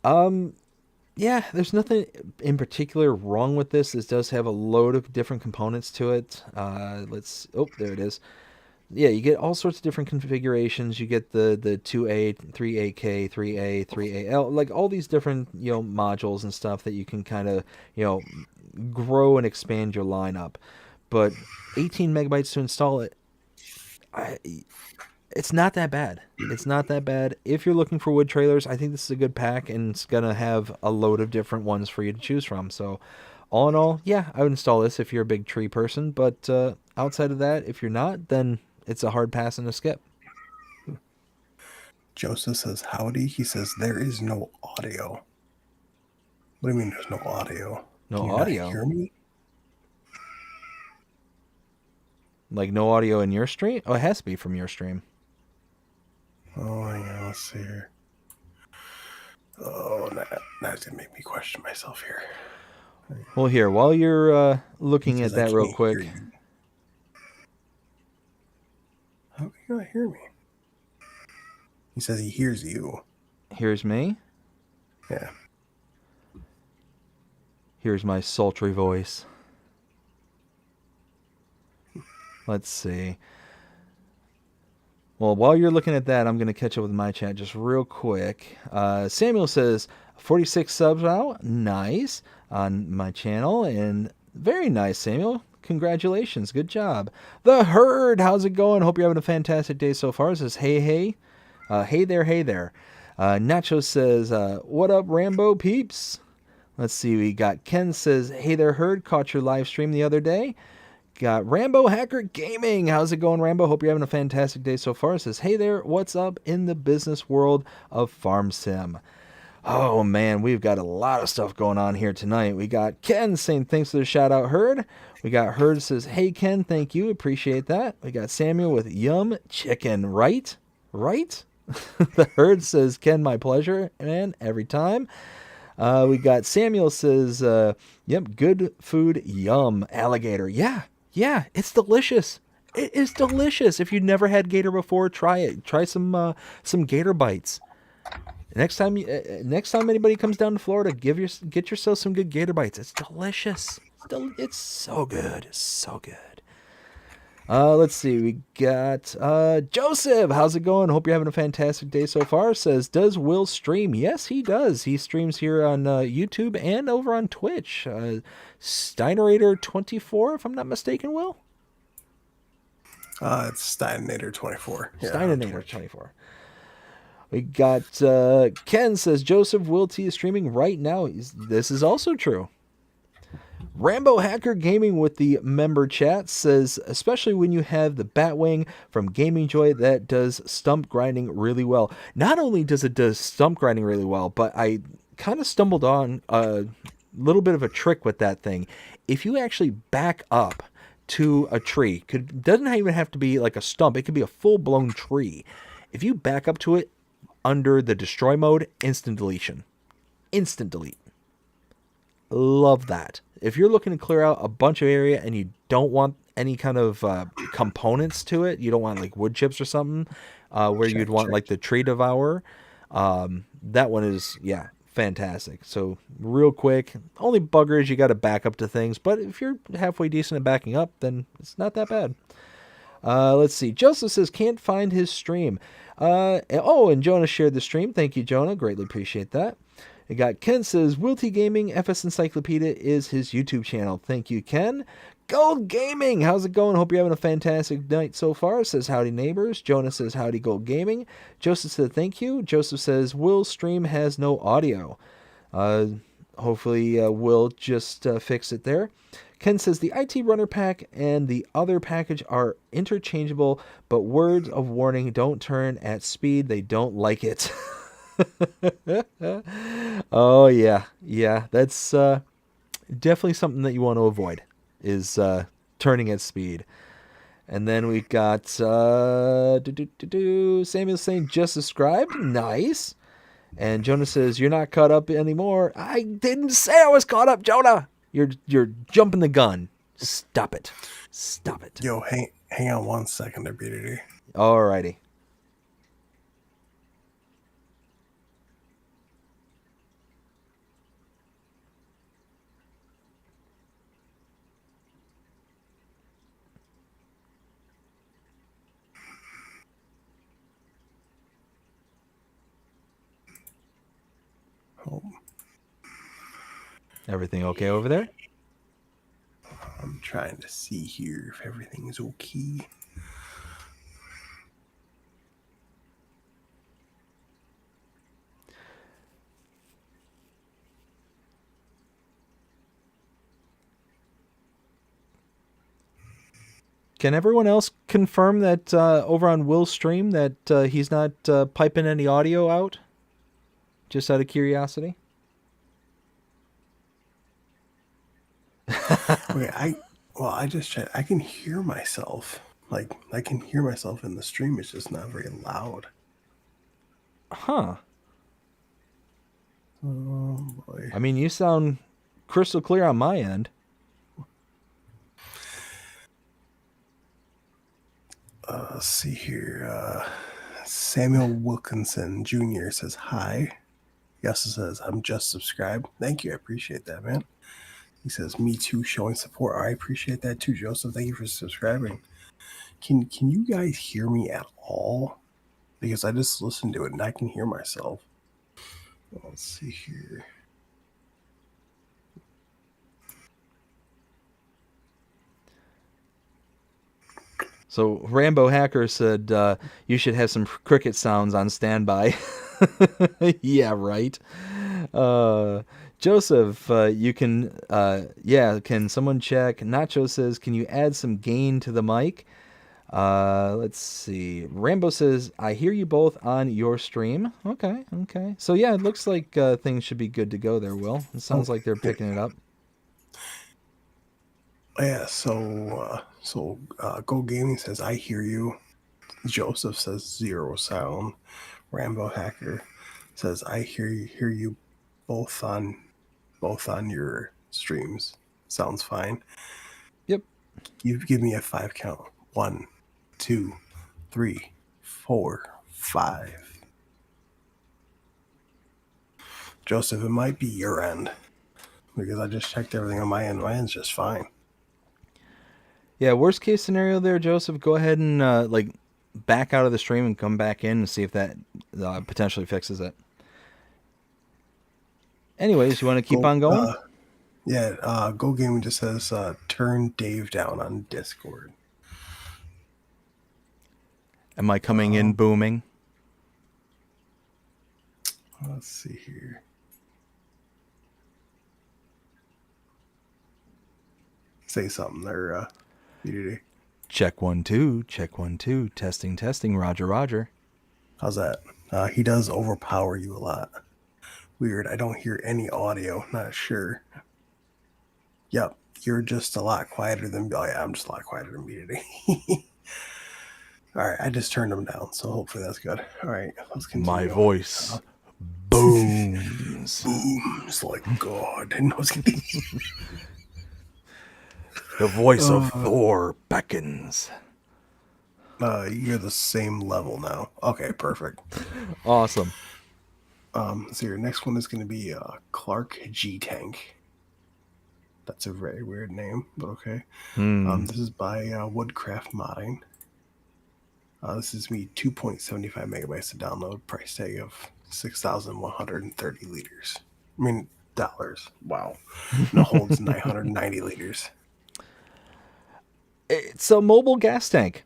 Yeah, there's nothing in particular wrong with this. This does have a load of different components to it. There it is. Yeah, you get all sorts of different configurations. You get the 2A, 3AK, 3A, 3AL, like all these different, modules and stuff that you can kind of, grow and expand your lineup. But 18 megabytes to install it, it's not that bad. It's not that bad. If you're looking for wood trailers, I think this is a good pack, and it's going to have a load of different ones for you to choose from. So all in all, yeah, I would install this if you're a big tree person. But outside of that, if you're not, then it's a hard pass and a skip. Joseph says, howdy. He says, there is no audio. What do you mean there's no audio? No Can you audio? not hear me? Like no audio in your stream? Oh, it has to be from your stream. Oh, hang on. Let's see here. Oh, that's going to make me question myself here. Well, here, while you're looking at that real quick. How can you not hear me? He says he hears you. Here's me. Yeah. Here's my sultry voice. Let's see. Well, while you're looking at that, I'm going to catch up with my chat just real quick. Samuel says 46 subs now, nice, on my channel, and very nice, Samuel. Congratulations, good job. The Herd, how's it going? Hope you're having a fantastic day so far. Says hey, hey, hey there, hey there. Nacho says, what up, Rambo peeps? Let's see, we got Ken says, hey there, Herd, caught your live stream the other day. Got Rambo Hacker Gaming. How's it going, Rambo? Hope you're having a fantastic day so far. It says, hey there, what's up in the business world of Farm Sim? Oh, man, we've got a lot of stuff going on here tonight. We got Ken saying thanks for the shout-out, Herd. We got Herd says, hey, Ken, thank you. Appreciate that. We got Samuel with Yum Chicken, right? Right? The Herd says, Ken, my pleasure, man, every time. We got Samuel says, yep, good food, yum, alligator. Yeah, it's delicious. It is delicious. If you've never had gator before, try it. Try some gator bites. Next time anybody comes down to Florida, get yourself some good gator bites. It's delicious. It's so good. It's so good. Let's see. We got Joseph. How's it going? Hope you're having a fantastic day so far. Says, does Will stream? Yes, he does. He streams here on YouTube and over on Twitch. Steinerator24, if I'm not mistaken, Will? It's Steininator24. Yeah, Steininator24. We got Ken says, Joseph, WillT is streaming right now. This is also true. Rambo Hacker Gaming with the member chat says, especially when you have the Batwing from Gaming Joy that does stump grinding really well. Not only does it do stump grinding really well, but I kind of stumbled on a little bit of a trick with that thing. If you actually back up to a tree, doesn't even have to be like a stump, it could be a full-blown tree. If you back up to it under the destroy mode, instant deletion. Instant delete. Love that. If you're looking to clear out a bunch of area and you don't want any kind of components to it, you don't want like wood chips or something, where you'd want like the tree devourer, that one is, yeah, fantastic. So real quick, only bugger is you got to back up to things, but if you're halfway decent at backing up, then it's not that bad. Let's see. Joseph says can't find his stream. And Jonah shared the stream. Thank you, Jonah. Greatly appreciate that. We got Ken says, WillTGaming FS Encyclopedia is his YouTube channel. Thank you, Ken. Gold Gaming, how's it going? Hope you're having a fantastic night so far. Says howdy neighbors. Jonah says howdy Gold Gaming. Joseph said thank you. Joseph says Will's stream has no audio. Hopefully Will just fix it there. Ken says the IT runner pack and the other package are interchangeable, but words of warning, don't turn at speed. They don't like it. Oh yeah, that's definitely something that you want to avoid, is turning at speed. And then we got Samuel saying just subscribed, nice. And Jonah says you're not caught up anymore. I didn't say I was caught up, Jonah. You're jumping the gun. Stop it. Yo, hang on 1 second there, BDD. Alrighty. Oh. Everything okay over there? I'm trying to see here if everything is okay. Can everyone else confirm that over on Will's stream that he's not piping any audio out? Just out of curiosity. Okay, I just checked. I can hear myself. Like, I can hear myself in the stream. It's just not very loud. Huh. Oh boy. I mean, you sound crystal clear on my end. Let's see here. Samuel Wilkinson Jr. says hi. He also says, I'm just subscribed. Thank you. I appreciate that, man. He says, me too, showing support. I appreciate that too, Joseph. Thank you for subscribing. Can you guys hear me at all? Because I just listened to it and I can hear myself. Let's see here. So Rambo Hacker said you should have some cricket sounds on standby. Yeah, right. Joseph, you can, can someone check? Nacho says, can you add some gain to the mic? Let's see. Rambo says, I hear you both on your stream. Okay. So yeah, it looks like things should be good to go there, Will. It sounds like they're picking it up. Yeah, so Go Gaming says, I hear you. Joseph says 0 sound. Rambo Hacker says, I hear you both on your streams. Sounds fine. Yep. You give me a 5 count. 1, 2, 3, 4, 5. Joseph, it might be your end because I just checked everything on my end. My end's just fine. Yeah, worst case scenario there, Joseph, go ahead and back out of the stream and come back in and see if that potentially fixes it. Anyways, you want to keep on going? Go Gaming just says turn Dave down on Discord. Am I coming in booming? Let's see here. Say something there, BDD. Check 1 2, check 1 2, testing, Roger. How's that? He does overpower you a lot. Weird. I don't hear any audio. Not sure. Yep, you're just a lot quieter than. Oh yeah, I'm just a lot quieter than BDD. All right, I just turned him down, so hopefully that's good. All right, let's continue. My voice booms. Booms like God. No, it's kidding. The voice of Thor beckons. You're the same level now. Okay, perfect. Awesome. So your next one is going to be Clark G Tank. That's a very weird name, but okay. This is by Woodcraft Modding. This is me 2.75 megabytes to download. Price tag of 6,130 liters. I mean dollars. Wow. And it holds 990 liters. It's a mobile gas tank.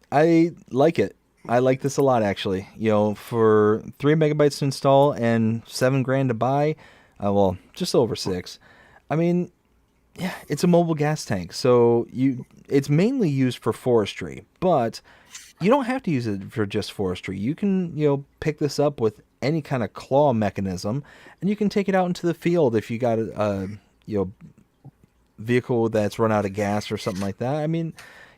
I like it. I like this a lot, actually. You know, for 3 megabytes to install and $7,000 to buy, well, just over 6. I mean, yeah, it's a mobile gas tank. So it's mainly used for forestry, but you don't have to use it for just forestry. You can, pick this up with any kind of claw mechanism, and you can take it out into the field if you got a, vehicle that's run out of gas or something like that. I mean,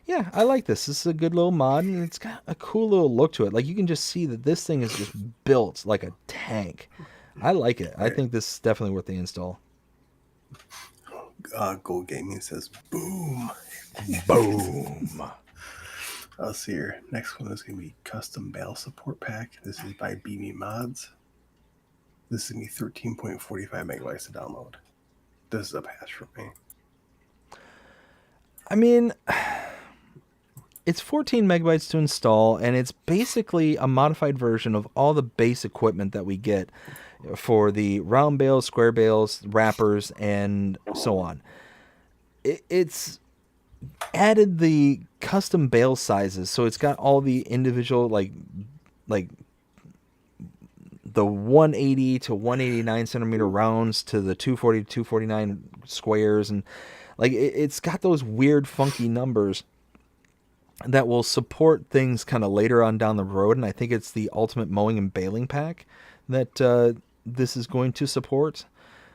yeah, I like this. This is a good little mod, and it's got a cool little look to it. Like, you can just see that this thing is just built like a tank. I like it. I think this is definitely worth the install. Gold Gaming says, boom. Boom. Let's see here. Next one is going to be Custom Bale Support Pack. This is by BB Mods. This is going to be 13.45 megabytes to download. This is a pass for me. I mean, it's 14 megabytes to install, and it's basically a modified version of all the base equipment that we get for the round bales, square bales, wrappers, and so on. It's added the custom bale sizes, so it's got all the individual like the 180 to 189 centimeter rounds to the 240 to 249 squares, and like it's got those weird funky numbers that will support things kind of later on down the road. And I think it's the ultimate mowing and baling pack that this is going to support.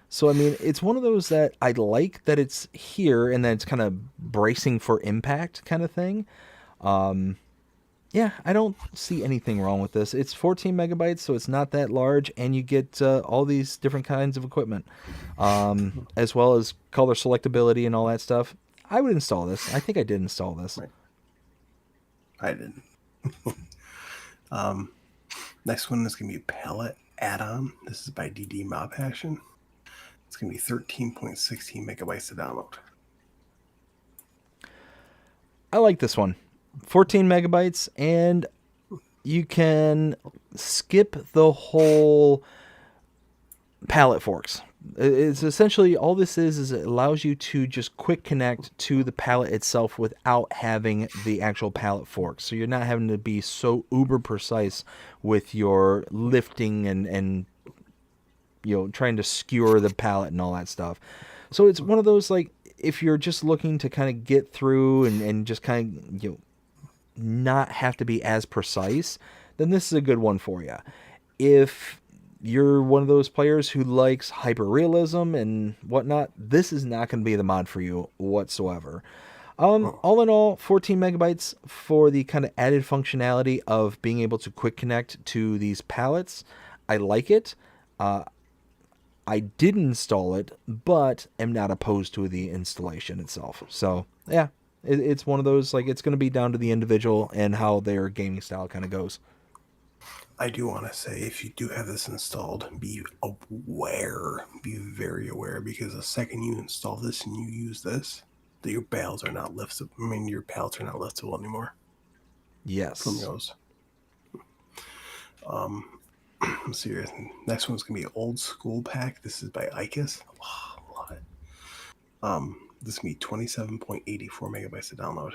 So I mean, it's one of those that I like that it's here and that it's kind of bracing for impact kind of thing. Yeah, I don't see anything wrong with this. It's 14 megabytes, so it's not that large, and you get all these different kinds of equipment, as well as color selectability and all that stuff. I would install this. I think I did install this. Right. I didn't. Next one is going to be Pellet Add-on. This is by DD Mob Passion. It's going to be 13.16 megabytes to download. I like this one. 14 megabytes, and you can skip the whole pallet forks. It's essentially all this is it allows you to just quick connect to the pallet itself without having the actual pallet forks. So you're not having to be so uber precise with your lifting and trying to skewer the pallet and all that stuff. So it's one of those, like, if you're just looking to kind of get through and just kind of not have to be as precise, then this is a good one for you. If you're one of those players who likes hyperrealism and whatnot, this is not going to be the mod for you whatsoever. Oh, All in all, 14 megabytes for the kind of added functionality of being able to quick connect to these pallets. I like it. I did install it, but am not opposed to the installation itself. So, yeah, it's one of those, like, it's going to be down to the individual and how their gaming style kind of goes. I do want to say, if you do have this installed, be aware, be very aware, because the second you install this and you use this, that your bales are not liftable. I mean, your pallets are not liftable anymore from Yes. yours. Let's see here. Next one's gonna be old school pack. This is by Icus. Oh, love it. This is gonna be 27.84 megabytes to download.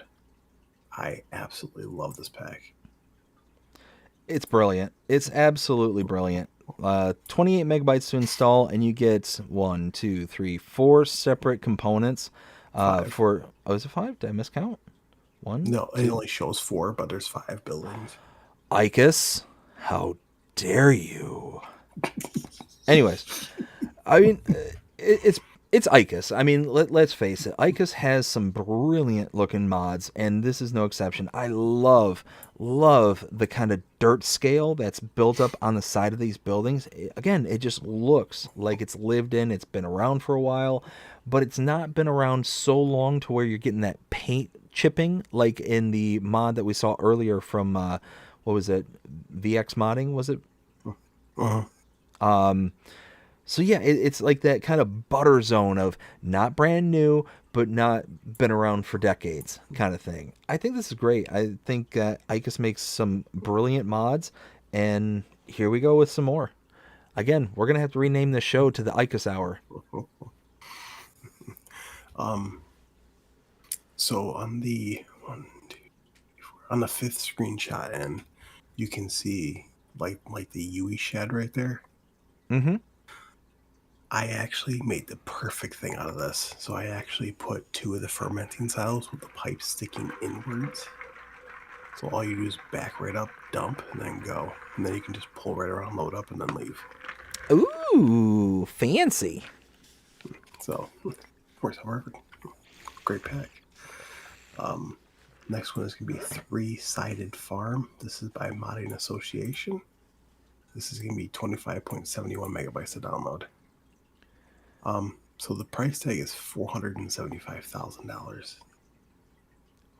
I absolutely love this pack. It's brilliant. It's absolutely brilliant. 28 megabytes to install, and you get one, two, three, four separate components. Five. For oh, is it five? Did I miscount? One, No, it two. only shows four, but there's five buildings. Icus, how dare you? Anyways, I mean, it's Icus. I mean, let's face it. Icus has some brilliant looking mods, and this is no exception. I love the kind of dirt scale that's built up on the side of these buildings. Again, it just looks like it's lived in. It's been around for a while, but it's not been around so long to where you're getting that paint chipping like in the mod that we saw earlier from what was it? VX modding, was it? Uh-huh. So yeah, it's like that kind of butter zone of not brand new, but not been around for decades kind of thing. I think this is great. I think Icus makes some brilliant mods, and here we go with some more. Again, we're gonna have to rename the show to the Icus Hour. So on the one, two, on the fifth screenshot, and you can see like the UE shed right there. Mm-hmm. I actually made the perfect thing out of this. So I actually put two of the fermenting silos with the pipes sticking inwards. So all you do is back right up, dump, and then go. And then you can just pull right around, load up, and then leave. Ooh, fancy. So, of course, perfect. Great pack. Next one is going to be Three-Sided Farm. This is by Modding Association. This is going to be 25.71 megabytes to download. So the price tag is $475,000.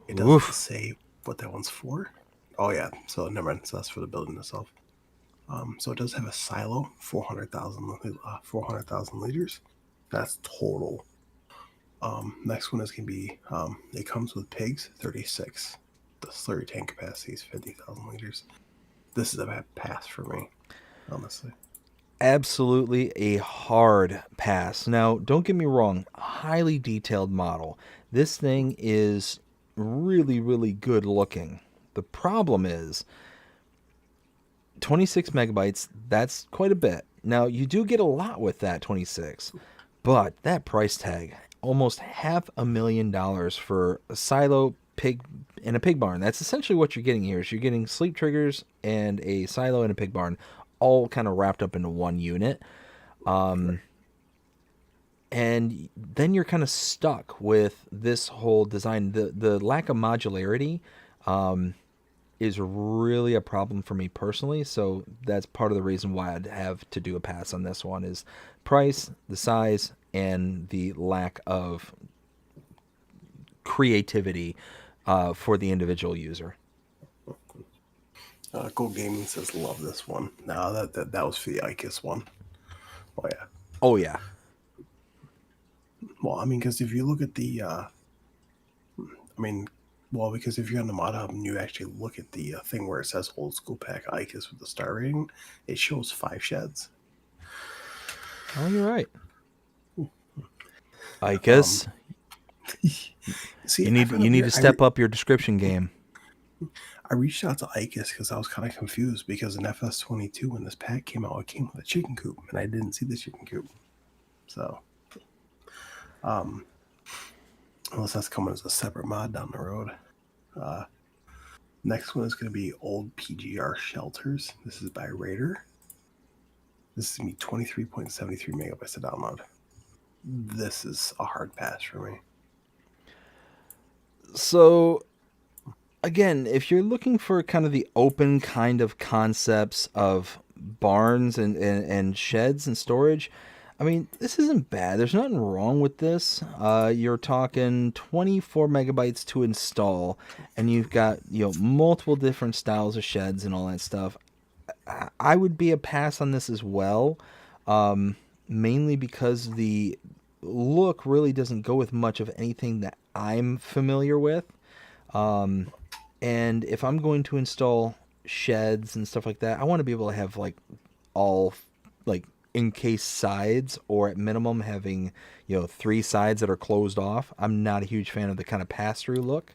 It doesn't Oof. say what that one's for. Oh yeah, so never mind. So that's for the building itself. So it does have a silo, 400,000 liters. That's total. Next one is gonna be. It comes with pigs, 36. The slurry tank capacity is 50,000 liters. This is a bad pass for me, honestly. Absolutely a hard pass. Now, don't get me wrong, highly detailed model. This thing is really, really good looking. The problem is 26 megabytes, that's quite a bit. Now, you do get a lot with that 26, but that price tag, almost $500,000 for a silo pig and a pig barn. That's essentially what you're getting here. Is you're getting sleep triggers and a silo and a pig barn all kind of wrapped up into one unit. And then you're kind of stuck with this whole design. The lack of modularity is really a problem for me personally. So that's part of the reason why I'd have to do a pass on this one is price, the size, and the lack of creativity for the individual user. Gold Gaming says love this one. No, that was for the Icus one. Oh yeah. Oh yeah. Well, I mean, because if you look at the, I mean, Well, because if you're on the mod hub and you actually look at the thing where it says old school pack ICAS with the star rating, it shows 5 sheds. Oh, you're right. Um, Icus, see, I found you it need weird. to step up your description game. I reached out to ICAS because I was kind of confused because in FS22 when this pack came out, it came with a chicken coop, and I didn't see the chicken coop. So, unless that's coming as a separate mod down the road. Next one is going to be old PGR shelters. This is by Raider. This is going to be 23.73 megabytes to download. This is a hard pass for me. So, again, if you're looking for kind of the open kind of concepts of barns and sheds and storage, I mean, this isn't bad. There's nothing wrong with this. You're talking 24 megabytes to install, and you've got, multiple different styles of sheds and all that stuff. I would be a pass on this as well, mainly because the look really doesn't go with much of anything that I'm familiar with. And if I'm going to install sheds and stuff like that, I want to be able to have like all like encased sides, or at minimum having 3 sides that are closed off. I'm not a huge fan of the kind of pass-through look,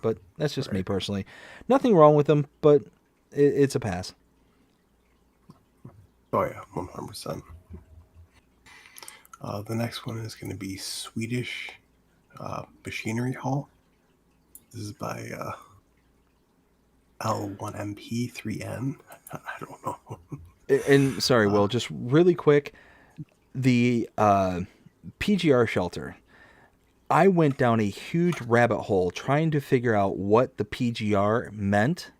but that's just me personally. Nothing wrong with them, but it's a pass. Oh yeah, 100%. The next one is going to be Swedish Machinery Hall. This is by L1MP3N. I don't know. And sorry, Will, just really quick, the PGR shelter. I went down a huge rabbit hole trying to figure out what the PGR meant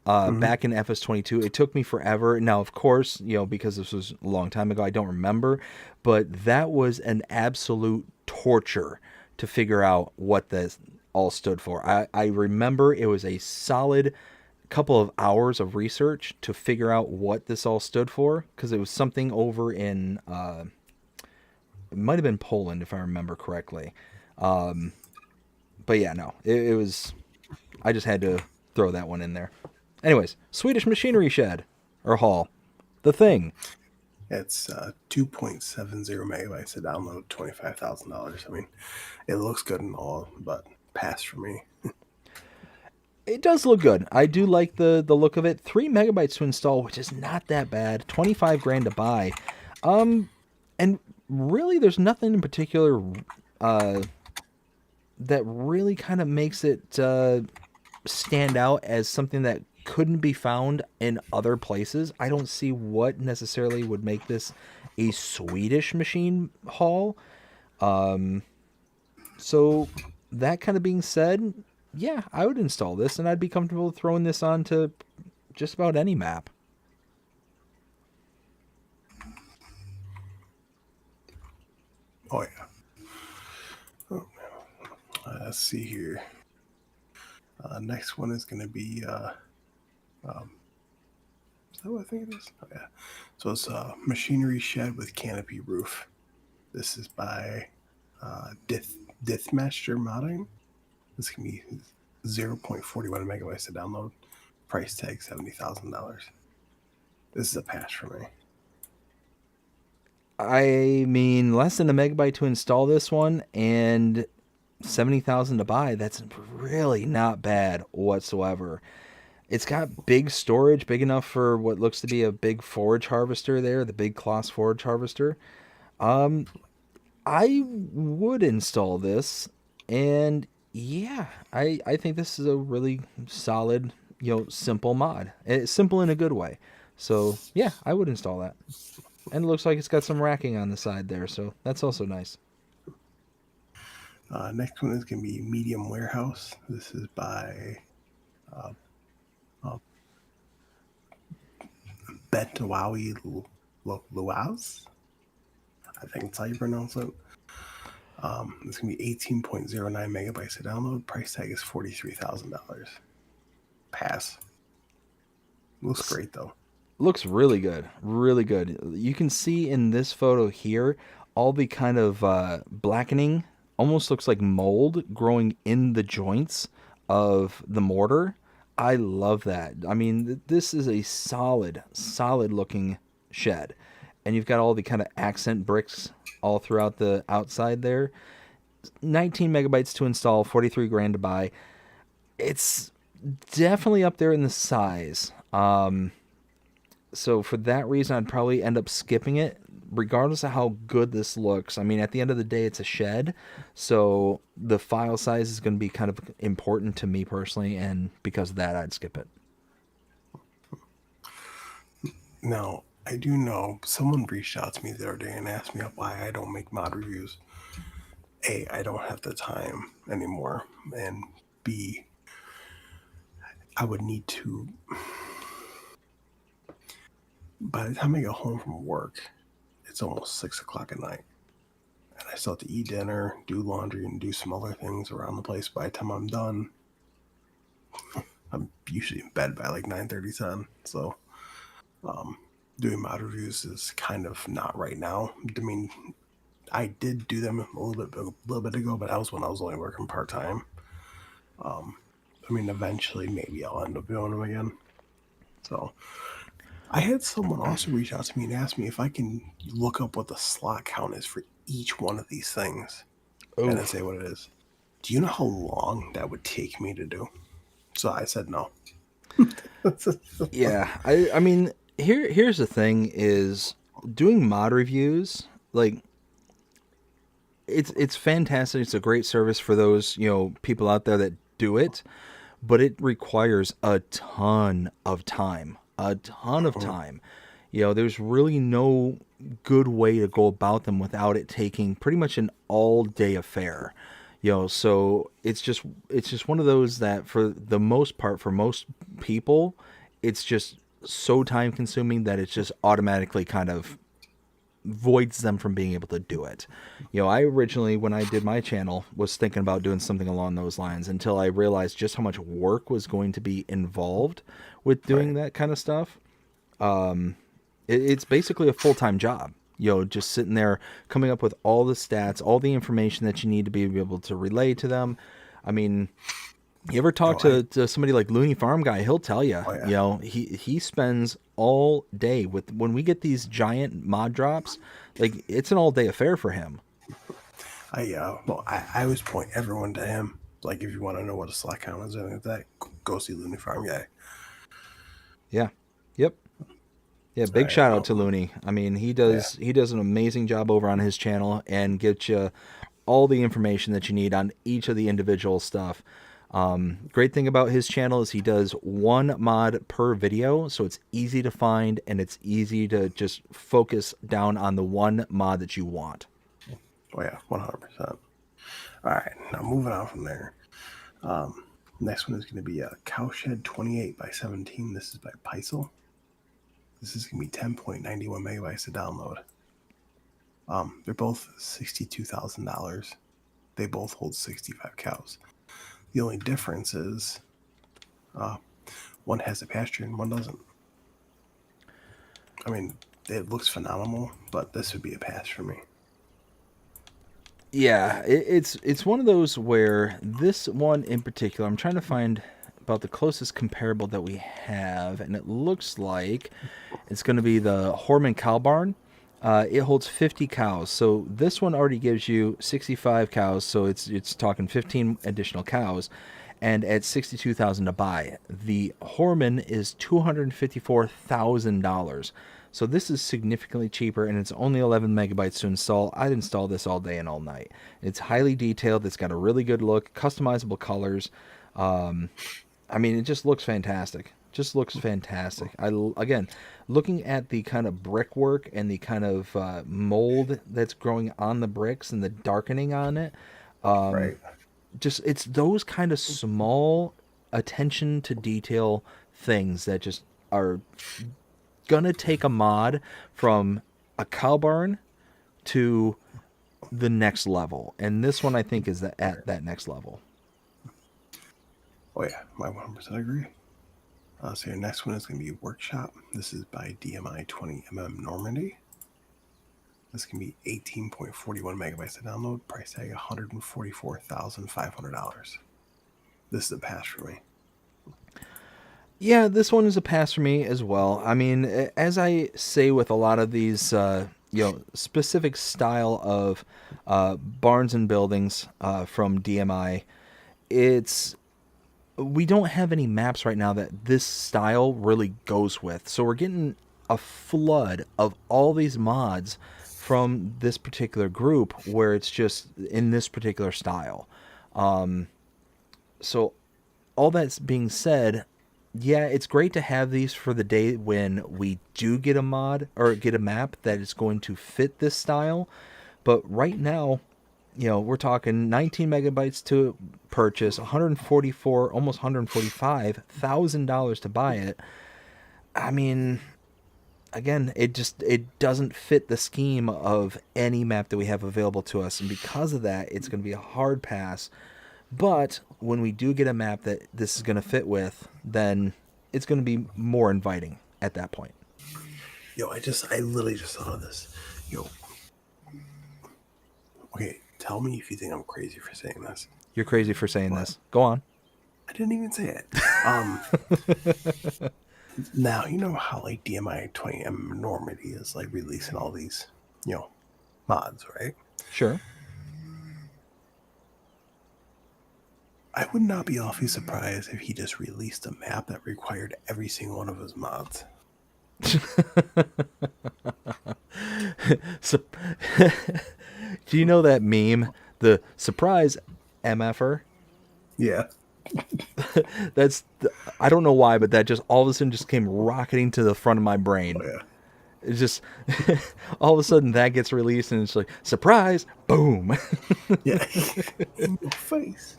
back in FS22. It took me forever. Now, of course, because this was a long time ago, I don't remember, but that was an absolute torture to figure out what this all stood for. I remember it was a solid couple of hours of research to figure out what this all stood for, because it was something over in it might have been Poland if I remember correctly. But yeah, no, it was, I just had to throw that one in there. Anyways, Swedish Machinery Shed or Hall, the thing. It's 2.70 megabytes to download, $25,000. I mean, it looks good and all, but pass for me. It does look good. I do like the look of it. 3 megabytes to install, which is not that bad. 25 grand to buy. And really, there's nothing in particular that really kind of makes it stand out as something that couldn't be found in other places. I don't see what necessarily would make this a Swedish machine haul. So that kind of being said, yeah, I would install this, and I'd be comfortable throwing this onto just about any map. Oh yeah. Oh, let's see here. Next one is going to be. Is that what I think it is? Oh yeah. So it's a machinery shed with canopy roof. This is by Dithmaster Modding. This can be 0.41 megabytes to download. Price tag $70,000. This is a pass for me. I mean, less than a megabyte to install this one, and 70,000 to buy. That's really not bad whatsoever. It's got big storage, big enough for what looks to be a big forage harvester there, the big Kloss forage harvester. I would install this, and yeah, I think this is a really solid, simple mod. It's simple in a good way. So yeah, I would install that. And it looks like it's got some racking on the side there, so that's also nice. Next one is going to be Medium Warehouse. This is by Betawawi Luaz. I think that's how you pronounce it. It's going to be 18.09 megabytes to download. Price tag is $43,000. Pass. Looks great, though. Looks really good. Really good. You can see in this photo here all the kind of blackening. Almost looks like mold growing in the joints of the mortar. I love that. I mean, this is a solid looking shed. And you've got all the kind of accent bricks all throughout the outside there. 19 megabytes to install, 43 grand to buy. It's definitely up there in the size. So for that reason, I'd probably end up skipping it, regardless of how good this looks. I mean, at the end of the day, it's a shed, so the file size is going to be kind of important to me personally, and because of that, I'd skip it. Now, I do know someone reached out to me the other day and asked me why I don't make mod reviews. A, I don't have the time anymore, and B, I would need to. By the time I get home from work, it's almost 6 o'clock at night. And I still have to eat dinner, do laundry, and do some other things around the place. By the time I'm done, I'm usually in bed by like 9:30, 10. So doing mod reviews is kind of not right now. I mean, I did do them a little bit ago, but that was when I was only working part-time. I mean, eventually maybe I'll end up doing them again. So I had someone also reach out to me and ask me if I can look up what the slot count is for each one of these things and then say what it is. Do you know how long that would take me to do? So I said no. Yeah, I mean, here's the thing: is doing mod reviews, like, it's fantastic. It's a great service for those people out there that do it, but it requires a ton of time. A ton of time. There's really no good way to go about them without it taking pretty much an all-day affair. So it's just one of those that for the most part, for most people, it's just so time consuming that it's just automatically kind of voids them from being able to do it. I originally, when I did my channel, was thinking about doing something along those lines until I realized just how much work was going to be involved with doing that kind of stuff. It's basically a full-time job. Just sitting there coming up with all the stats, all the information that you need to be able to relay to them. I mean, you ever talk to somebody like Looney Farm Guy? He'll tell you, he spends all day when we get these giant mod drops, like it's an all day affair for him. I always point everyone to him. Like, if you want to know what a slot count is or anything like that, go see Looney Farm Guy. Yeah. Yep. Yeah, big shout out to Looney. I mean, he does an amazing job over on his channel and gets you all the information that you need on each of the individual stuff. Great thing about his channel is he does one mod per video, so it's easy to find and it's easy to just focus down on the one mod that you want. Oh yeah, 100%. All right, now moving on from there. Next one is going to be a Cowshed 28 by 17. This is by Peisel. This is going to be 10.91 megabytes to download. They're both $62,000. They both hold 65 cows. The only difference is one has a pasture and one doesn't. I mean, it looks phenomenal, but this would be a pass for me. Yeah, it's one of those where this one in particular, I'm trying to find about the closest comparable that we have, and it looks like it's going to be the Horman Cow Barn. It holds 50 cows, so this one already gives you 65 cows, so it's talking 15 additional cows, and at $62,000 to buy. The Horman is $254,000. So this is significantly cheaper, and it's only 11 megabytes to install. I'd install this all day and all night. It's highly detailed. It's got a really good look, customizable colors. I mean, it just looks fantastic. Just looks fantastic. Again, looking at the kind of brickwork and the kind of mold that's growing on the bricks and the darkening on it. Right. Just, it's those kind of small attention to detail things that just are gonna take a mod from a cow barn to the next level, and this one I think is at that next level. Oh yeah, I 100% agree. So your next one is going to be Workshop. This is by DMI 20mm Normandy. This can be 18.41 megabytes to download. Price tag $144,500. this is a pass for me. Yeah, this one is a pass for me as well. I mean, as I say with a lot of these, specific style of barns and buildings from DMI, it's we don't have any maps right now that this style really goes with. So we're getting a flood of all these mods from this particular group where it's just in this particular style. So all that's being said, yeah, it's great to have these for the day when we do get a mod or get a map that is going to fit this style. But right now, we're talking 19 megabytes to purchase, 144, almost $145,000 to buy it. I mean, again, it doesn't fit the scheme of any map that we have available to us, and because of that, it's going to be a hard pass. But when we do get a map that this is going to fit with, then it's going to be more inviting at that point. I literally just thought of this. Okay, tell me if you think I'm crazy for saying this. You're crazy for saying this. Go on. I didn't even say it. Now, you know how like DMI 20M Normandy is like releasing all these, mods, right? Sure. I would not be awfully surprised if he just released a map that required every single one of his mods. So, do you know that meme? The surprise MFer? Yeah. I don't know why, but that just all of a sudden just came rocketing to the front of my brain. Oh, yeah. It's just all of a sudden that gets released and it's like, surprise, boom. Yeah. In your face.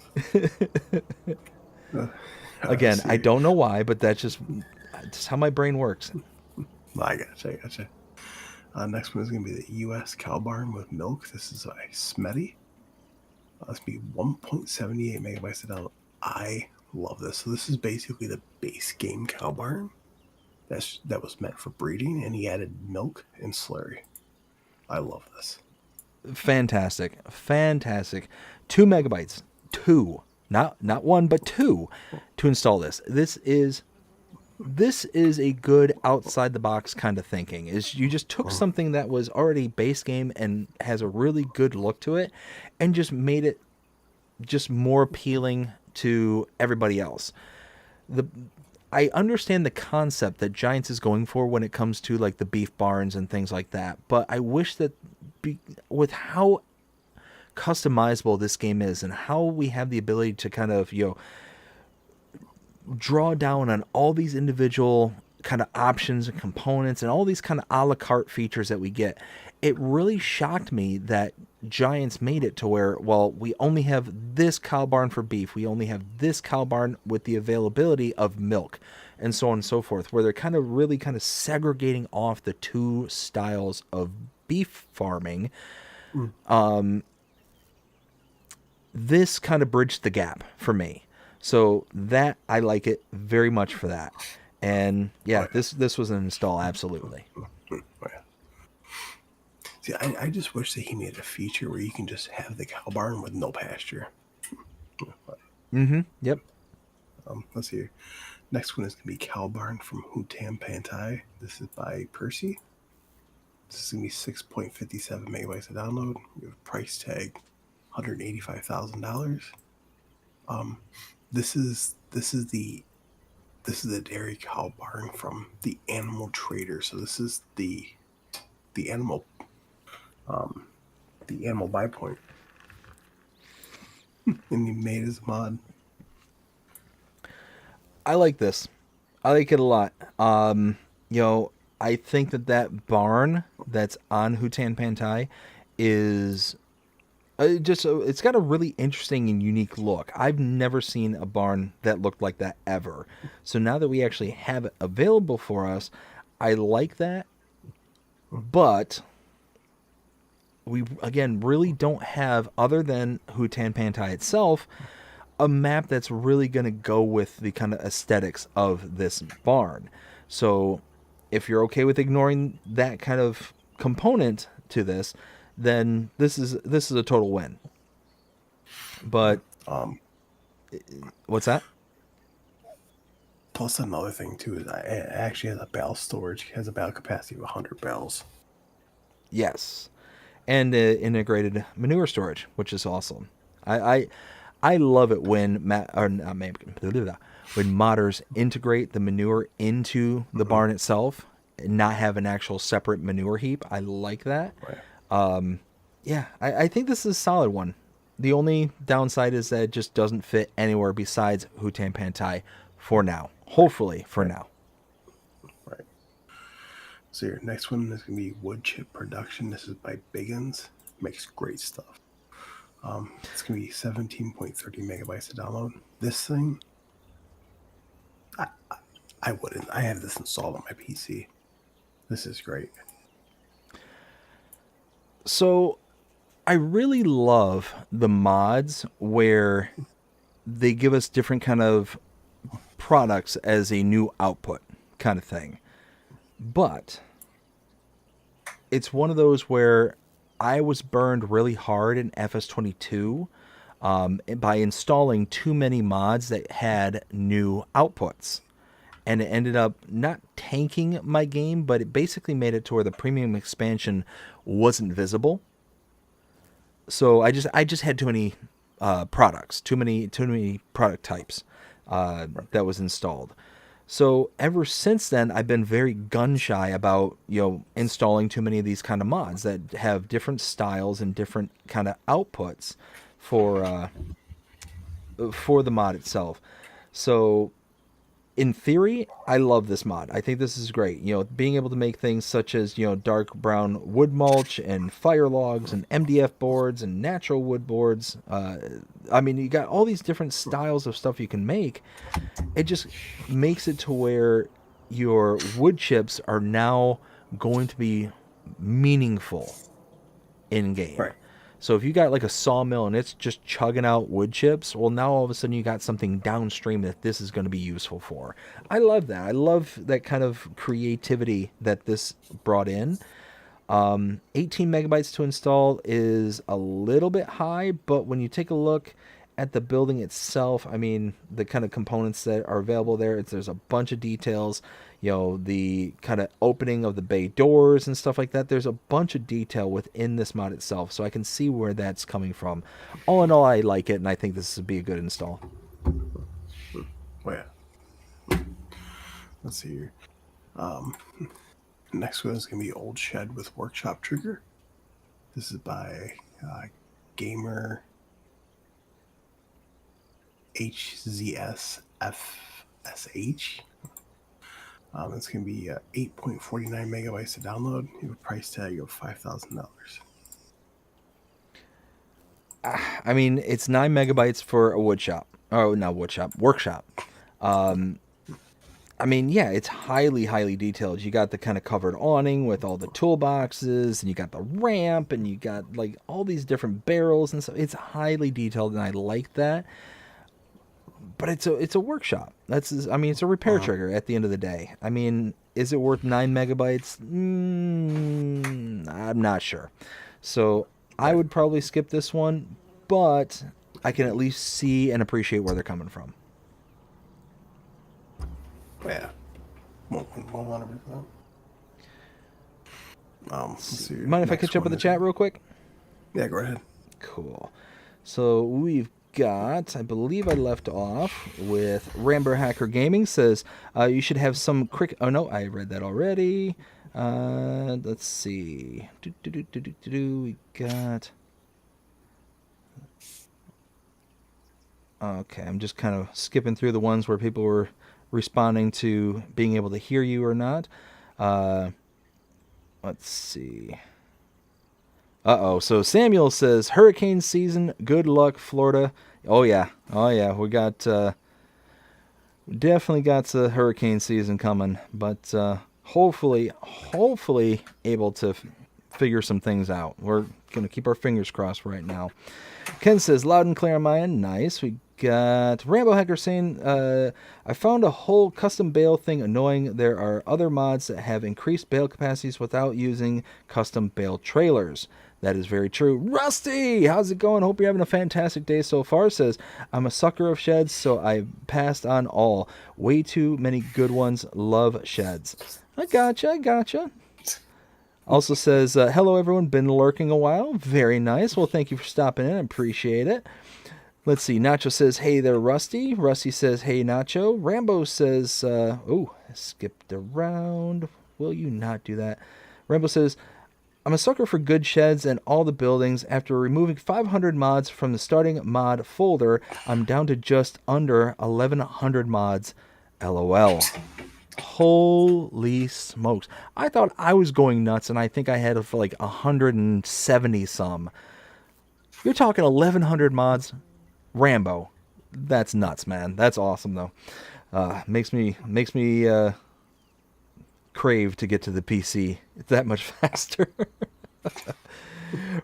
Again, I don't know why, but that's just how my brain works. I gotcha. Next one is going to be the U.S. cow barn with milk. This is by Smetty. Let's be 1.78 megabytes of download. I love this. So this is basically the base game cow barn that was meant for breeding, and he added milk and slurry. I love this. Fantastic. 2 megabytes. 2. Not 1, but 2 to install this. This is a good outside the box kind of thinking. Is you just took something that was already base game and has a really good look to it and just made it just more appealing to everybody else. I understand the concept that Giants is going for when it comes to like the beef barns and things like that, but I wish that with how customizable this game is and how we have the ability to kind of, draw down on all these individual kind of options and components and all these kind of a la carte features that we get. It really shocked me that Giants made it to where, well, we only have this cow barn for beef. We only have this cow barn with the availability of milk and so on and so forth, where they're kind of really kind of segregating off the two styles of beef farming. This kind of bridged the gap for me. So that I like it very much for that. And yeah, this was an install, absolutely. See, I just wish that he made a feature where you can just have the cow barn with no pasture. Yep. Let's see. Next one is going to be Cow Barn from Hutan Pantai. This is by Percy. This is going to be 6.57 megabytes of download. We have price tag $185,000. This is the dairy cow barn from the Animal Trader. So this is the animal buy point. And he made his mod. I like this. I like it a lot. I think that barn that's on Hutan Pantai is it's got a really interesting and unique look. I've never seen a barn that looked like that ever. So now that we actually have it available for us, I like that. But we, again, really don't have, other than Hutan Pantai itself, a map that's really going to go with the kind of aesthetics of this barn. So if you're okay with ignoring that kind of component to this, then this is a total win. But What's that? Plus another thing too is it actually has a bale storage. It has a bale capacity of 100 bales. Yes, and integrated manure storage, which is awesome. I love it when when modders integrate the manure into the barn itself and not have an actual separate manure heap. I like that. Right. Yeah, I think this is a solid one. The only downside is that it just doesn't fit anywhere besides Hutan Pantai for now. Hopefully for Right. now. Right. So your next one is gonna be wood chip production. This is by Biggins. Makes great stuff. It's gonna be 17.30 megabytes to download. This thing, I wouldn't. I have this installed on my PC. This is great. So I really love the mods where they give us different kind of products as a new output kind of thing. But it's one of those where I was burned really hard in FS22 by installing too many mods that had new outputs. And it ended up not tanking my game, but it basically made it to where the premium expansion wasn't visible. So I just had too many products, too many product types that was installed. So ever since then, I've been very gun shy about installing too many of these kind of mods that have different styles and different kind of outputs for the mod itself. So in theory, I love this mod. I think this is great. Being able to make things such as, dark brown wood mulch and fire logs and MDF boards and natural wood boards. I mean, you got all these different styles of stuff you can make. It just makes it to where your wood chips are now going to be meaningful in game. Right. So if you got like a sawmill and it's just chugging out wood chips, well, now all of a sudden you got something downstream that this is going to be useful for. I love that. I love that kind of creativity that this brought in. 18 megabytes to install is a little bit high, but when you take a look at the building itself, I mean, the kind of components that are available there, there's a bunch of details. The kind of opening of the bay doors and stuff like that. There's a bunch of detail within this mod itself, so I can see where that's coming from. All in all, I like it, and I think this would be a good install. Oh yeah. Let's see here. Next one is gonna be Old Shed with Workshop Trigger. This is by Gamer HZSFSH. It's going to be 8.49 megabytes to download. You have a price tag of $5,000. I mean, it's 9 megabytes for a wood shop. Oh, not wood shop, workshop. I mean, yeah, it's highly, highly detailed. You got the kind of covered awning with all the toolboxes, and you got the ramp, and you got like all these different barrels and stuff. It's highly detailed, and I like that. But it's a workshop. It's a repair trigger at the end of the day. I mean, is it worth 9 megabytes? I'm not sure. So I would probably skip this one, but I can at least see and appreciate where they're coming from. Yeah. 100%. Let's see. Mind if I catch up with the chat real quick? Yeah, go ahead. Cool. So we've got, I believe I left off with Ramber Hacker Gaming says you should have some quick. Oh no, I read that already. Let's see. We got. Okay, I'm just kind of skipping through the ones where people were responding to being able to hear you or not. Let's see. So Samuel says, hurricane season, good luck, Florida. Oh yeah. We got, definitely got the hurricane season coming, but hopefully able to figure some things out. We're going to keep our fingers crossed right now. Ken says, loud and clear on my end. Nice. We got Rambo Hacker saying, I found a whole custom bale thing annoying. There are other mods that have increased bale capacities without using custom bale trailers. That is very true. Rusty, how's it going? Hope you're having a fantastic day so far. Says, I'm a sucker of sheds, so I passed on all. Way too many good ones. Love sheds. I gotcha. Also says, hello everyone, been lurking a while. Very nice. Well, thank you for stopping in. I appreciate it. Let's see. Nacho says, hey there, Rusty. Rusty says, hey, Nacho. Rambo says, I skipped around. Will you not do that? Rambo says, I'm a sucker for good sheds and all the buildings. After removing 500 mods from the starting mod folder, I'm down to just under 1,100 mods. LOL. Holy smokes. I thought I was going nuts, and I think I had for like 170 some. You're talking 1,100 mods? Rambo. That's nuts, man. That's awesome, though. Makes me crave to get to the PC. It's that much faster.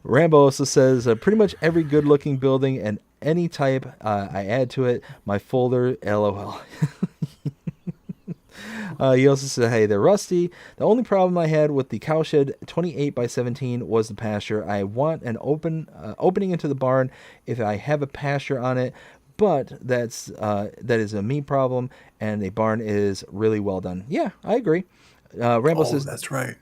Rambo also says, pretty much every good-looking building and any type I add to it, my folder, LOL. He also said, hey there, Rusty. The only problem I had with the cowshed 28x17 was the pasture. I want an opening into the barn if I have a pasture on it, but that is a me problem, and a barn is really well done. Yeah, I agree. Rambo says, that's right.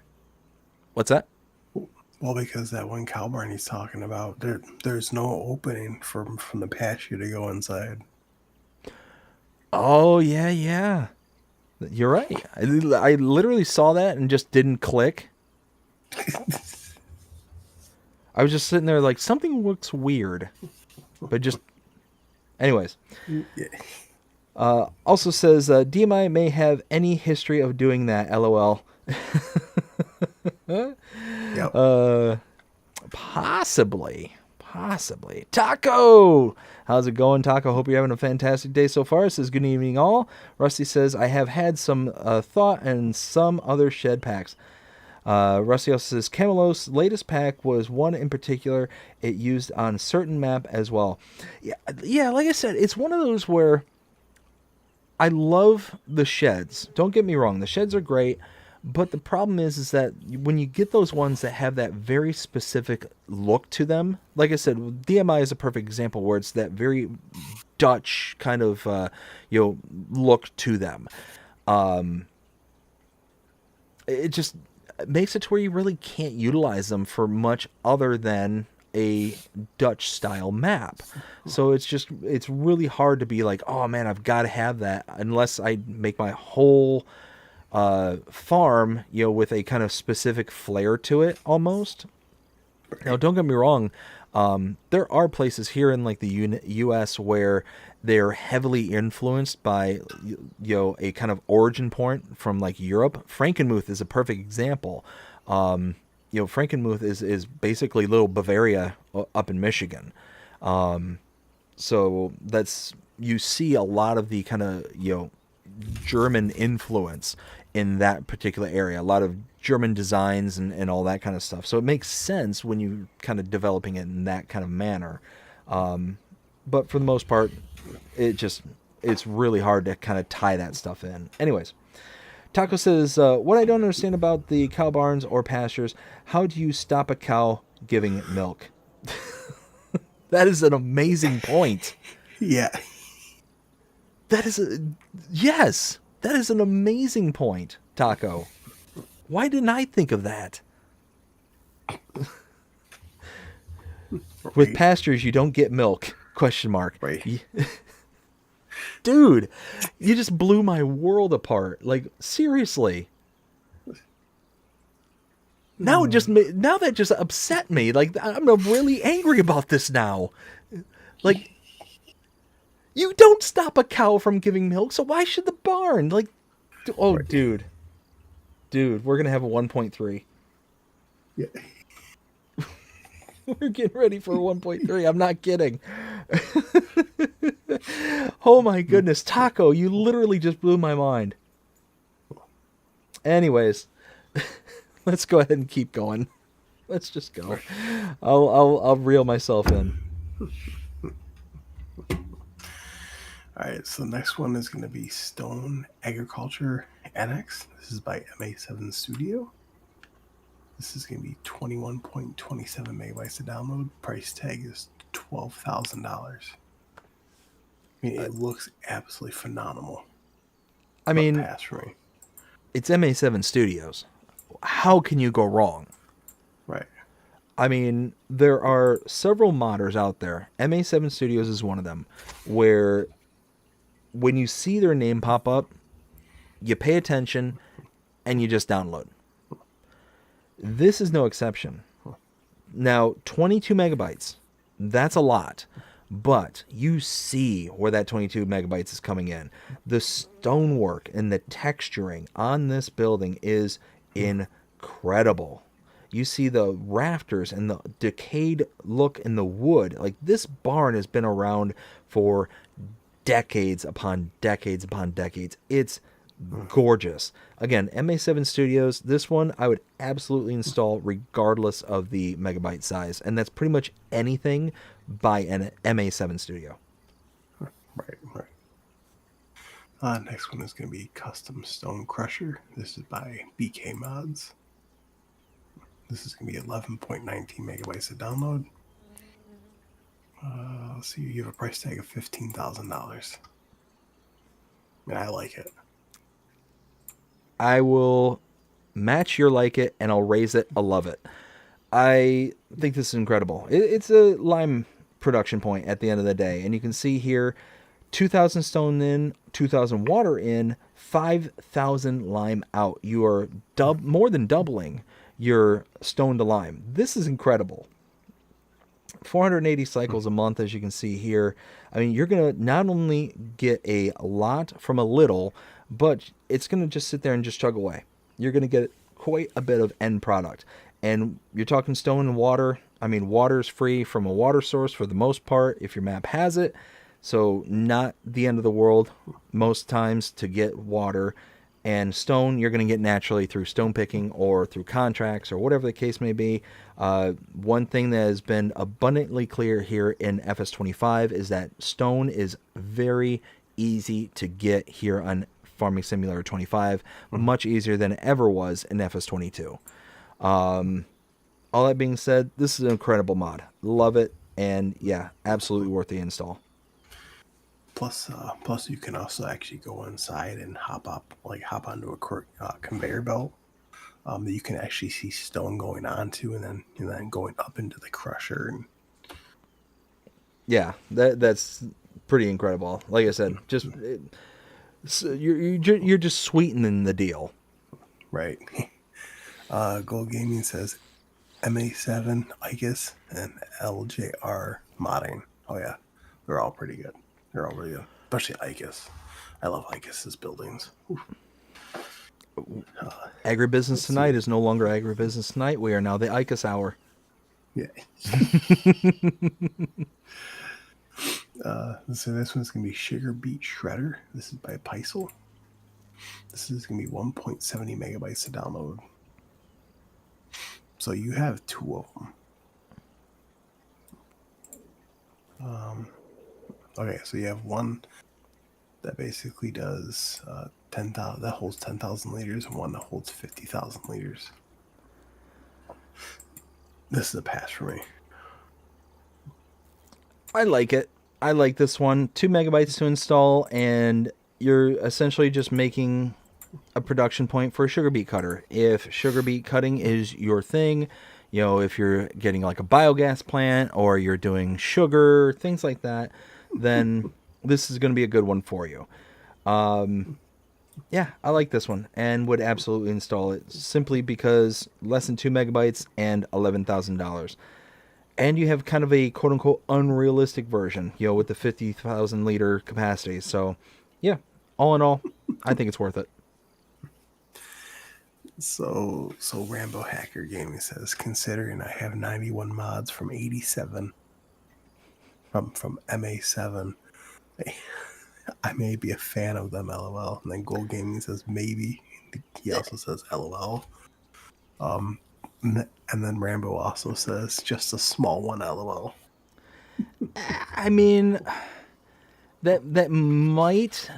What's that? Well, because that one cow barn he's talking about, there's no opening from the pasture to go inside. Oh, yeah. You're right. I literally saw that and just didn't click. I was just sitting there like, something looks weird. But just... Anyways. Also says, DMI may have any history of doing that, LOL. Yep. Possibly. Taco! How's it going, Taco? Hope you're having a fantastic day so far. Says, good evening, all. Rusty says, I have had some thought and some other shed packs. Rusty also says, Camelos' latest pack was one in particular it used on a certain map as well. Yeah, like I said, it's one of those where I love the sheds. Don't get me wrong. The sheds are great. But the problem is that when you get those ones that have that very specific look to them, like I said, DMI is a perfect example where it's that very Dutch kind of look to them. It just makes it to where you really can't utilize them for much other than a Dutch style map. So it's really hard to be like, oh man, I've got to have that, unless I make my whole farm, with a kind of specific flair to it almost. Now, don't get me wrong. There are places here in like the U.S. where they're heavily influenced by, a kind of origin point from like Europe. Frankenmuth is a perfect example. Frankenmuth is basically little Bavaria up in Michigan. So you see a lot of the kind of, German influence in that particular area, a lot of German designs and all that kind of stuff. So it makes sense when you kind of developing it in that kind of manner. But for the most part, it's really hard to kind of tie that stuff in. Anyways, Taco says, what I don't understand about the cow barns or pastures, how do you stop a cow giving milk? That is an amazing point. Yeah. That is an amazing point, Taco. Why didn't I think of that? With pastures, you don't get milk, ? Right. Dude, you just blew my world apart. Like, seriously. Now that just upset me. Like, I'm really angry about this now. Like, you don't stop a cow from giving milk, so why should the barn? Like, right. Dude, we're gonna have a 1.3. Yeah. We're getting ready for a 1.3. I'm not kidding. Oh my goodness, Taco, you literally just blew my mind. Anyways, let's go ahead and keep going. Let's just go. I'll reel myself in. All right, so the next one is going to be Stone Agriculture Annex. This is by MA7 Studio. This is going to be 21.27 megabytes to download. Price tag is $12,000. I mean, it looks absolutely phenomenal, I but mean, pass for me. it's MA7 Studios. How can you go wrong? Right. I mean, there are several modders out there. MA7 Studios is one of them, where when you see their name pop up, you pay attention and you just download. This is no exception. Now, 22 megabytes, that's a lot, but you see where that 22 megabytes is coming in. The stonework and the texturing on this building is incredible. You see the rafters and the decayed look in the wood. Like, this barn has been around for decades upon decades upon decades. It's gorgeous. Again, MA7 Studios, this one I would absolutely install regardless of the megabyte size. And that's pretty much anything by an MA7 Studio. Right, right. Next one is going to be Custom Stone Crusher. This is by BK Mods. This is going to be 11.19 megabytes to download. Let's see, you have a price tag of $15,000. I mean, I like it. I will match your like it and I'll raise it. I love it. I think this is incredible. It's a lime production point at the end of the day. And you can see here 2,000 stone in, 2,000 water in, 5,000 lime out. You are more than doubling your stone to lime. This is incredible. 480 cycles a month, as you can see here. I mean, you're going to not only get a lot from a little, but it's going to just sit there and just chug away. You're going to get quite a bit of end product. And you're talking stone and water. I mean, water's free from a water source for the most part, if your map has it. So not the end of the world most times to get water. And stone, you're going to get naturally through stone picking or through contracts or whatever the case may be. One thing that has been abundantly clear here in FS25 is that stone is very easy to get here on Farming Simulator 25, much easier than it ever was in FS22. All that being said, this is an incredible mod. Love it, and yeah, absolutely worth the install. Plus, you can also actually go inside and hop onto a conveyor belt that you can actually see stone going onto, and then going up into the crusher. And yeah, that's pretty incredible. Like I said, you're just sweetening the deal. right. Gold Gaming says MA7 ICUS and LJR modding. Oh yeah, they're all pretty good. They're all really good, especially ICUS. I love ICUS's buildings. AgriBusiness Tonight is no longer AgriBusiness Tonight. We are now the ICUS Hour. Yeah. So this one's going to be Sugar Beet Shredder. This is by Peisel. This is going to be 1.70 megabytes to download. So you have two of them. Okay, so you have one that basically does 10,000, that holds 10,000 liters, and one that holds 50,000 liters. This is a pass for me. I like it. I like this one. 2 megabytes to install, and you're essentially just making a production point for a sugar beet cutter. If sugar beet cutting is your thing, if you're getting like a biogas plant or you're doing sugar, things like that, then this is going to be a good one for you. Yeah, I like this one and would absolutely install it simply because less than 2 megabytes and $11,000. And you have kind of a quote-unquote unrealistic version, with the 50,000 liter capacity. So, yeah, all in all, I think it's worth it. So Rambo Hacker Gaming says, considering I have 91 mods from 87, from MA7, I may be a fan of them, LOL. And then Gold Gaming says, maybe. He also says, LOL. And then Rambo also says, just a small one, LOL. I mean, that might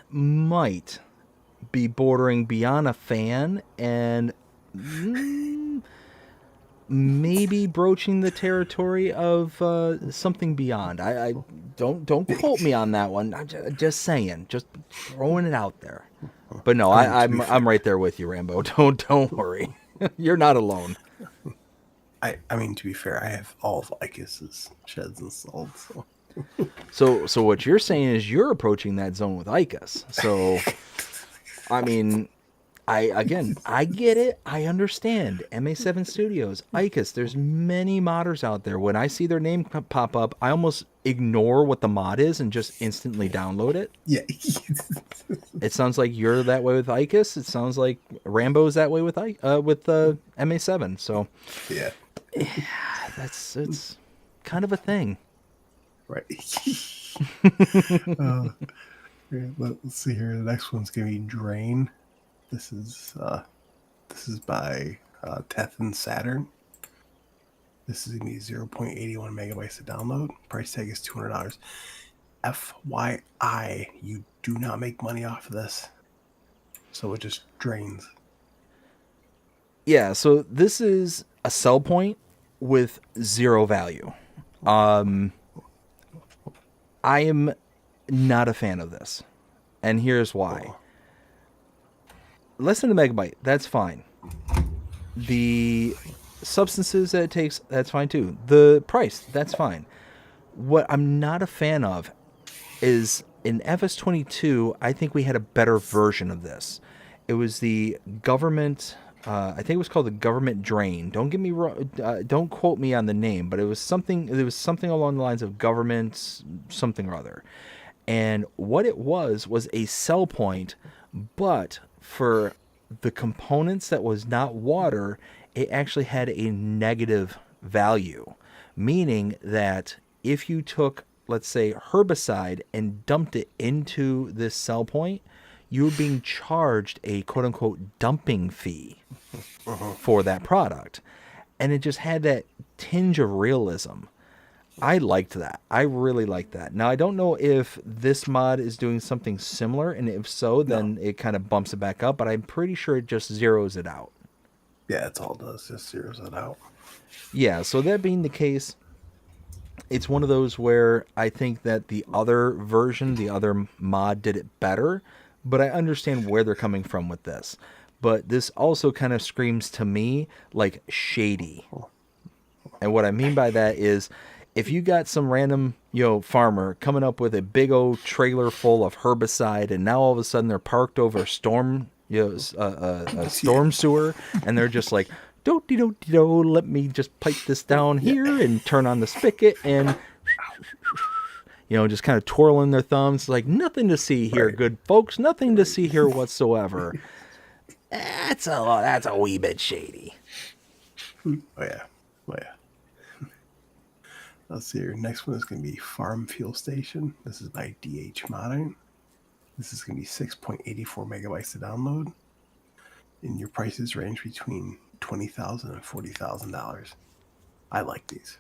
be bordering beyond a fan and maybe broaching the territory of something beyond. I don't quote me on that one. I'm just saying, just throwing it out there. But no, I mean, to be I'm fair- right there with you, Rambo. Don't worry, you're not alone. I mean, to be fair, I have all of Icus's sheds installed. So what you're saying is you're approaching that zone with ICUS. So, I mean, I get it. I understand. MA7 Studios, ICUS. There's many modders out there. When I see their name pop up, I almost ignore what the mod is and just instantly download it. Yeah. It sounds like you're that way with ICUS. It sounds like Rambo's that way with MA7. So Yeah. it's kind of a thing. Right. Yeah, let's see here. The next one's gonna be Drain. This is by Teth Saturn. This is gonna be 0.81 megabytes to download. Price tag is $200. FYI, you do not make money off of this, so it just drains. Yeah, so this is a sell point with zero value. I am not a fan of this, and here's why. Less than a megabyte, that's fine. The substances that it takes, that's fine too. The price, that's fine. What I'm not a fan of is in FS22, I think we had a better version of this. It was the government, I think it was called the government drain. Don't get me wrong, don't quote me on the name, but it was something along the lines of government something or other. And what it was a sell point, but for the components that was not water, it actually had a negative value, meaning that if you took, let's say, herbicide and dumped it into this sell point, you were being charged a quote-unquote dumping fee for that product. And it just had that tinge of realism. I liked that. I really liked that. Now, I don't know if this mod is doing something similar, and if so, then it kind of bumps it back up, but I'm pretty sure it just zeroes it out. Yeah, that's all it does. Just zeroes it out. Yeah, so that being the case, it's one of those where I think that the other version, the other mod did it better, but I understand where they're coming from with this. But this also kind of screams to me like shady. And what I mean by that is if you got some random, farmer coming up with a big old trailer full of herbicide, and now all of a sudden they're parked over a storm, a storm sewer, and they're just like, do-de-do-de-do, let me just pipe this down here and turn on the spigot and, just kind of twirling their thumbs, like nothing to see here, good folks, nothing to see here whatsoever. That's a wee bit shady. Oh yeah. Let's see here. Next one is going to be Farm Fuel Station. This is by DH Modern. This is going to be 6.84 megabytes to download. And your prices range between $20,000 and $40,000. I like these.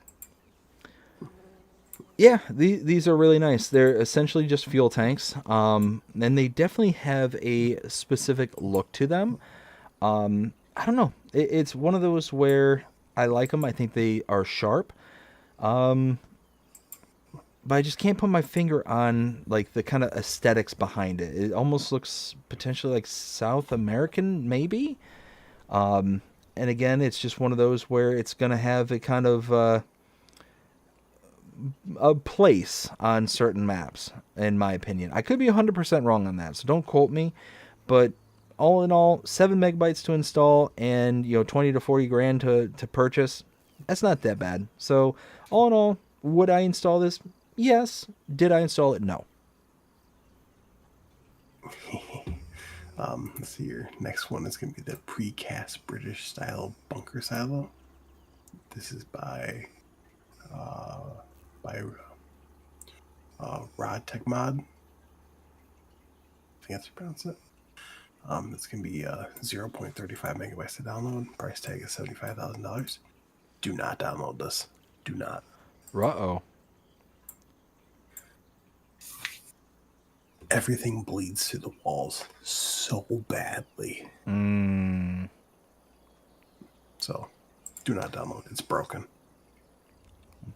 Yeah, these are really nice. They're essentially just fuel tanks. And they definitely have a specific look to them. I don't know. It's one of those where I like them. I think they are sharp. But I just can't put my finger on like the kind of aesthetics behind it. It almost looks potentially like South American, maybe. And again, it's just one of those where it's going to have a kind of a place on certain maps, in my opinion. I could be 100% wrong on that, so don't quote me. But all in all, 7 megabytes to install and 20 to 40 grand to purchase. That's not that bad. So all in all, would I install this? Yes. Did I install it? No. Let's see here. Next one is going to be the precast British style bunker silo. This is by Rod Tech Mod. I think that's how you pronounce it. It's going to be 0.35 megabytes to download. Price tag is $75,000. Do not download this. Do not. Uh-oh. everything bleeds through the walls so badly. So do not download. It's broken.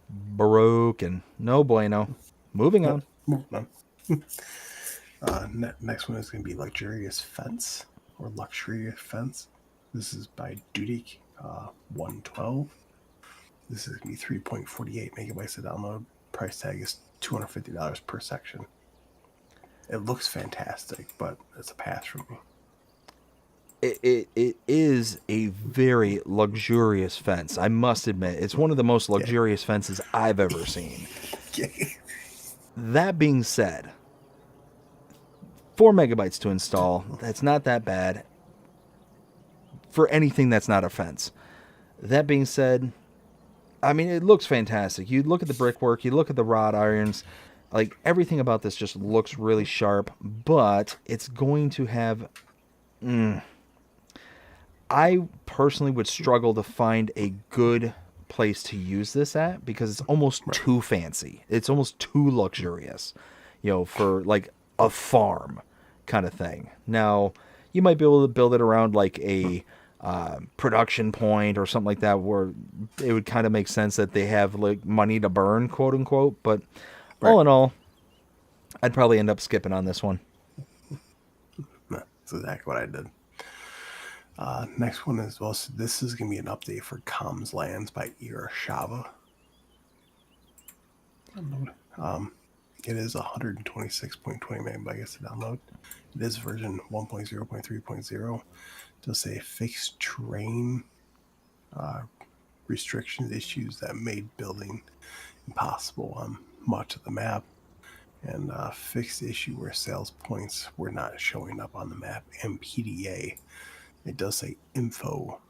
Broken. No bueno. Moving on. Moving on. Next one is going to be Luxurious Fence or Luxurious Fence. This is by Dudik 112. This is going to be 3.48 megabytes to download. Price tag is $250 per section. It looks fantastic, but it's a pass for me. It is a very luxurious fence. I must admit, it's one of the most luxurious fences I've ever seen. That being said, 4 megabytes to install. That's not that bad for anything that's not a fence. That being said, I mean, it looks fantastic. You look at the brickwork, you look at the wrought irons, like everything about this just looks really sharp, but it's going to have... I personally would struggle to find a good place to use this at because it's almost too fancy. It's almost too luxurious, for like a farm kind of thing. Now, you might be able to build it around like a production point or something like that where it would kind of make sense that they have like money to burn, quote unquote. But all in all, I'd probably end up skipping on this one. That's exactly what I did. Next one is, well, so this is going to be an update for Comms Lands by Irashava. It is 126.20 megabytes to download. It is version 1.0.3.0. It does say fixed terrain restrictions issues that made building impossible on much of the map, and fixed issue where sales points were not showing up on the map, and PDA. It does say info.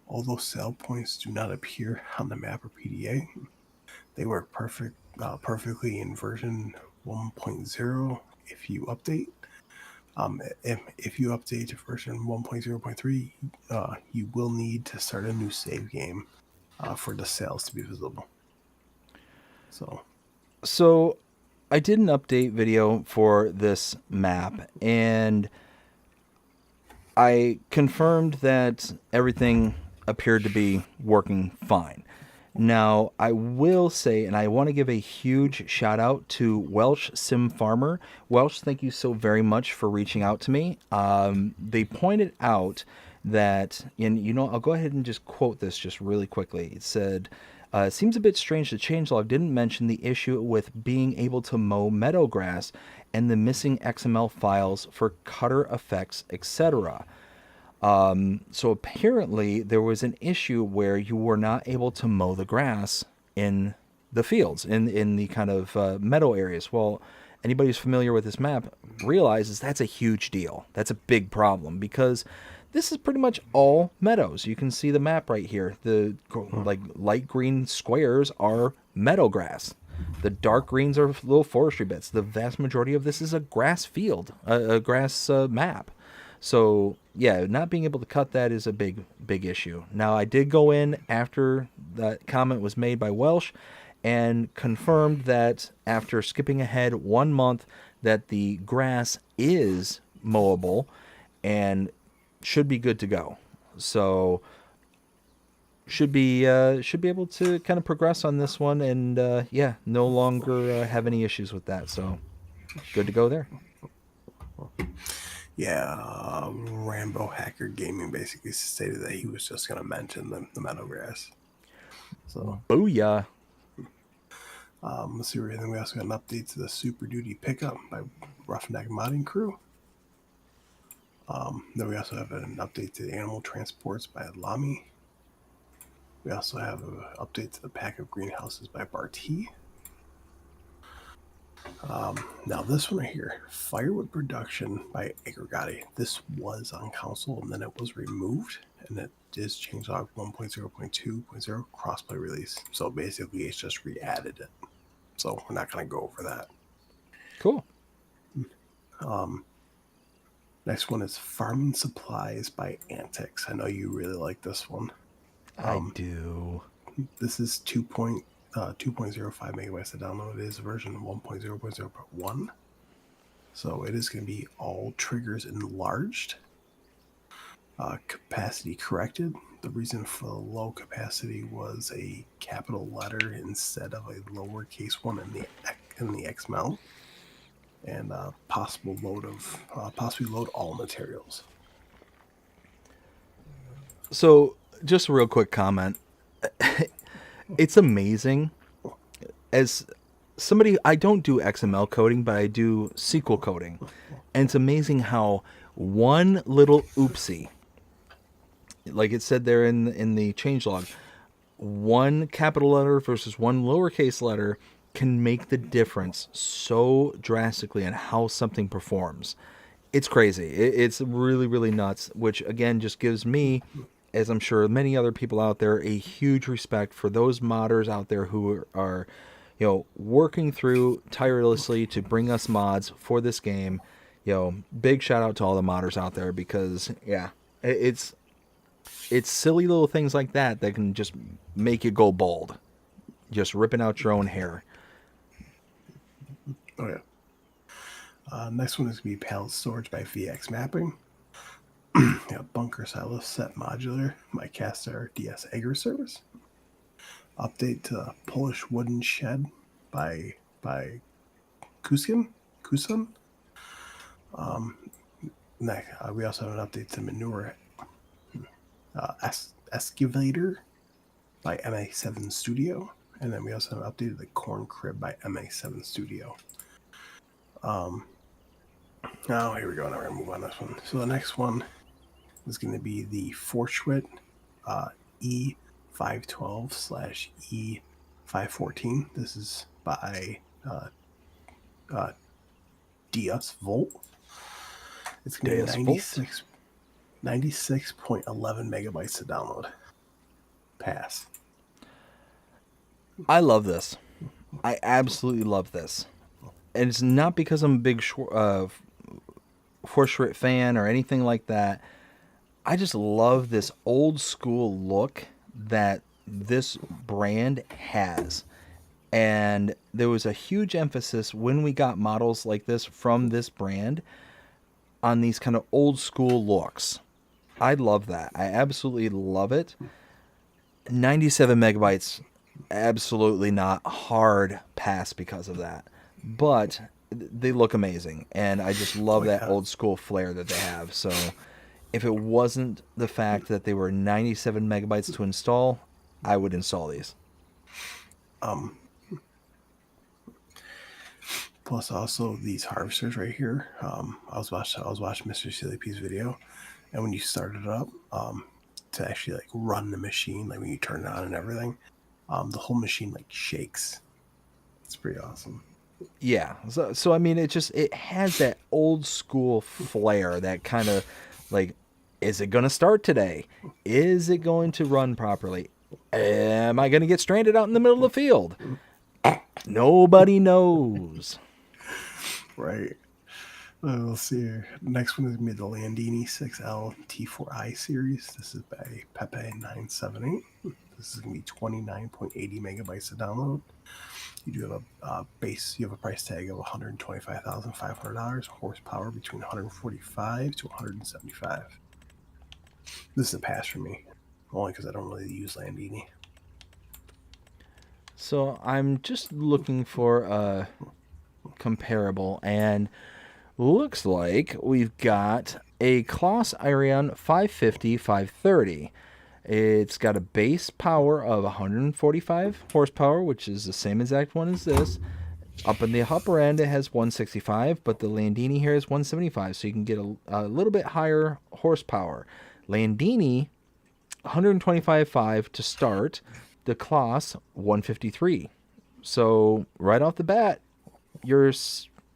Although sell points do not appear on the map or PDA, they work perfectly in version 1.0 if you update. If you update to version 1.0.3, you will need to start a new save game for the sales to be visible. So I did an update video for this map, and I confirmed that everything appeared to be working fine. Now, I will say, and I want to give a huge shout out to Welsh Sim Farmer. Welsh, thank you so very much for reaching out to me. They pointed out that, and I'll go ahead and just quote this just really quickly. It said, it seems a bit strange that changelog didn't mention the issue with being able to mow meadow grass and the missing XML files for cutter effects, etc. So apparently there was an issue where you were not able to mow the grass in the fields, in the kind of meadow areas. Well, anybody who's familiar with this map realizes that's a huge deal. That's a big problem because this is pretty much all meadows. You can see the map right here. The like light green squares are meadow grass. The dark greens are little forestry bits. The vast majority of this is a grass field, a grass map. So yeah, not being able to cut that is a big issue. Now, I did go in after that comment was made by Welsh and confirmed that after skipping ahead 1 month that the grass is mowable and should be good to go. So should be able to kind of progress on this one and no longer have any issues with that. So good to go there. Yeah, Rambo Hacker Gaming basically stated that he was just going to mention the meadow grass. So, booyah. Let's see, then we also got an update to the Super Duty Pickup by Roughneck Modding Crew. Then we also have an update to the Animal Transports by Lamy. We also have an update to the Pack of Greenhouses by Barty. Now this one right here, Firewood Production by AgriBusiness. This was on console and then it was removed, and it is changelog 1.0.2.0 crossplay release. So basically it's just re-added it. So we're not going to go over that. Cool. Next one is Farming Supplies by Antics. I know you really like this one. I do. This is 2.05 megabytes to download. It is version 1.0.0.1. So it is going to be all triggers enlarged, capacity corrected. The reason for the low capacity was a capital letter instead of a lowercase one in the X mount, and possibly load all materials. So, just a real quick comment. It's amazing. As somebody, I don't do XML coding, but I do SQL coding. And it's amazing how one little oopsie, like it said there in the changelog, one capital letter versus one lowercase letter can make the difference so drastically in how something performs. It's crazy. It's really, really nuts, which again just gives me, as I'm sure many other people out there, a huge respect for those modders out there who are, working through tirelessly to bring us mods for this game. Big shout out to all the modders out there, because yeah, it's silly little things like that that can just make you go bald, just ripping out your own hair. Oh yeah. Next one is going to be pallet storage by VX mapping. Bunker silo set modular, my caster DS Agri service. Update to Polish wooden shed by Kusun. We also have an update to manure excavator by MA7 Studio, and then we also have an update to the corn crib by MA7 Studio. Now here we go. Now we're gonna move on this one. So the next one is going to be the Fortschritt E512/E514. This is by DS Volt. It's going to be 96.11 megabytes to download. Pass. I love this. I absolutely love this. And it's not because I'm a big Fortschritt fan or anything like that. I just love this old school look that this brand has. And there was a huge emphasis when we got models like this from this brand on these kind of old school looks. I love that. I absolutely love it. 97 megabytes, absolutely not. Hard pass because of that. But they look amazing. And I just love that old school flair that they have. So if it wasn't the fact that they were 97 megabytes to install, I would install these. Plus, also these harvesters right here. I was watching Mr. CLP's video, and when you start it up, to actually like run the machine, like when you turn it on and everything, the whole machine like shakes. It's pretty awesome. Yeah. So I mean, it has that old school flair, that kind of like, is it going to start today? Is it going to run properly? Am I going to get stranded out in the middle of the field? Nobody knows. Right. Let's see here. Next one is going to be the Landini 6L T4i series. This is by Pepe978. This is going to be 29.80 megabytes to download. You do have a you have a price tag of $125,500, horsepower between 145 to 175. This is a pass for me, only because I don't really use Landini. So I'm just looking for a comparable, and looks like we've got a Kloss Irion 550/530. It's got a base power of 145 horsepower, which is the same exact one as this. Up in the upper end, it has 165, but the Landini here is 175, so you can get a little bit higher horsepower. Landini, 125.5 to start. The Kloss, 153. So right off the bat, you're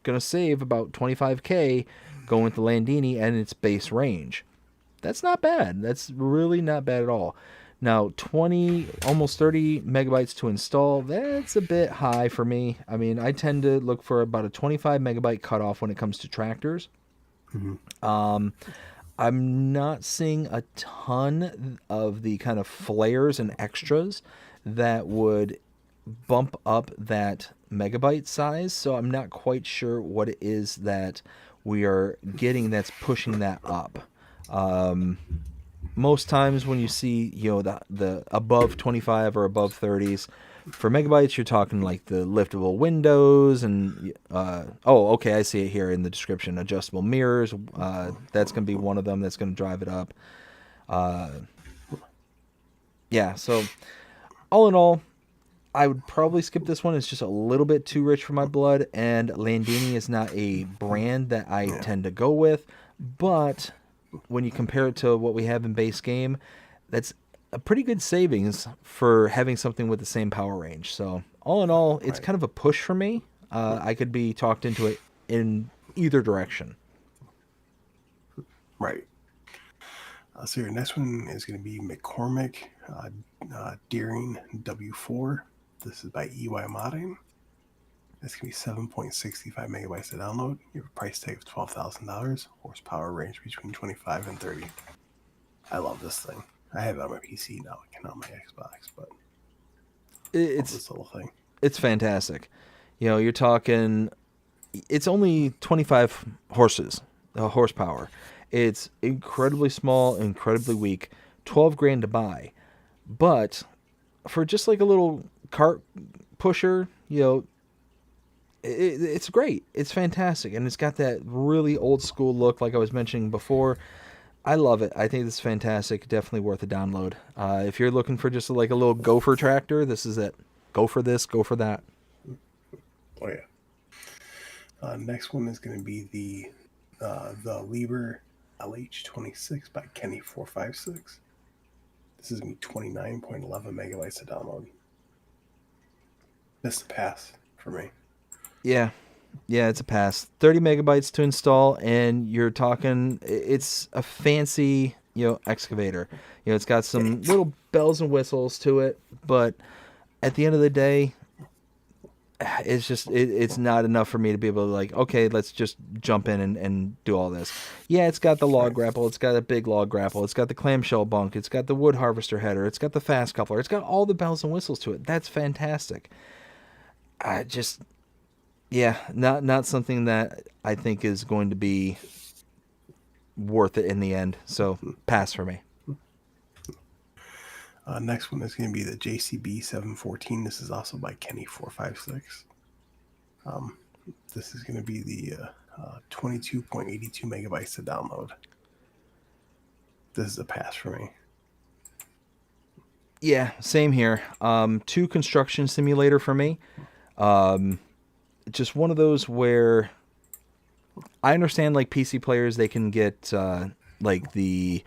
going to save about 25K going with the Landini and its base range. That's not bad. That's really not bad at all. Now, 20, almost 30 megabytes to install, that's a bit high for me. I mean, I tend to look for about a 25 megabyte cutoff when it comes to tractors. Mm-hmm. I'm not seeing a ton of the kind of flares and extras that would bump up that megabyte size, so I'm not quite sure what it is that we are getting that's pushing that up. Most times when you see, the above 25 or above 30s, for megabytes, you're talking like the liftable windows and, okay, I see it here in the description, adjustable mirrors. That's going to be one of them that's going to drive it up. Yeah, so all in all, I would probably skip this one. It's just a little bit too rich for my blood, and Landini is not a brand that I tend to go with. But when you compare it to what we have in base game, that's a pretty good savings for having something with the same power range. So all in all, it's kind of a push for me. I could be talked into it in either direction. Right. So your next one is going to be McCormick Deering W4. This is by EY Modding. This can be 7.65 megabytes to download. You have a price tag of $12,000. Horsepower range between 25 and 30. I love this thing. I have it on my PC now. I cannot on my Xbox, but it's this little thing. It's fantastic. You're talking. It's only 25 horsepower. It's incredibly small, incredibly weak. 12 grand to buy, but for just like a little cart pusher, it's great. It's fantastic, and it's got that really old school look, like I was mentioning before. I love it. I think this is fantastic. Definitely worth a download. If you're looking for just like a little gopher tractor, this is it. Go for this. Go for that. Oh yeah. Next one is going to be the Lieber LH26 by Kenny456. This is going to be 29.11 megabytes to download. This is a pass for me. Yeah, it's a pass. 30 megabytes to install, and you're talking, it's a fancy, excavator. It's got some little bells and whistles to it, but at the end of the day, it's just, it's not enough for me to be able to like, okay, let's just jump in and do all this. Yeah, it's got the log grapple. It's got a big log grapple. It's got the clamshell bunk. It's got the wood harvester header. It's got the fast coupler. It's got all the bells and whistles to it. That's fantastic. Not something that I think is going to be worth it in the end. So pass for me. Next one is going to be the JCB 714. This is also by Kenny456. This is going to be the 22.82 megabytes to download. This is a pass for me. Yeah, same here. 2 construction simulator for me. Just one of those where I understand like PC players, they can get like the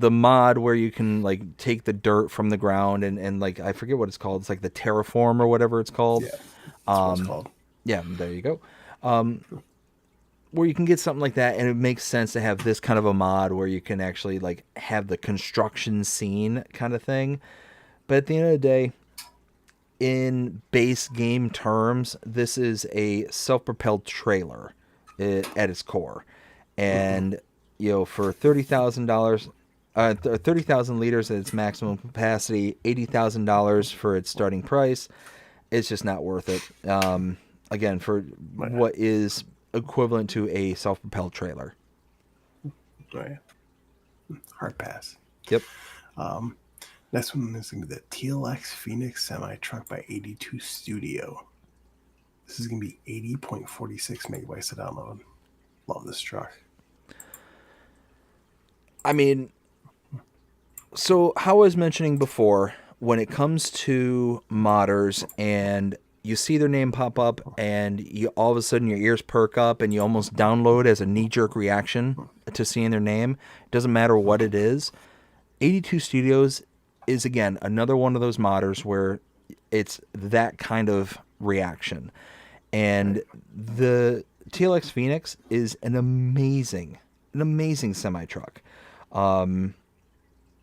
mod where you can like take the dirt from the ground and like, I forget what it's called. It's like the terraform or whatever it's called. Yeah, that's what it's called. Yeah, there you go. Where you can get something like that, and it makes sense to have this kind of a mod where you can actually like have the construction scene kind of thing. But at the end of the day, in base game terms, this is a self-propelled trailer at its core. And, for $30,000, 30,000 liters at its maximum capacity, $80,000 for its starting price, it's just not worth it. Again, for what is equivalent to a self-propelled trailer. Right. Hard pass. Yep. Next one is going to be the TLX Phoenix semi-truck by 82 Studio. This is going to be 80.46 megabytes to download. Love this truck. I mean, so how I was mentioning before, when it comes to modders and you see their name pop up and you all of a sudden your ears perk up and you almost download as a knee-jerk reaction to seeing their name, it doesn't matter what it is. 82 Studios is, again, another one of those modders where it's that kind of reaction. And the TLX Phoenix is an amazing semi-truck.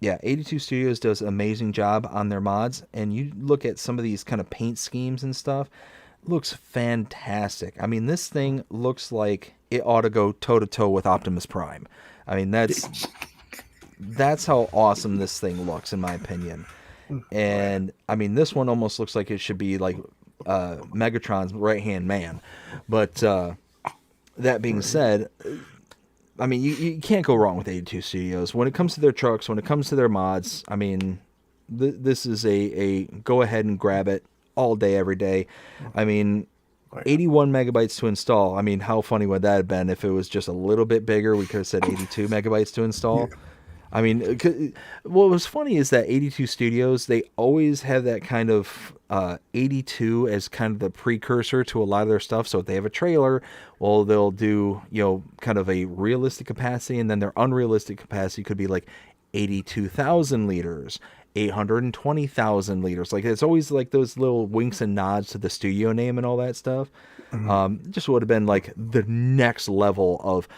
82 Studios does an amazing job on their mods, and you look at some of these kind of paint schemes and stuff, looks fantastic. I mean, this thing looks like it ought to go toe-to-toe with Optimus Prime. I mean, that's how awesome this thing looks, in my opinion. And I mean, this one almost looks like it should be like Megatron's right-hand man. But that being said, I mean, you can't go wrong with 82 Studios. When it comes to their trucks, when it comes to their mods, I mean, this is a go ahead and grab it all day, every day. I mean, 81 megabytes to install. I mean, how funny would that have been if it was just a little bit bigger? We could have said 82 megabytes to install. I mean, what was funny is that 82 Studios, they always have that kind of 82 as kind of the precursor to a lot of their stuff. So if they have a trailer, well, they'll do, kind of a realistic capacity, and then their unrealistic capacity could be like 82,000 liters, 820,000 liters. Like, it's always like those little winks and nods to the studio name and all that stuff. Just would have been like the next level of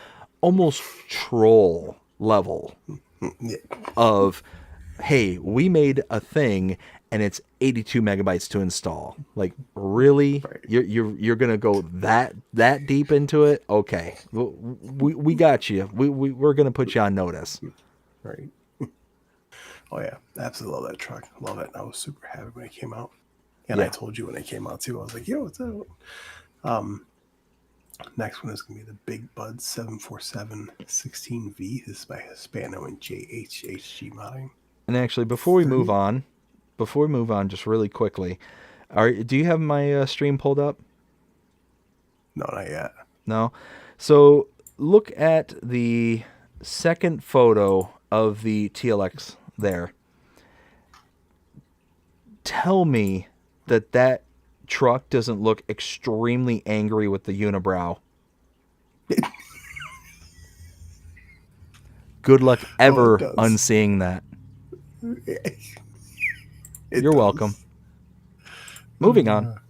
almost troll level of, hey, we made a thing and it's 82 megabytes to install. Like, really? Right. You're gonna go that deep into it? Okay, we got you. We're gonna put you on notice. Right. Oh yeah, absolutely love that truck. Love it. I was super happy when it came out, and I told you when it came out too. I was like, yo, what's up? Next one is going to be the Big Bud 747 16V. This is by Hispano and JHHG modding. And actually, before we move on, just really quickly, do you have my stream pulled up? No, not yet. No? So look at the second photo of the TLX there. Tell me that truck doesn't look extremely angry with the unibrow. Good luck ever unseeing that. You're welcome. Moving on.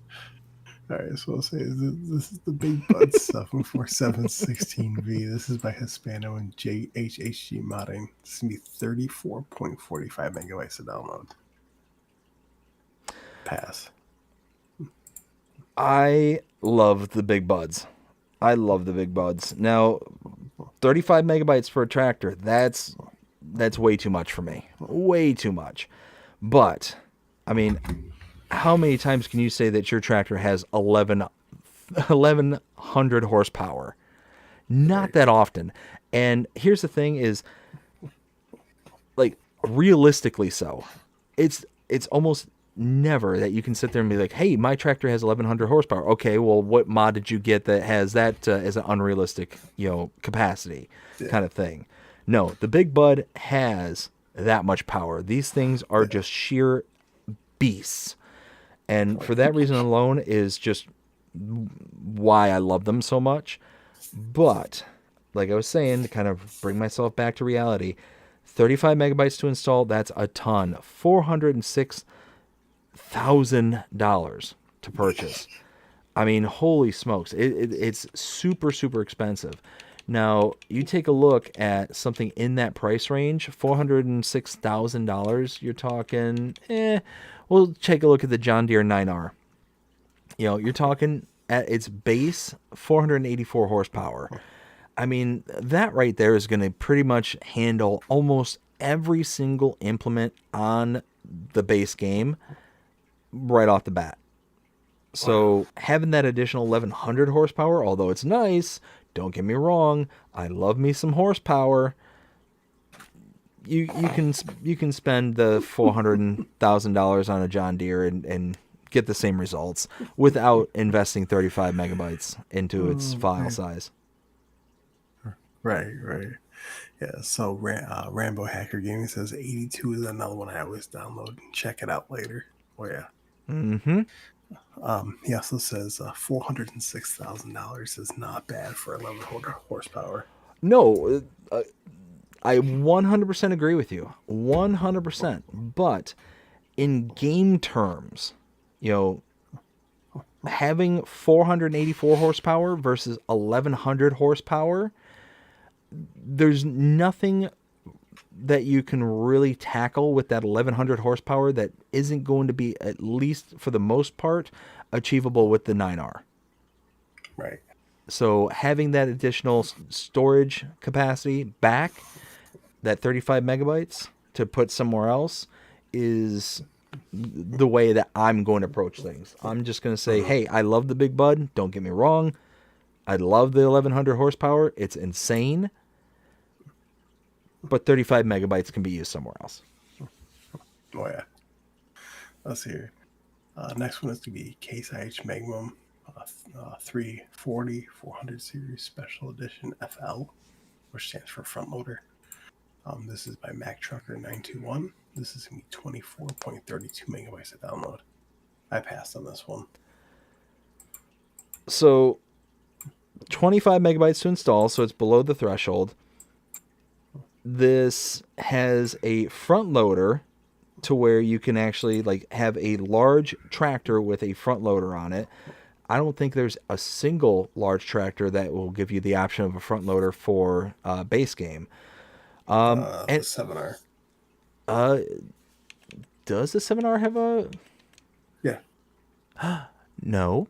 All right, so I'll say this is the Big Bud 747 16V. This is by Hispano and JHHG modding. This is going to be 34.45 megabytes to download. Pass. I love the Big Buds. Now, 35 megabytes for a tractor, that's way too much for me. Way too much. But, I mean, how many times can you say that your tractor has 1100 horsepower? Not that often. And here's the thing is, like, realistically so, it's almost never that you can sit there and be like, hey, my tractor has 1100 horsepower. Okay, well, what mod did you get that has that as an unrealistic, capacity kind of thing? No, the Big Bud has that much power. These things are just sheer beasts. And for that reason alone is just why I love them so much. But, like I was saying, to kind of bring myself back to reality, 35 megabytes to install, that's a ton. $406,000 to purchase. I mean, holy smokes. It's super, super expensive. Now, you take a look at something in that price range, $406,000, you're talking, we'll take a look at the John Deere 9R. You're talking at its base, 484 horsepower. I mean, that right there is going to pretty much handle almost every single implement on the base game right off the bat. So having that additional 1100 horsepower, although it's nice, don't get me wrong, I love me some horsepower. You can spend the $400,000 on a John Deere and get the same results without investing 35 megabytes into its file size. Right. Yeah, so Rambo Hacker Gaming says 82 is another one I always download and check it out later. Oh, yeah. Mm-hmm. He also says $406,000 is not bad for 1100 horsepower. No, I 100% agree with you. 100%. But in game terms, having 484 horsepower versus 1100 horsepower, there's nothing that you can really tackle with that 1100 horsepower that isn't going to be, at least for the most part, achievable with the 9R. Right. So having that additional storage capacity back, that 35 megabytes to put somewhere else, is the way that I'm going to approach things. I'm just going to say, hey, I love the Big Bud. Don't get me wrong. I love the 1100 horsepower. It's insane. But 35 megabytes can be used somewhere else. Oh, yeah. Let's see here. Next one is to be Case IH Magnum 340 400 Series Special Edition FL, which stands for front loader. This is by Mac Trucker 921. This is going to be 24.32 megabytes to download. I passed on this one. So 25 megabytes to install, so it's below the threshold. This has a front loader to where you can actually like have a large tractor with a front loader on it. I don't think there's a single large tractor that will give you the option of a front loader for base game. And the 7R. Does the 7R have a... Yeah. No.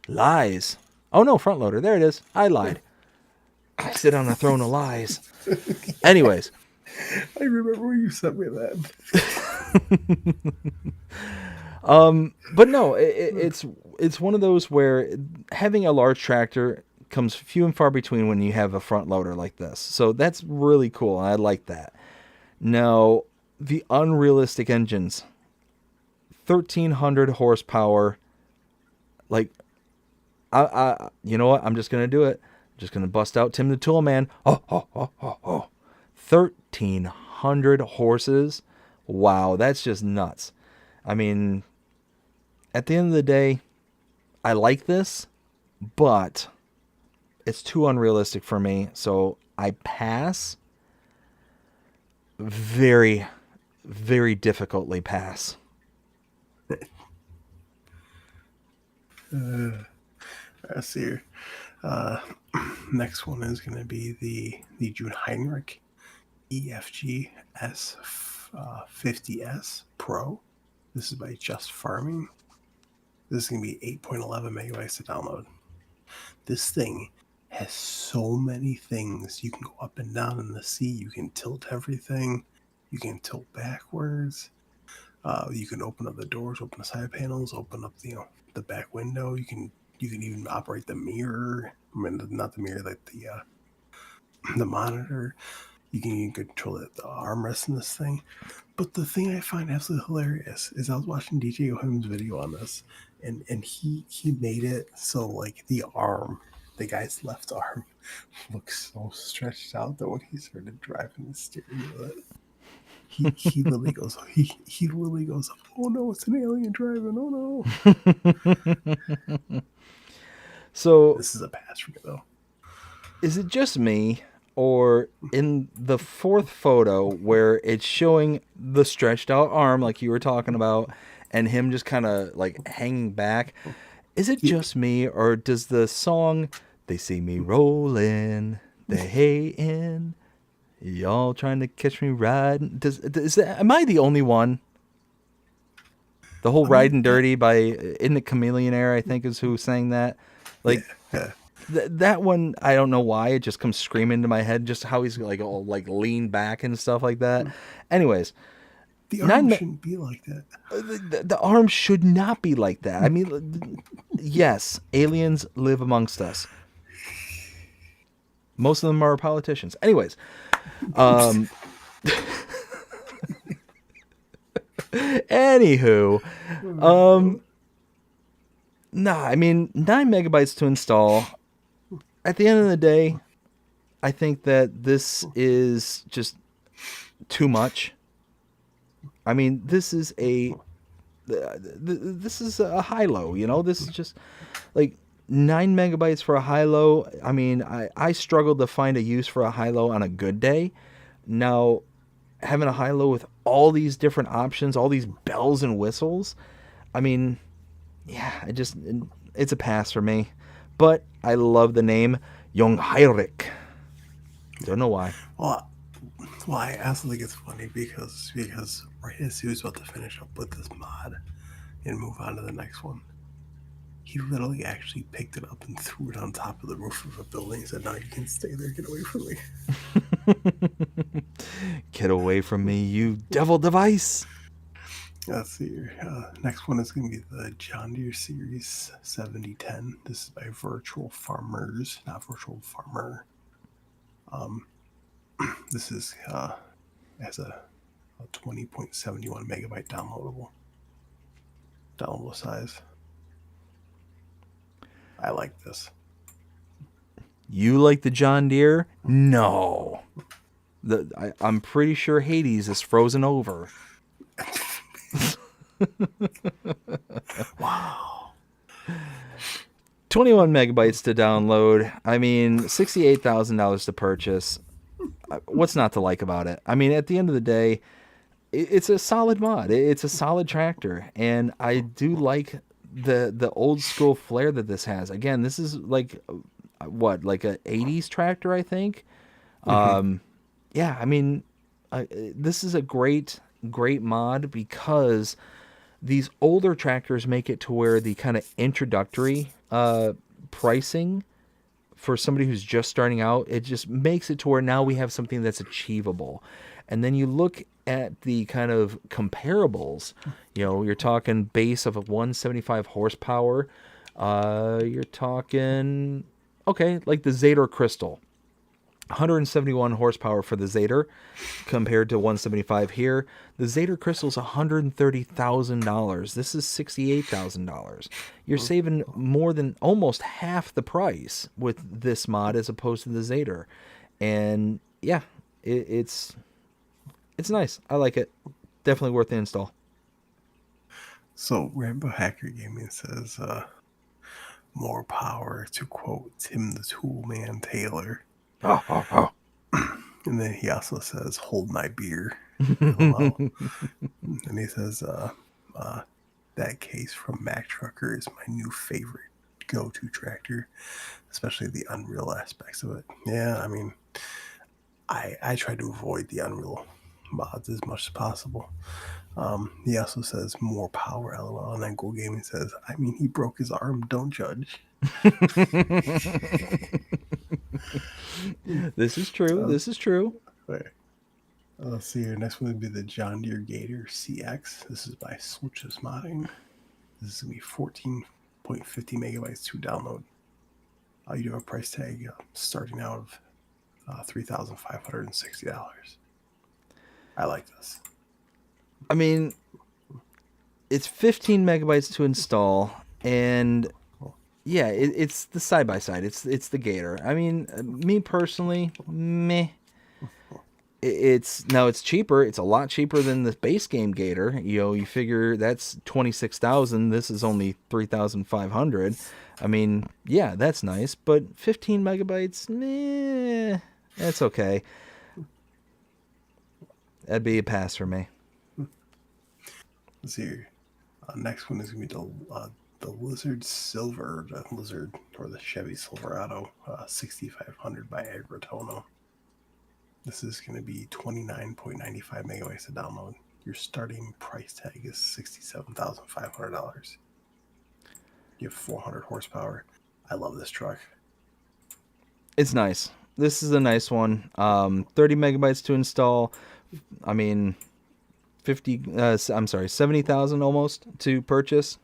Lies. Oh, no, front loader. There it is. I lied. I sit on a throne of lies. Anyways. I remember when you sent me that. But no, it's one of those where having a large tractor comes few and far between when you have a front loader like this. So that's really cool. And I like that. Now, the unrealistic engines, 1300 horsepower. Like, I you know what? I'm just going to do it. I'm just going to bust out Tim the Tool Man. 1300 horses. Wow, that's just nuts. I mean, at the end of the day, I like this, but it's too unrealistic for me. So I pass. Very, very difficultly pass. Let's see here. Next one is going to be the June Heinrich EFG S50S Pro. This is by Just Farming. This is going to be 8.11 megabytes to download. This thing has so many things. You can go up and down in the sea. You can tilt everything. You can tilt backwards. You can open up the doors, open the side panels, open up the back window. You can even operate the mirror. I mean, not the mirror, like the monitor. You can even control the armrest in this thing. But the thing I find absolutely hilarious is I was watching DJ Ohim's video on this, and he made it so like the guy's left arm looks so stretched out that when he started driving the steering wheel, he literally goes, he literally goes, oh no, it's an alien driving, oh no. So this is a pass for me though. Is it just me, or in the fourth photo where it's showing the stretched out arm like you were talking about and him just kind of like hanging back, is it just me, or does the song "They See Me Rolling, They Hatin', Y'all Trying to Catch Me Riding," am I the only one? The whole "Riding Dirty" by, isn't it Chameleonaire, I think is who sang that? Like, yeah. That one, I don't know why, it just comes screaming into my head, just how he's like all like lean back and stuff like that. Anyways, the arm shouldn't be like that. The arm should not be like that. I mean, yes, aliens live amongst us. Most of them are politicians. Anyways, anywho, nah, I mean, 9 megabytes to install. At the end of the day, I think that this is just too much. I mean, this is a high-low, you know? This is just like 9 megabytes for a high-low. I mean, I struggled to find a use for a high-low on a good day. Now, having a high-low with all these different options, all these bells and whistles, I mean, yeah, it's a pass for me. But I love the name Jung Heinrich. Don't know why. Well, I also think it's funny because right as he was about to finish up with this mod and move on to the next one, he literally actually picked it up and threw it on top of the roof of a building and said, "No, you can stay there. Get away from me." Get away from me, you devil device. Let's see here. Next one is going to be the John Deere Series 7010. This is by Virtual Farmers, not Virtual Farmer. This is has a 20.71 megabyte downloadable size. I like this. You like the John Deere? No. I'm pretty sure Hades is frozen over. Wow. 21 megabytes to download. I mean, $68,000 to purchase. What's not to like about it? I mean, at the end of the day, it's a solid mod. It's a solid tractor, and I do like the old school flair that this has. Again, this is like what, like a 80s tractor, I think. Yeah, I mean, this is a great mod because these older tractors make it to where the kind of introductory pricing for somebody who's just starting out, it just makes it to where now we have something that's achievable. And then you look at the kind of comparables, you're talking base of a 175 horsepower. You're talking, okay, like the Zader Crystal. 171 horsepower for the Zader compared to 175 here. The Zader Crystal is $130,000. This is $68,000. You're saving more than almost half the price with this mod as opposed to the Zader. And yeah, it's nice. I like it. Definitely worth the install. So Rainbow Hacker Gaming says, more power, to quote Tim the Toolman Taylor. And then he also says, hold my beer. And he says, that case from Mack Trucker is my new favorite go-to tractor, especially the Unreal aspects of it. Yeah, I mean, I try to avoid the Unreal mods as much as possible. He also says more power, LOL. And then Go Gaming says, I mean, he broke his arm. Don't judge. This is true. This is true. Right. Let's see here. Next one would be the John Deere Gator CX. This is by Switches Modding. This is going to be 14.50 megabytes to download. You do have a price tag starting out of $3,560. I like this. I mean, it's 15 megabytes to install, and yeah, it's the side-by-side. It's the Gator. I mean, me personally, meh. It's cheaper. It's a lot cheaper than the base game Gator. You figure that's 26,000. This is only 3,500. I mean, yeah, that's nice. But 15 megabytes, meh, that's okay. That'd be a pass for me. Let's see here. Next one is going to be the Lizard Silver, the Lizard or the Chevy Silverado 6500 by Agritono. This is going to be 29.95 megabytes to download. Your starting price tag is $67,500. You have 400 horsepower. I love this truck. It's nice. This is a nice one. 30 megabytes to install. I mean, 70,000 almost to purchase.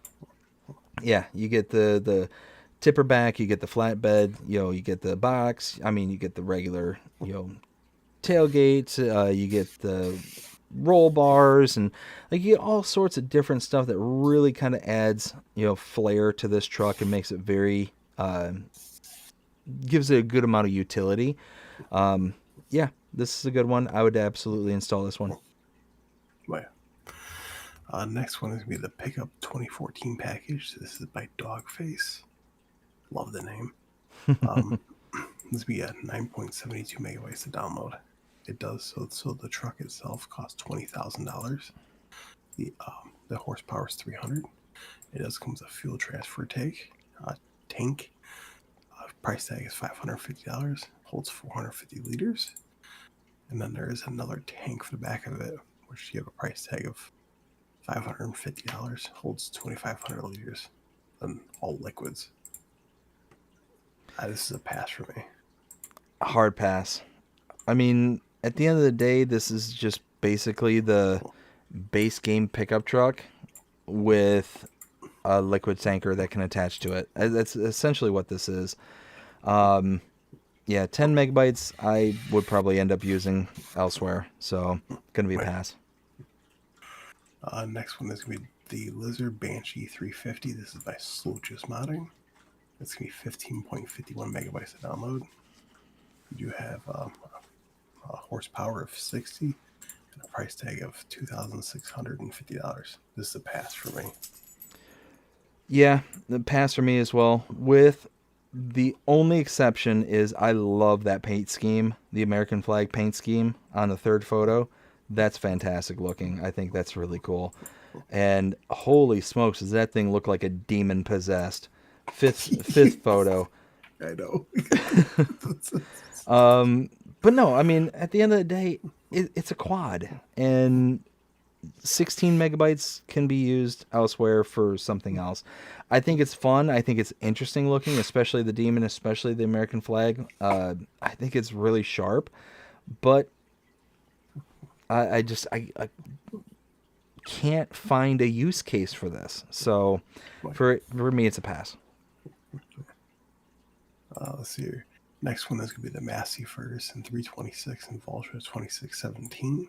Yeah, you get the tipper back, you get the flatbed, you get the box. I mean, you get the regular, tailgate, you get the roll bars, and like you get all sorts of different stuff that really kind of adds, flair to this truck and makes it very, gives it a good amount of utility. Yeah, this is a good one. I would absolutely install this one. Well, next one is going to be the Pickup 2014 package. This is by Dogface. Love the name. This will be at 9.72 megabytes to download. It does so the truck itself costs $20,000. The horsepower is 300. It does come with a fuel transfer tank. Price tag is $550. Holds 450 liters. And then there is another tank for the back of it, which you have a price tag of $550. Holds 2,500 liters, and all liquids. This is a pass for me. A hard pass. I mean, at the end of the day, this is just basically the base game pickup truck with a liquid tanker that can attach to it. That's essentially what this is. Yeah, 10 megabytes I would probably end up using elsewhere, so going to be a pass. Next one is going to be the Lizard Banshee 350. This is by Slow Juice Modding. It's going to be 15.51 megabytes to download. You do have a horsepower of 60 and a price tag of $2,650. This is a pass for me. Yeah, the pass for me as well. With the only exception is I love that paint scheme, the American flag paint scheme on the third photo. That's fantastic looking. I think that's really cool. And holy smokes, does that thing look like a demon possessed? Fifth photo. I know. But no, I mean, at the end of the day, it's a quad, and 16 megabytes can be used elsewhere for something else. I think it's fun. I think it's interesting looking, especially the demon, especially the American flag. I think it's really sharp, but I can't find a use case for this. So for me, it's a pass. Let's see here. Next one is going to be the Massey Ferguson 326 and Vulture 2617.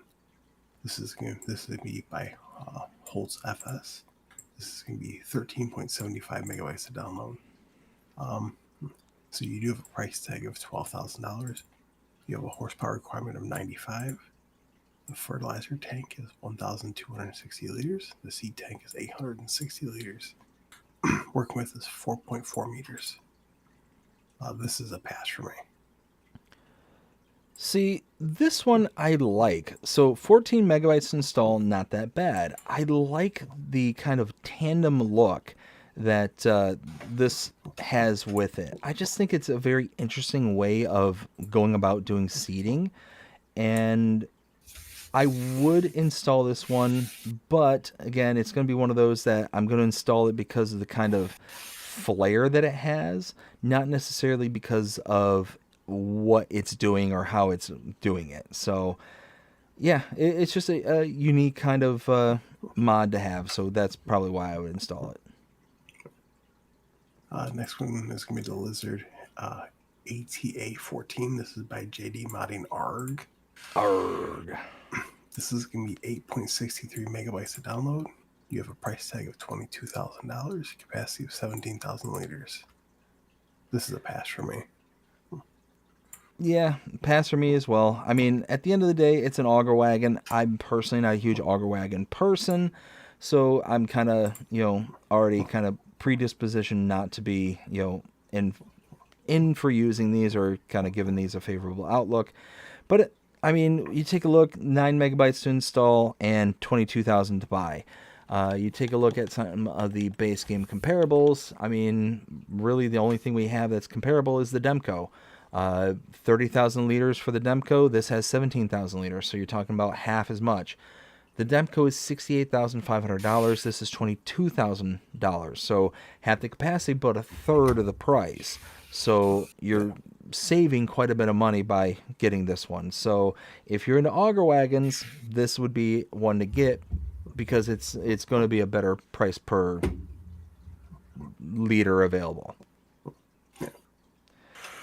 This is going to be by Holtz FS. This is going to be 13.75 megabytes to download. So you do have a price tag of $12,000. You have a horsepower requirement of 95. The fertilizer tank is 1,260 liters. The seed tank is 860 liters. Working with is 4.4 meters. This is a pass for me. See, this one I like. So 14 megabytes to install, not that bad. I like the kind of tandem look that this has with it. I just think it's a very interesting way of going about doing seeding. And I would install this one, but again, it's going to be one of those that I'm going to install it because of the kind of flair that it has, not necessarily because of what it's doing or how it's doing it. So yeah, it's just a unique kind of mod to have, so that's probably why I would install it. Next one is going to be the Lizard ATA 14. This is by JD Modding ARG. This is going to be 8.63 megabytes to download. You have a price tag of $22,000, capacity of 17,000 liters. This is a pass for me. Yeah, pass for me as well. I mean, at the end of the day, it's an auger wagon. I'm personally not a huge auger wagon person, so I'm kind of, already kind of predispositioned not to be, in for using these or kind of giving these a favorable outlook. But I mean, you take a look, 9 megabytes to install and 22,000 to buy. You take a look at some of the base game comparables. I mean, really the only thing we have that's comparable is the Demco. 30,000 liters for the Demco. This has 17,000 liters, so you're talking about half as much. The Demco is $68,500. This is $22,000. So half the capacity, but a third of the price. So you're saving quite a bit of money by getting this one. So if you're into auger wagons, this would be one to get because it's going to be a better price per liter available.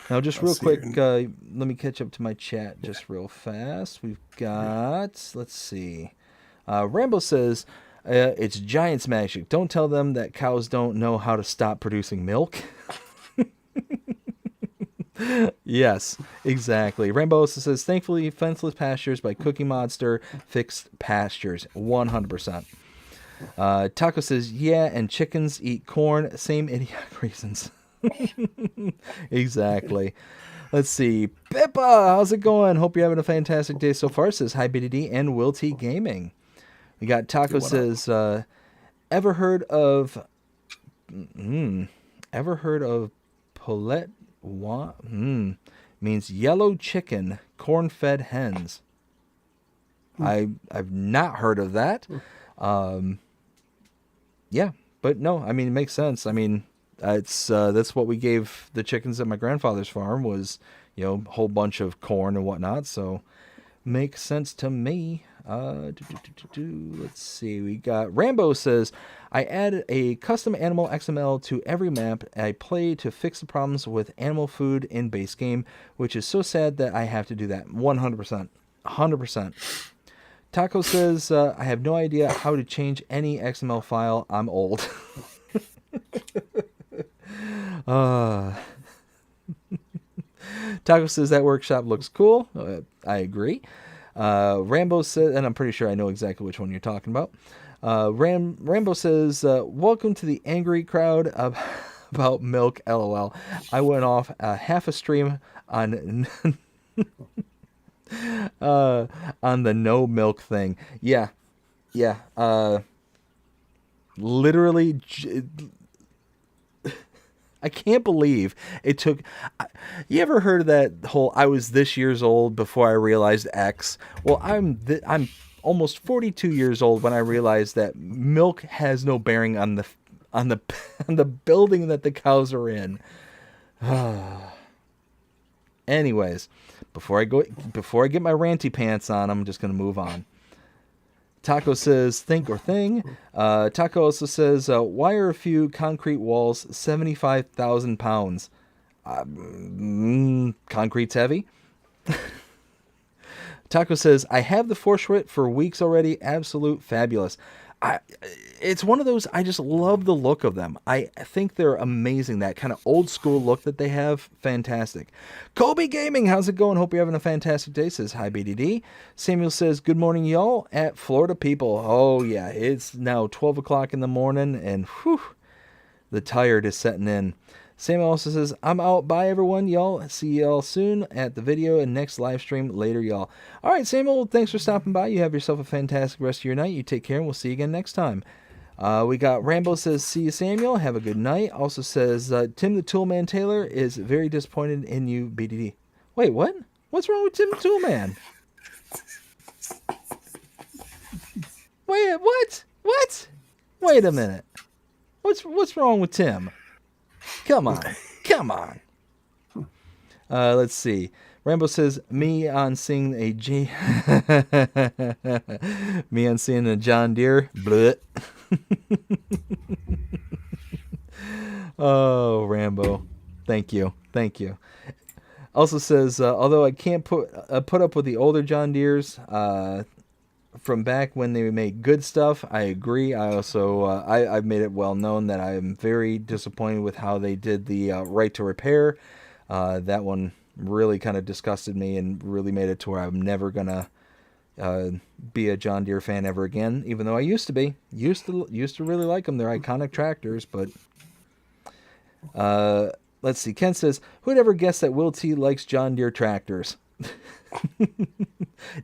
Now, just real quick, let me catch up to my chat just real fast. We've got, let's see. Rambo says, it's Giants magic. Don't tell them that cows don't know how to stop producing milk. Yes, exactly. Rambo also says, thankfully, fenceless pastures by Cookie Monster fixed pastures. 100%. Taco says, yeah, and chickens eat corn. Same idiotic reasons. Exactly. Let's see. Pippa, how's it going? Hope you're having a fantastic day so far. Says hi BDD and WillTGaming. We got Taco says, ever heard of Paulette? What? Means yellow chicken, corn-fed hens. I've not heard of that. Yeah, but no, I mean, it makes sense. I mean, it's that's what we gave the chickens at my grandfather's farm was, a whole bunch of corn and whatnot. So makes sense to me. Let's see. We got Rambo says, I added a custom animal XML to every map I play to fix the problems with animal food in base game, which is so sad that I have to do that. 100%. 100%. Taco says, I have no idea how to change any XML file. I'm old. Taco says that workshop looks cool. I agree. Rambo says, and I'm pretty sure I know exactly which one you're talking about. Rambo says, welcome to the angry crowd about milk, LOL. I went off half a stream on on the no milk thing. Yeah. Literally, I can't believe it took. You ever heard of that whole "I was this years old before I realized X"? Well, I'm almost 42 years old when I realized that milk has no bearing on the on the building that the cows are in. Anyways, before I get my ranty pants on, I'm just gonna move on. Taco says, think or thing. Taco also says, why are a few concrete walls 75,000 pounds? Concrete's heavy. Taco says, I have the Forschwit for weeks already. Absolute fabulous. It's one of those, I just love the look of them. I think they're amazing. That kind of old school look that they have, fantastic. Kobe Gaming, how's it going? Hope you're having a fantastic day. Says, hi, BDD. Samuel says, good morning, y'all, at Florida people. Oh, yeah, it's now 12 o'clock in the morning, and whew, the tired is setting in. Samuel also says, I'm out. Bye, everyone, y'all. See y'all soon at the video and next live stream later, y'all. All right, Samuel, thanks for stopping by. You have yourself a fantastic rest of your night. You take care, and we'll see you again next time. We got Rambo says, see you, Samuel. Have a good night. Also says, Tim the Toolman Taylor is very disappointed in you, BDD. Wait, what? What's wrong with Tim the Toolman? Wait, what? What? Wait a minute. What's wrong with Tim? Come on. Let's see. Rambo says, me on seeing a John Deere. Bleh. Oh, Rambo. Thank you. Also says, although I can't put up with the older John Deeres from back when they made good stuff, I agree. I also I've made it well known that I am very disappointed with how they did the right to repair. That one really kind of disgusted me and really made it to where I'm never gonna be a John Deere fan ever again. Even though I used to be, used to really like them. They're iconic tractors, but let's see. Ken says, who'd ever guess that WillT likes John Deere tractors?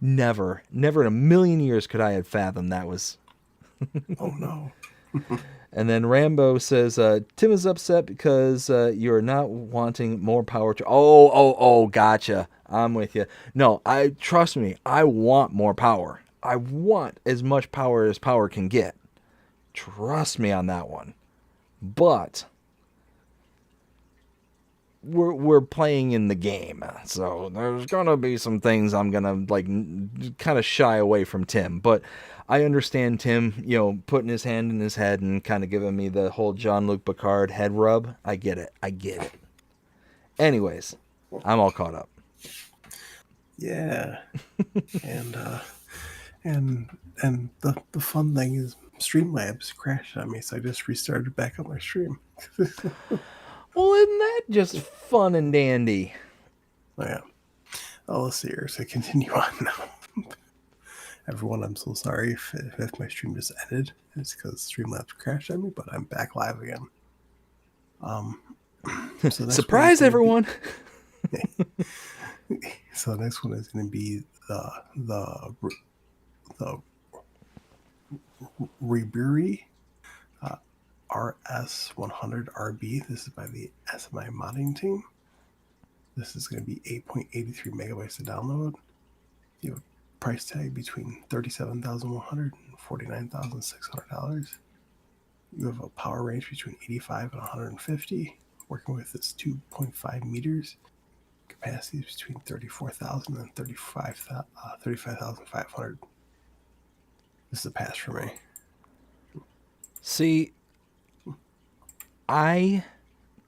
Never in a million years could I have fathomed that was. Oh no. And then Rambo says, Tim is upset because you're not wanting more power. Oh, gotcha. I'm with you. No, trust me. I want more power. I want as much power as power can get. Trust me on that one. But we're playing in the game, so there's gonna be some things I'm gonna kind of shy away from Tim. But I understand Tim, putting his hand in his head and kind of giving me the whole Jean-Luc Picard head rub. I get it. Anyways, I'm all caught up. Yeah. and the fun thing is Streamlabs crashed on me, so I just restarted back up my stream. Well, isn't that just fun and dandy? Oh, yeah. Oh, let's see here. So continue on now. Everyone, I'm so sorry if my stream just ended. It's because Streamlabs crashed on me, but I'm back live again. So surprise, everyone! So the next one is going to be the Reburi RS100RB. This is by the SMI modding team. This is going to be 8.83 megabytes to download. You have a price tag between $37,100 and $49,600. You have a power range between 85 and 150. Working with this 2.5 meters. Capacity is between 34,000 and 35,500 This is a pass for me. See, I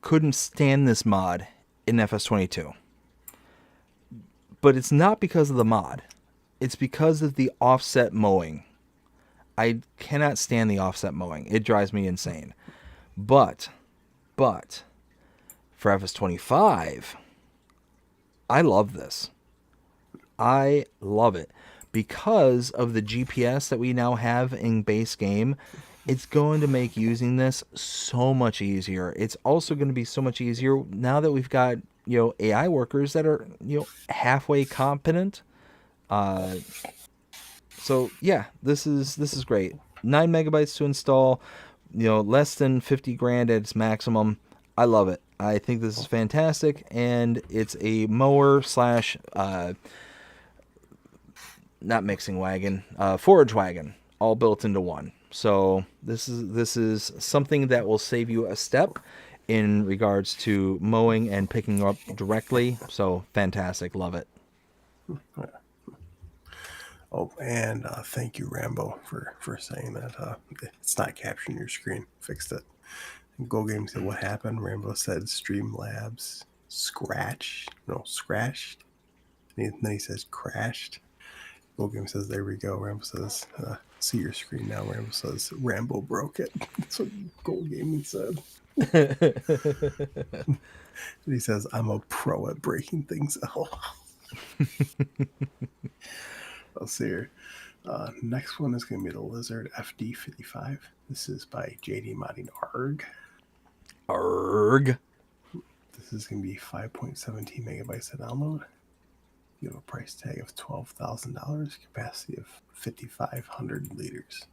couldn't stand this mod in FS22. But it's not because of the mod. It's because of the offset mowing. I cannot stand the offset mowing. It drives me insane. But for FS25, I love this. I love it. Because of the GPS that we now have in base game, it's going to make using this so much easier. It's also going to be so much easier now that we've got, AI workers that are, halfway competent. So yeah, this is great. 9 megabytes to install, less than 50 grand at its maximum. I love it. I think this is fantastic, and it's a mower slash not mixing wagon, forage wagon, all built into one. So this is something that will save you a step in regards to mowing and picking up directly. So fantastic, love it. Oh, and thank you, Rambo, for saying that it's not capturing your screen. Fixed it. And Go Game said, what happened? Rambo said Streamlabs scratched. And then he says crashed. Go Game says, there we go. Rambo says, see your screen now. Rambo says, Rambo broke it. That's what Go Gaming said. And he says, I'm a pro at breaking things out. Let's see here. Next one is going to be the Lizard FD55. This is by JD Modding ARG. Arg. This is going to be 5.17 megabytes to download. You have a price tag of $12,000, capacity of 5,500 liters.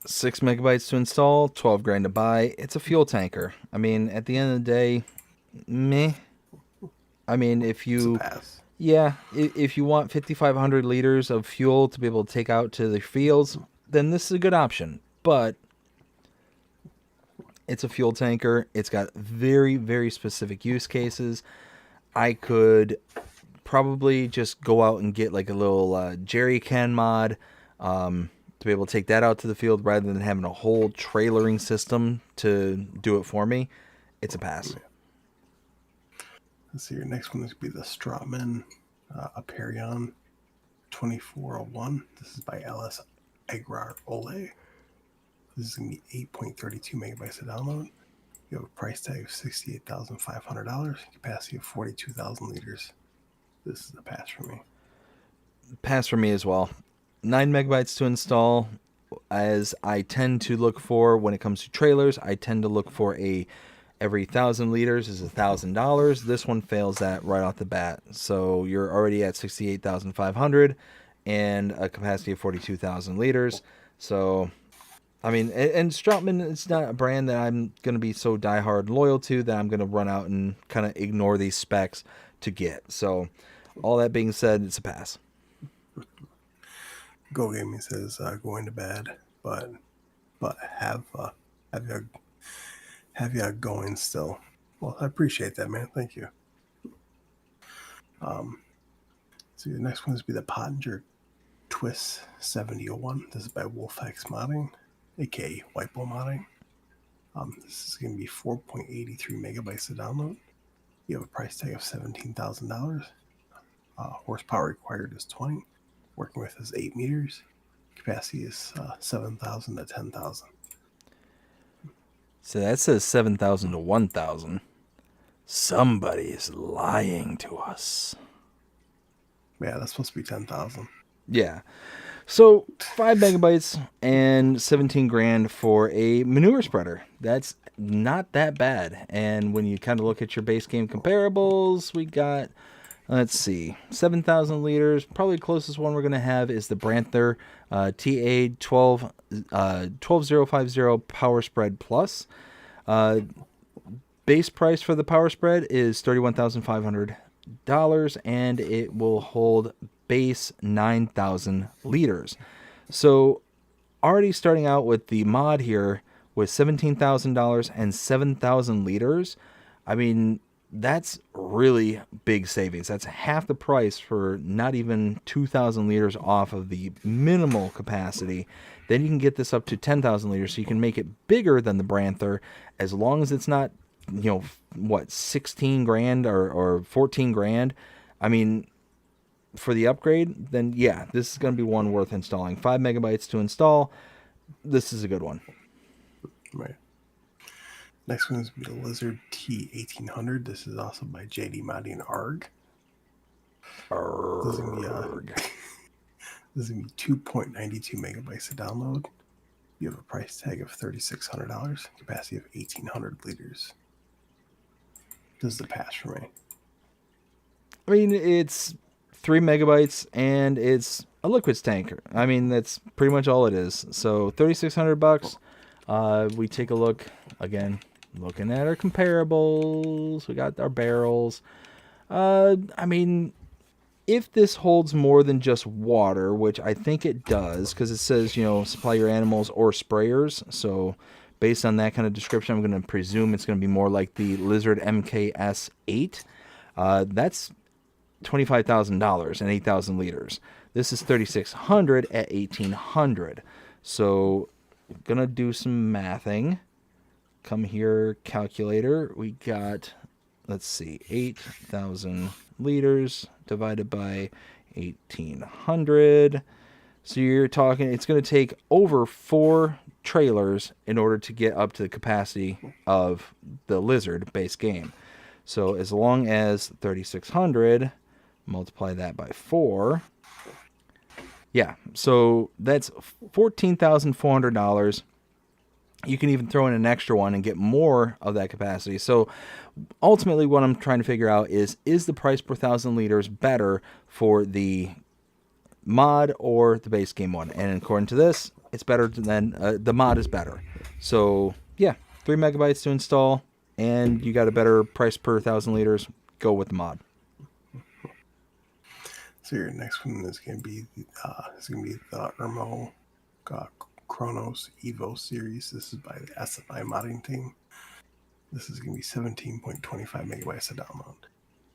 6 megabytes to install, 12 grand to buy. It's a fuel tanker. I mean, at the end of the day, meh. I mean, if you, if you want 5,500 liters of fuel to be able to take out to the fields, then this is a good option. But it's a fuel tanker. It's got very, very specific use cases. I could probably just go out and get like a little jerry can mod to be able to take that out to the field rather than having a whole trailering system to do it for me. It's a pass. Let's see, your next one is going to be the Strawman Aperion 2401. This is by LS Agrar Ole. This is going to be 8.32 megabytes to download. You have a price tag of $68,500, capacity of 42,000 liters. This is a pass for me. Pass for me as well. 9 megabytes to install. As I tend to look for when it comes to trailers, I tend to look for every 1,000 liters is $1,000. This one fails that right off the bat. So you're already at 68,500 and a capacity of 42,000 liters. So, I mean, and Stroutman, it's not a brand that I'm going to be so diehard loyal to that I'm going to run out and kind of ignore these specs to get. So, all that being said, it's a pass. Go Gaming says going to bed, but have you going still. Well, I appreciate that, man. Thank you. So the next one is be the Pottinger Twist 7001. This is by WolfX Modding, aka Whitebo Modding. This is going to be 4.83 megabytes to download. You have a price tag of $17,000. Horsepower required is 20. Working with is 8 meters. Capacity is 7,000 to 10,000. So that says 7,000 to 1,000. Somebody is lying to us. Yeah, that's supposed to be 10,000. Yeah. So 5 megabytes and 17 grand for a manure spreader. That's not that bad. And when you kind of look at your base game comparables, we got, let's see, 7,000 liters. Probably the closest one we're going to have is the Branther TA12050 Power Spread Plus. Base price for the Power Spread is $31,500, and it will hold base 9,000 liters. So already starting out with the mod here with $17,000 and 7,000 liters, I mean, that's really big savings. That's half the price for not even 2,000 liters off of the minimal capacity. Then you can get this up to 10,000 liters, so you can make it bigger than the Branther, as long as it's not, 16 grand or 14 grand. I mean, for the upgrade, then yeah, this is going to be one worth installing. 5 megabytes to install. This is a good one. Right. Next one is the Lizard T1800. This is also by JD Modding ARG. This is going to be 2.92 megabytes to download. You have a price tag of $3,600, capacity of 1,800 liters. This is the pass for me. I mean, it's 3 megabytes and it's a liquids tanker. I mean, that's pretty much all it is. So $3,600. We take a look again, looking at our comparables. We got our barrels. I mean, if this holds more than just water, which I think it does, because it says, supply your animals or sprayers. So based on that kind of description, I'm going to presume it's going to be more like the Lizard MKS 8. That's $25,000 and 8,000 liters. This is 3,600 at 1,800. So gonna do some mathing. Come here, calculator. We got, let's see, 8,000 liters divided by 1,800. So you're talking, it's going to take over 4 trailers in order to get up to the capacity of the Lizard base game. So as long as 3,600, multiply that by 4. Yeah, so that's $14,400. You can even throw in an extra one and get more of that capacity. So ultimately what I'm trying to figure out is the price per 1,000 liters better for the mod or the base game one? And according to this, it's better than the mod is better. So yeah, 3 megabytes to install, and you got a better price per 1,000 liters. Go with the mod. So your next one is going to be the Ermo Chronos Evo series. This is by the SFI modding team. This is going to be 17.25 megabytes to download.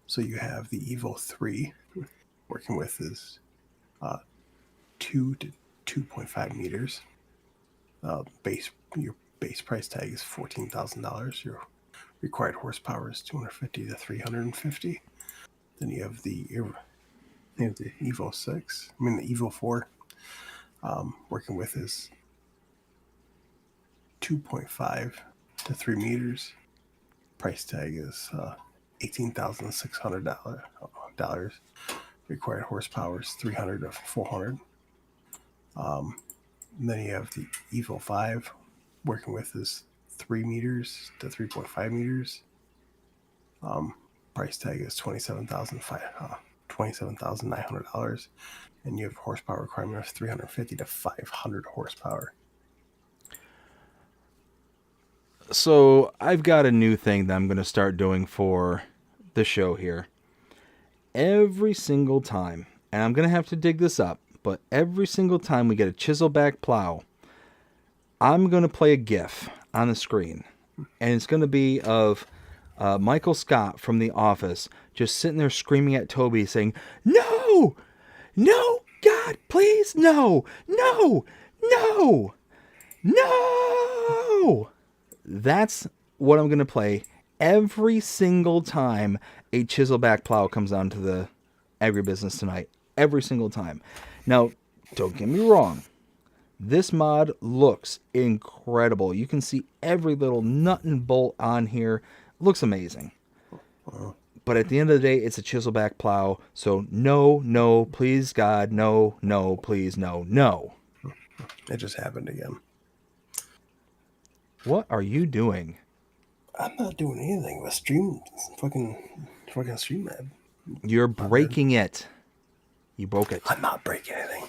So you have the Evo 3 working with is 2 to 2.5 meters. Your base price tag is $14,000. Your required horsepower is 250 to 350. Then you have the Evo 6. I mean the Evo 4. Working with is 2.5 to 3 meters. Price tag is $18,600. Required horsepower is 300 to 400. And then you have the Evo 5. Working with is 3 meters to 3.5 meters. Price tag is $27,900, and you have horsepower requirement of 350 to 500 horsepower. So I've got a new thing that I'm going to start doing for the show here. Every single time, and I'm going to have to dig this up, but every single time we get a chiselback plow, I'm going to play a GIF on the screen, and it's going to be of Michael Scott from The Office just sitting there screaming at Toby saying, "No! No! God, please, no! No! No! No!" That's what I'm going to play every single time a chiselback plow comes onto the AgriBusiness Tonight. Every single time. Now, don't get me wrong. This mod looks incredible. You can see every little nut and bolt on here. It looks amazing. But at the end of the day, it's a chiselback plow. So no, no, please God, no, no, please, no, no. It just happened again. What are you doing? I'm not doing anything but fucking Streamlab. You're breaking it. You broke it. I'm not breaking anything.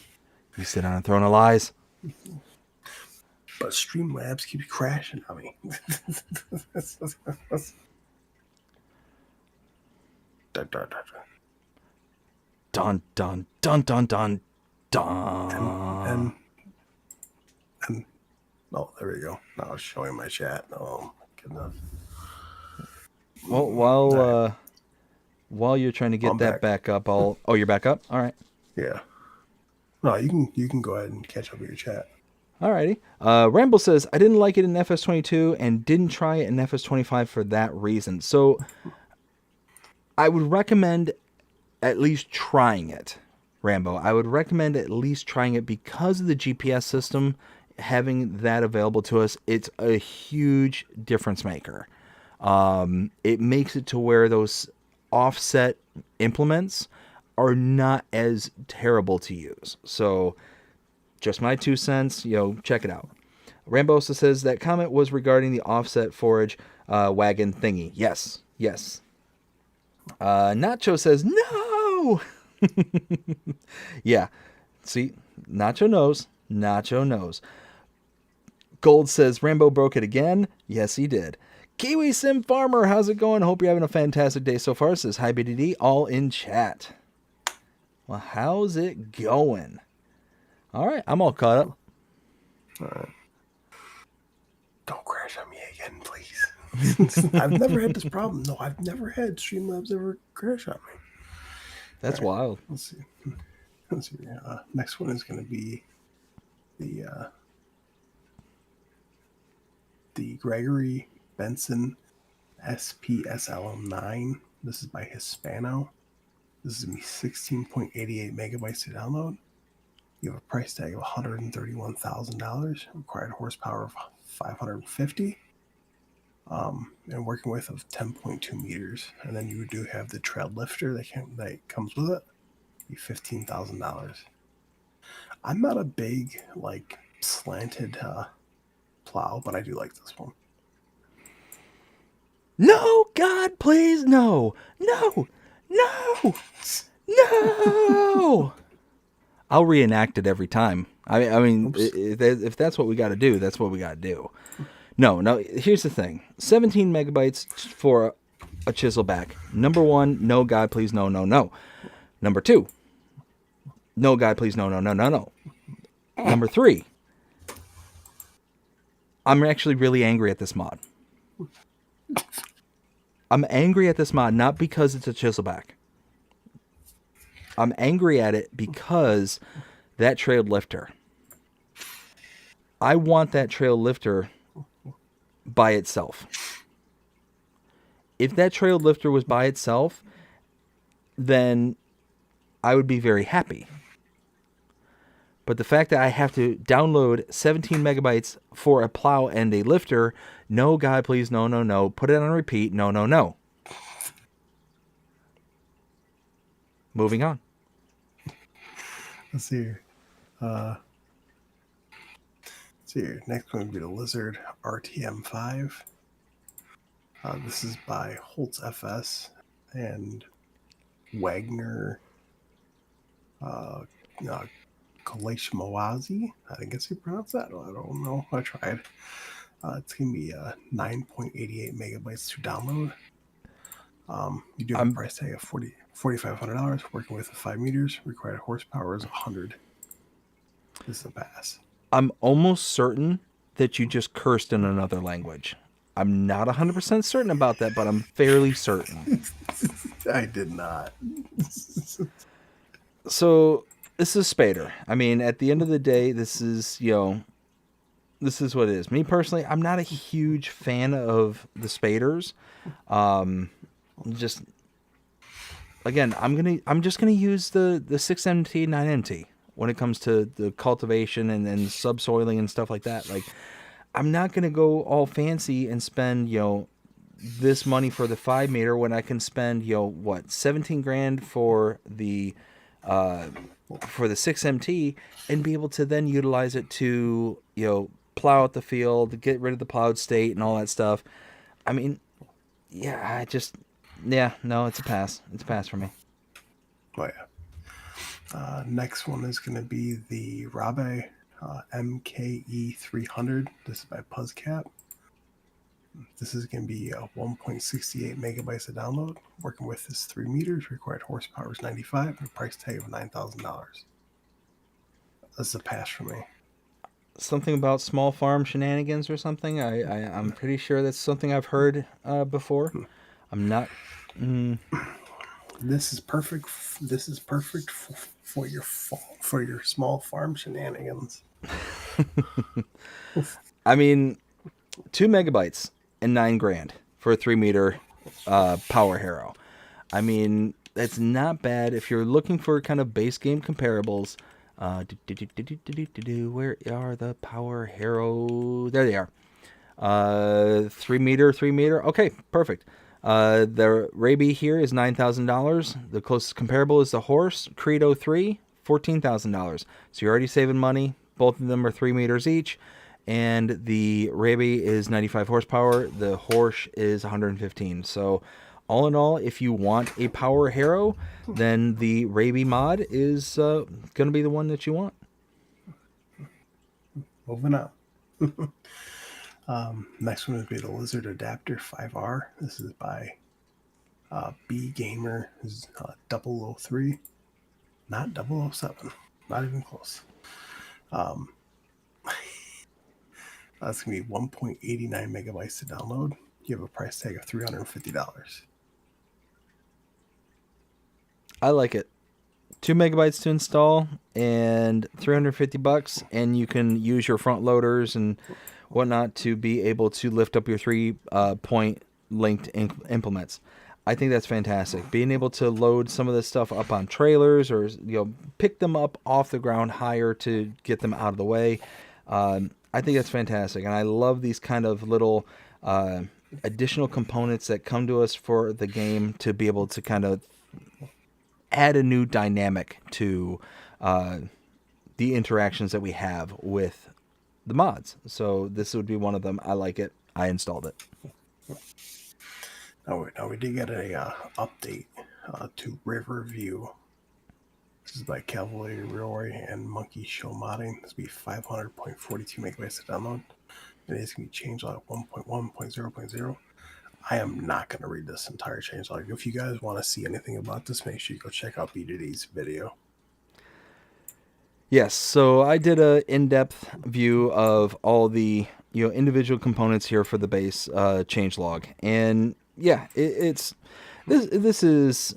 You sit on a throne of lies. But Streamlabs keeps crashing on me. Dun, dun, dun, dun, dun, dun. And oh, there we go. Now it's showing my chat. Oh, my goodness. Well, All right. while you're trying to get I'm that back. back up, I'll. Oh, you're back up. All right. Yeah. No, you can go ahead and catch up with your chat. Alrighty. Ramble says, I didn't like it in FS22 and didn't try it in FS25 for that reason. So I would recommend at least trying it, Rambo. I would recommend at least trying it because of the GPS system, having that available to us. It's a huge difference maker. It makes it to where those offset implements are not as terrible to use. So just my 2 cents, check it out. Rambosa says that comment was regarding the offset forage wagon thingy. Yes, yes. Nacho says no. Yeah, see, Nacho knows. Nacho knows. Gold says Rambo broke it again. Yes, he did. Kiwi Sim Farmer, how's it going? Hope you're having a fantastic day so far. Says hi BDD, all in chat. Well, how's it going? All right, I'm all caught up. All right. Don't crash on me again, please. I've never had this problem. No, I've never had Streamlabs ever crash on me. That's All right, wild. let's see. Let's see. Next one is going to be the Gregory Benson SPSLM9. This is by Hispano. This is going to be 16.88 megabytes to download. You have a price tag of $131,000, required horsepower of 550, and working width of 10.2 meters. And then you do have the tread lifter that comes with it, be $15,000. I'm not a big slanted plow, but I do like this one. No, God, please, no. No, no, no. I'll reenact it every time. I mean, if that's what we got to do, that's what we got to do. No, here's the thing. 17 megabytes for a Chiselback. Number one, no, God, please, no, no, no. Number two, no, God, please, no, no, no, no, no. Number three, I'm actually really angry at this mod. I'm angry at this mod not because it's a Chiselback. I'm angry at it because that trailed lifter. I want that trail lifter by itself. If that trailed lifter was by itself, then I would be very happy. But the fact that I have to download 17 megabytes for a plow and a lifter, no, God, please, no, no, no. Put it on repeat, no, no, no. Moving on. Let's see here. Next one would be the Lizard RTM5. This is by Holtz FS and Wagner Kaleshmawazi. I guess you pronounce that. I don't know. I tried. It's going to be 9.88 megabytes to download. You do have a price tag of $4,500, working with 5 meters. Required horsepower is 100. This is a pass. I'm almost certain that you just cursed in another language. I'm not 100% certain about that, but I'm fairly certain. I did not. So, this is Spader. I mean, at the end of the day, this is what it is. Me personally, I'm not a huge fan of the Spaders. I'm just gonna use the 6MT 9MT when it comes to the cultivation and subsoiling and stuff like that. Like, I'm not gonna go all fancy and spend this money for the 5 meter when I can spend 17 grand for the 6MT and be able to then utilize it to plow out the field, get rid of the plowed state and all that stuff. I mean, no, it's a pass. It's a pass for me. Oh yeah. Next one is going to be the Rabe MKE 300. This is by Puzzcap. This is going to be 1.68 megabytes to download. Working with this 3 meters. Required horsepower is 95. And a price tag of $9,000. That's a pass for me. Something about small farm shenanigans or something. I'm pretty sure that's something I've heard before. I'm not. This is perfect. This is perfect for for your small farm shenanigans. I mean, 2 megabytes and 9 grand for a 3 meter power harrow. I mean, that's not bad if you're looking for kind of base game comparables. Where are the power harrow? There they are. 3 meter, 3 meter. Okay, perfect. The Raby here is $9,000. The closest comparable is the Horse Credo 3, $14,000. So you're already saving money. Both of them are 3 meters each. And the Raby is 95 horsepower. The Horse is 115. So all in all, if you want a power harrow, then the Raby mod is going to be the one that you want. Moving on. Next one would be the Lizard Adapter 5R. This is by B Gamer 003, not 007, not even close. That's going to be 1.89 megabytes to download. You have a price tag of $350. I like it. 2 megabytes to install and $350, and you can use your front loaders and whatnot to be able to lift up your 3 point linked implements. I think that's fantastic. Being able to load some of this stuff up on trailers, or pick them up off the ground higher to get them out of the way. I think that's fantastic, and I love these kind of little additional components that come to us for the game to be able to kind of add a new dynamic to the interactions that we have with the mods. So this would be one of them. I like it. I installed it. Now we did get a update to Riverview. This is by Cavalier Roy and Monkey Show Modding. This will be 500.42 megabytes to download. It is going to be changed on 1.1.0.0. I am not going to read this entire changelog. If you guys want to see anything about this, make sure you go check out BDD's video. Yes, so I did a in-depth view of all the individual components here for the base changelog, and yeah, it's this is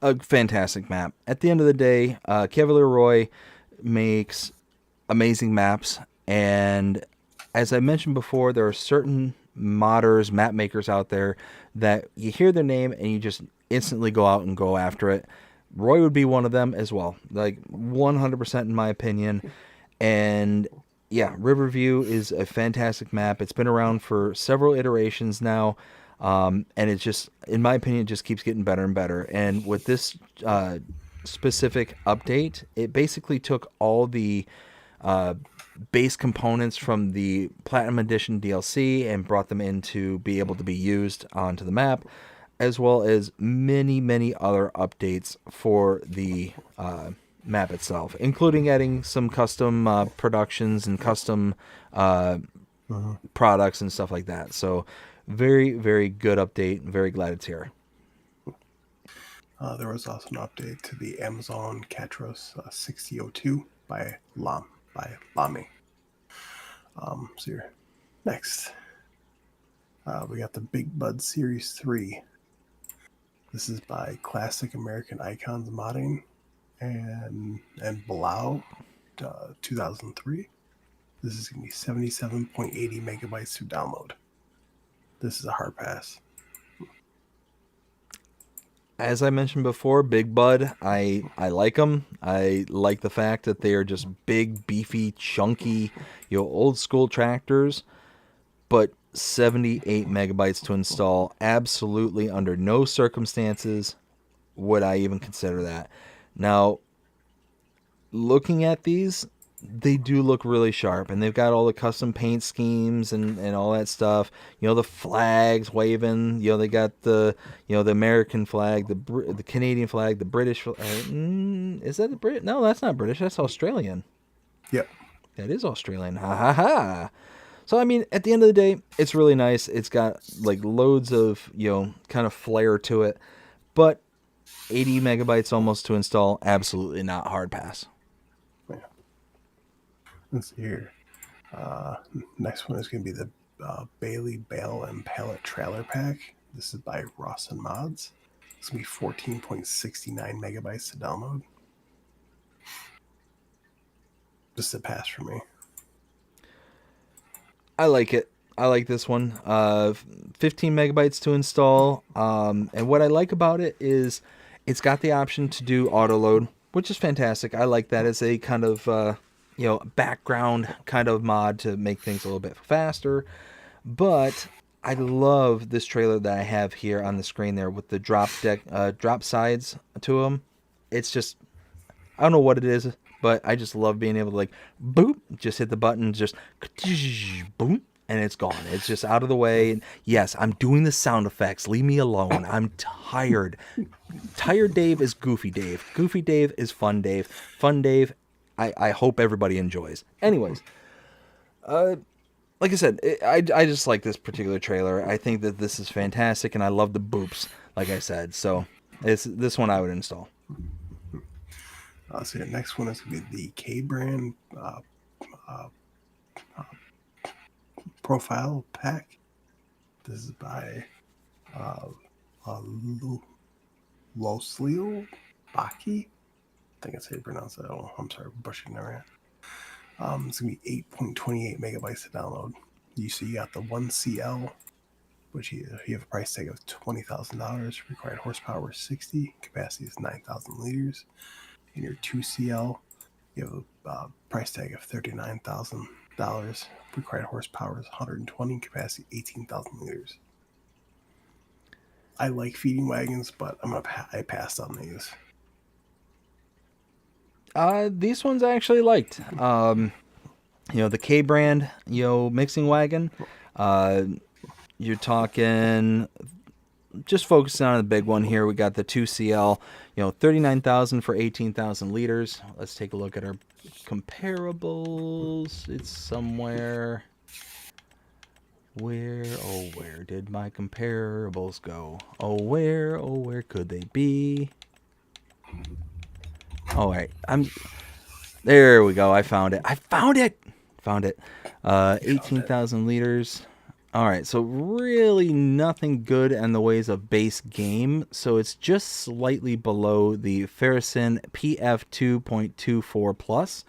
a fantastic map. At the end of the day, Cavalier Roy makes amazing maps, and as I mentioned before, there are certain modders, map makers out there that you hear their name and you just instantly go out and go after it. Roy would be one of them as well, like 100% in my opinion. And yeah, Riverview is a fantastic map. It's been around for several iterations now, and it just, in my opinion, it just keeps getting better and better. And with this specific update, it basically took all the base components from the Platinum Edition DLC and brought them in to be able to be used onto the map, as well as many, many other updates for the map itself, including adding some custom productions and custom products and stuff like that. So very, very good update. Very glad it's here. There was also an update to the Amazon Catros 6002 by Lamy. So here, next, we got the Big Bud Series 3. This is by Classic American Icons Modding and Blau 2003. This is going to be 77.80 megabytes to download. This is a hard pass. As I mentioned before, Big Bud, I like them. I like the fact that they are just big, beefy, chunky, old school tractors. But 78 megabytes to install, absolutely under no circumstances would I even consider that. Now, looking at these, they do look really sharp, and they've got all the custom paint schemes and all that stuff. The flags waving. They got the the American flag, the Canadian flag, the British flag. Is that the Brit? No, that's not British. That's Australian. Yep, that is Australian. Ha ha ha. So I mean, at the end of the day, it's really nice. It's got like loads of kind of flair to it, but 80 megabytes almost to install. Absolutely not. Hard pass. Let's see here. Next one is going to be the Bailey Bale and Pallet Trailer Pack. This is by Ross and Mods. It's going to be 14.69 megabytes to download. Just a pass for me. I like it. I like this one. 15 megabytes to install. And what I like about it is it's got the option to do auto load, which is fantastic. I like that as a kind of background kind of mod to make things a little bit faster. But I love this trailer that I have here on the screen there with the drop sides to them. It's just, I don't know what it is, but I just love being able to like boop, just hit the button, just boom, and it's gone. It's just out of the way. And yes, I'm doing the sound effects. Leave me alone. I'm tired. Tired Dave is Goofy Dave. Goofy Dave is Fun Dave. Fun Dave, I hope everybody enjoys. Anyways, like I said, I just like this particular trailer. I think that this is fantastic, and I love the boops, like I said. So it's this one I would install. So the next one is going to be the K brand profile pack. This is by Losleo Baki. I think that's how you pronounce it. Oh, I'm sorry, brushing there. It's going to be 8.28 megabytes to download. You see, you got the 1CL, which you have a price tag of $20,000. Required horsepower is 60. Capacity is 9,000 liters. In your 2CL, you have a price tag of $39,000. Required horsepower is 120. Capacity 18,000 liters. I like feeding wagons, but I passed on these. These ones I actually liked. The K brand, mixing wagon. You're talking, just focusing on the big one here. We got the 2CL, 39,000 for 18,000 liters. Let's take a look at our comparables. It's somewhere. Where did my comparables go? Where could they be? All right, there we go. I found it. Found it. 18,000 liters. All right, so really nothing good in the ways of base game. So it's just slightly below the Ferricin PF 2.24 plus.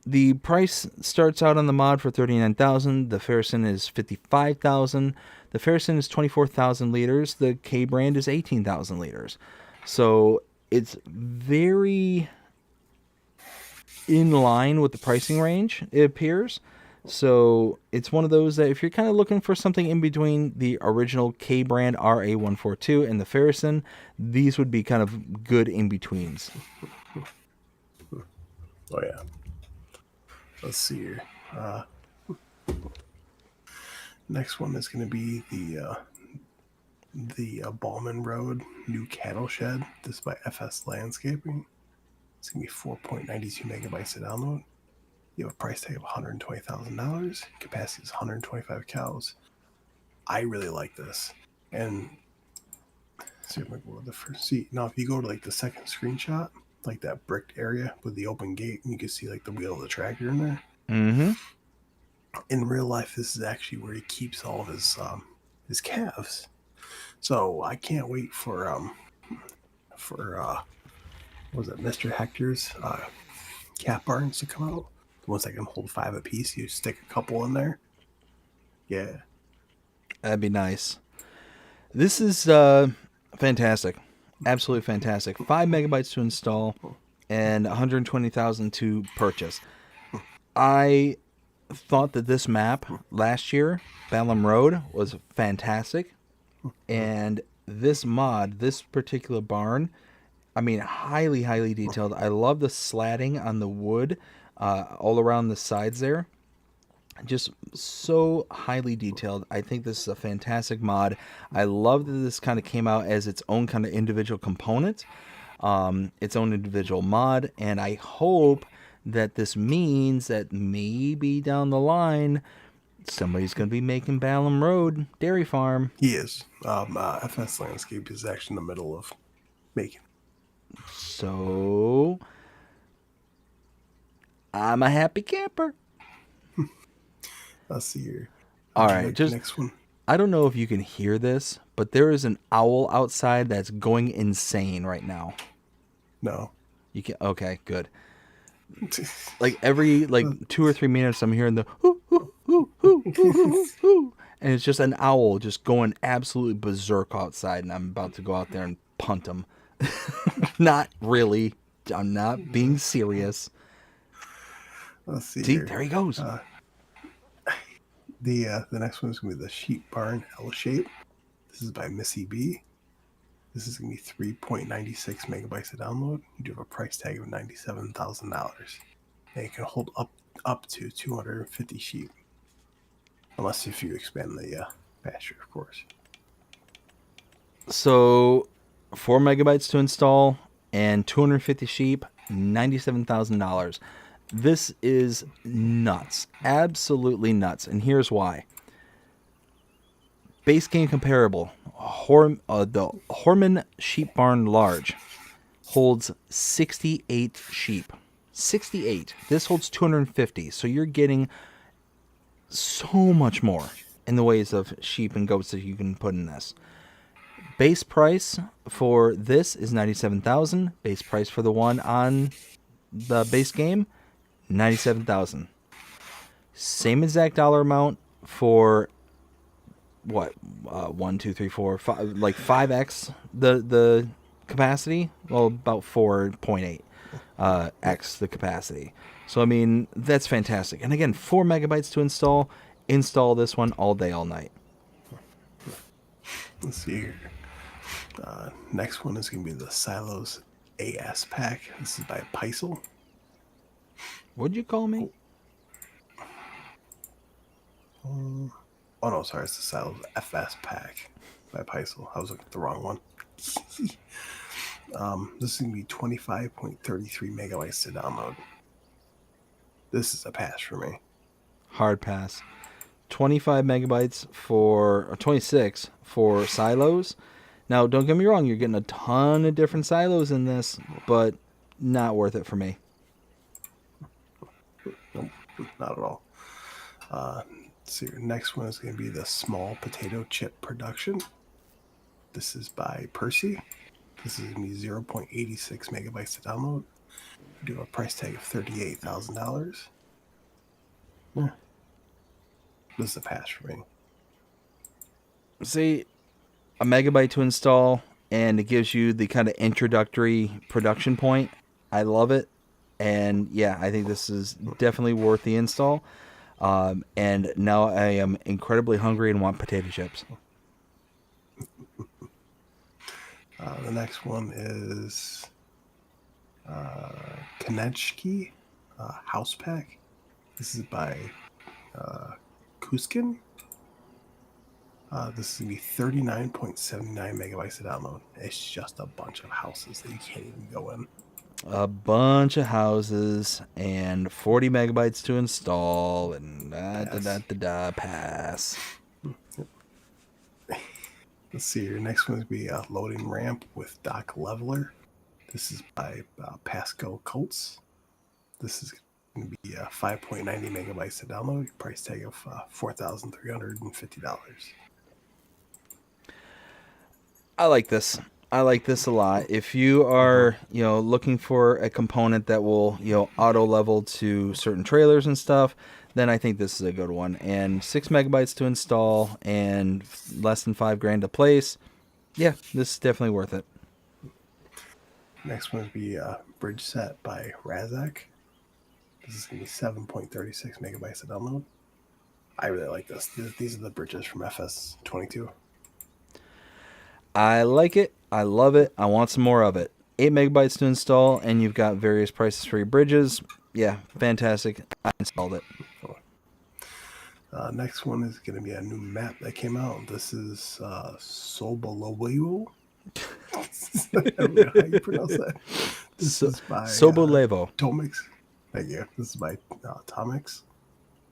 The price starts out on the mod for 39,000. The Ferricin is 55,000. The Ferricin is 24,000 liters. The K brand is 18,000 liters. So it's very in line with the pricing range, it appears. So it's one of those that if you're kind of looking for something in between the original K brand RA142 and the Ferricin, these would be kind of good in betweens. Oh yeah. Let's see here. Next one is going to be the Ballman Road new cattle shed. This is by FS Landscaping. It's going to be 4.92 megabytes to download. You have a price tag of $120,000. Capacity is 125 cows. I really like this. And see if I go to the first seat. Now, if you go to like the second screenshot, like that bricked area with the open gate, and you can see like the wheel of the tractor in there. Mm-hmm. In real life, this is actually where he keeps all of his calves. So I can't wait for what was it, Mr. Hector's calf barns to come out. The ones that can hold 5 apiece. You stick a couple in there. Yeah, That'd be nice. This is fantastic. Absolutely fantastic. 5 megabytes to install and 120,000 to purchase. I thought that this map last year, Ballum Road, was fantastic. And this mod, this particular barn, I mean, highly, highly detailed. I love the slatting on the wood all around the sides there. Just so highly detailed. I think this is a fantastic mod. I love that this kind of came out as its own kind of individual component, its own individual mod, and I hope that this means that maybe down the line somebody's going to be making Ballum Road Dairy Farm. he is. FS Landscape is actually in the middle of making. So I'm a happy camper. Let's see here. All right, just next one. I don't know if you can hear this, but there is an owl outside that's going insane right now. No. You can okay, good. Like every 2 or 3 minutes, I'm hearing the hoo hoo hoo hoo hoo hoo hoo, and it's just an owl just going absolutely berserk outside, and I'm about to go out there and punt him. Not really. I'm not being serious. Let's see See, here. there he goes. The next one is going to be the Sheep Barn L shape. This is by Missy B. This is going to be 3.96 megabytes to download. You do have a price tag of $97,000. And it can hold up to 250 sheep. Unless if you expand the pasture, of course. So, 4 megabytes to install and 250 sheep, $97,000. This is nuts. Absolutely nuts. And here's why. Base game comparable. The Horman Sheep Barn Large holds 68 sheep. 68. This holds 250. So you're getting so much more in the ways of sheep and goats that you can put in this. Base price for this is $97,000. Base price for the one on the base game, $97,000. Same exact dollar amount for what? 1, 2, 3, 4, 5, like 5x the capacity. Well, about 4.8 x the capacity. So I mean that's fantastic. And again, 4 megabytes to install. Install this one all day, all night. Let's see here. Next one is going to be the Silos AS pack. This is by Peisel. What'd you call me? Oh no, sorry, it's the Silos FS pack by Peisel. I was looking at the wrong one. This is going to be 25.33 megabytes to download. This is a pass for me. Hard pass. 25 megabytes or 26 for silos. Now, don't get me wrong, you're getting a ton of different silos in this, but not worth it for me. Nope, not at all. So your next one is going to be the Small Potato Chip Production. This is by Percy. This is going to be 0.86 megabytes to download. We do a price tag of $38,000. Yeah. This is a pass for me. See, a megabyte to install, and it gives you the kind of introductory production point. I love it. And yeah, I think this is definitely worth the install. And now I am incredibly hungry and want potato chips. The next one is Konechki House Pack. This is by Kuskin. This is going to be 39.79 megabytes to download. It's just a bunch of houses that you can't even go in. A bunch of houses and 40 megabytes to install and pass. Let's see, your next one is going to be a loading ramp with dock leveler. This is by Pasco Colts. This is going to be 5.90 megabytes to download. Price tag of $4,350. I like this. I like this a lot. If you are, looking for a component that will, auto level to certain trailers and stuff, then I think this is a good one. And 6 megabytes to install and less than $5,000 to place. Yeah, this is definitely worth it. Next one would be Bridge Set by Razak. This is going to be 7.36 megabytes to download. I really like this. These are the bridges from FS22. I like it. I love it. I want some more of it. 8 megabytes to install, and you've got various prices for your bridges. Yeah, fantastic. I installed it. Next one is going to be a new map that came out. This is Sobolevo. I don't know how you pronounce that. This is by Sobolevo. Tomix. Thank you. This is by Tomix.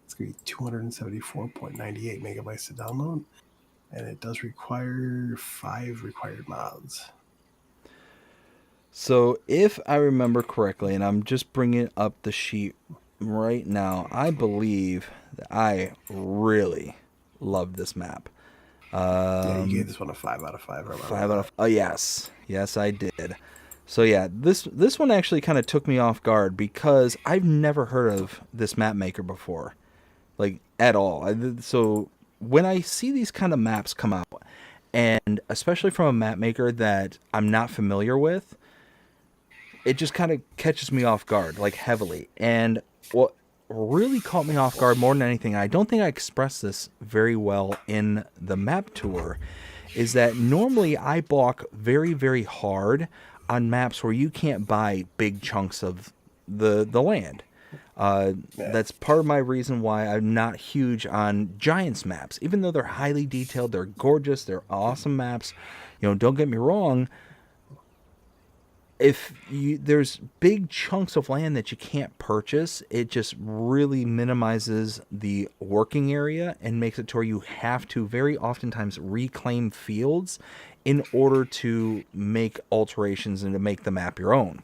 It's going to be 274.98 megabytes to download. And it does require 5 required mods. So if I remember correctly, and I'm just bringing up the sheet right now, I believe that I really love this map. Yeah, you gave this one a 5 out of 5. I remember 5 out of. that. Oh yes, yes, I did. So yeah, this one actually kind of took me off guard because I've never heard of this map maker before, like at all. So when I see these kind of maps come out, and especially from a map maker that I'm not familiar with, it just kind of catches me off guard, like heavily. And what really caught me off guard more than anything, I don't think I expressed this very well in the map tour, is that normally I balk very, very hard on maps where you can't buy big chunks of the land. That's part of my reason why I'm not huge on Giants maps, even though they're highly detailed, they're gorgeous, they're awesome maps. Don't get me wrong, if there's big chunks of land that you can't purchase, it just really minimizes the working area and makes it to where you have to very oftentimes reclaim fields in order to make alterations and to make the map your own.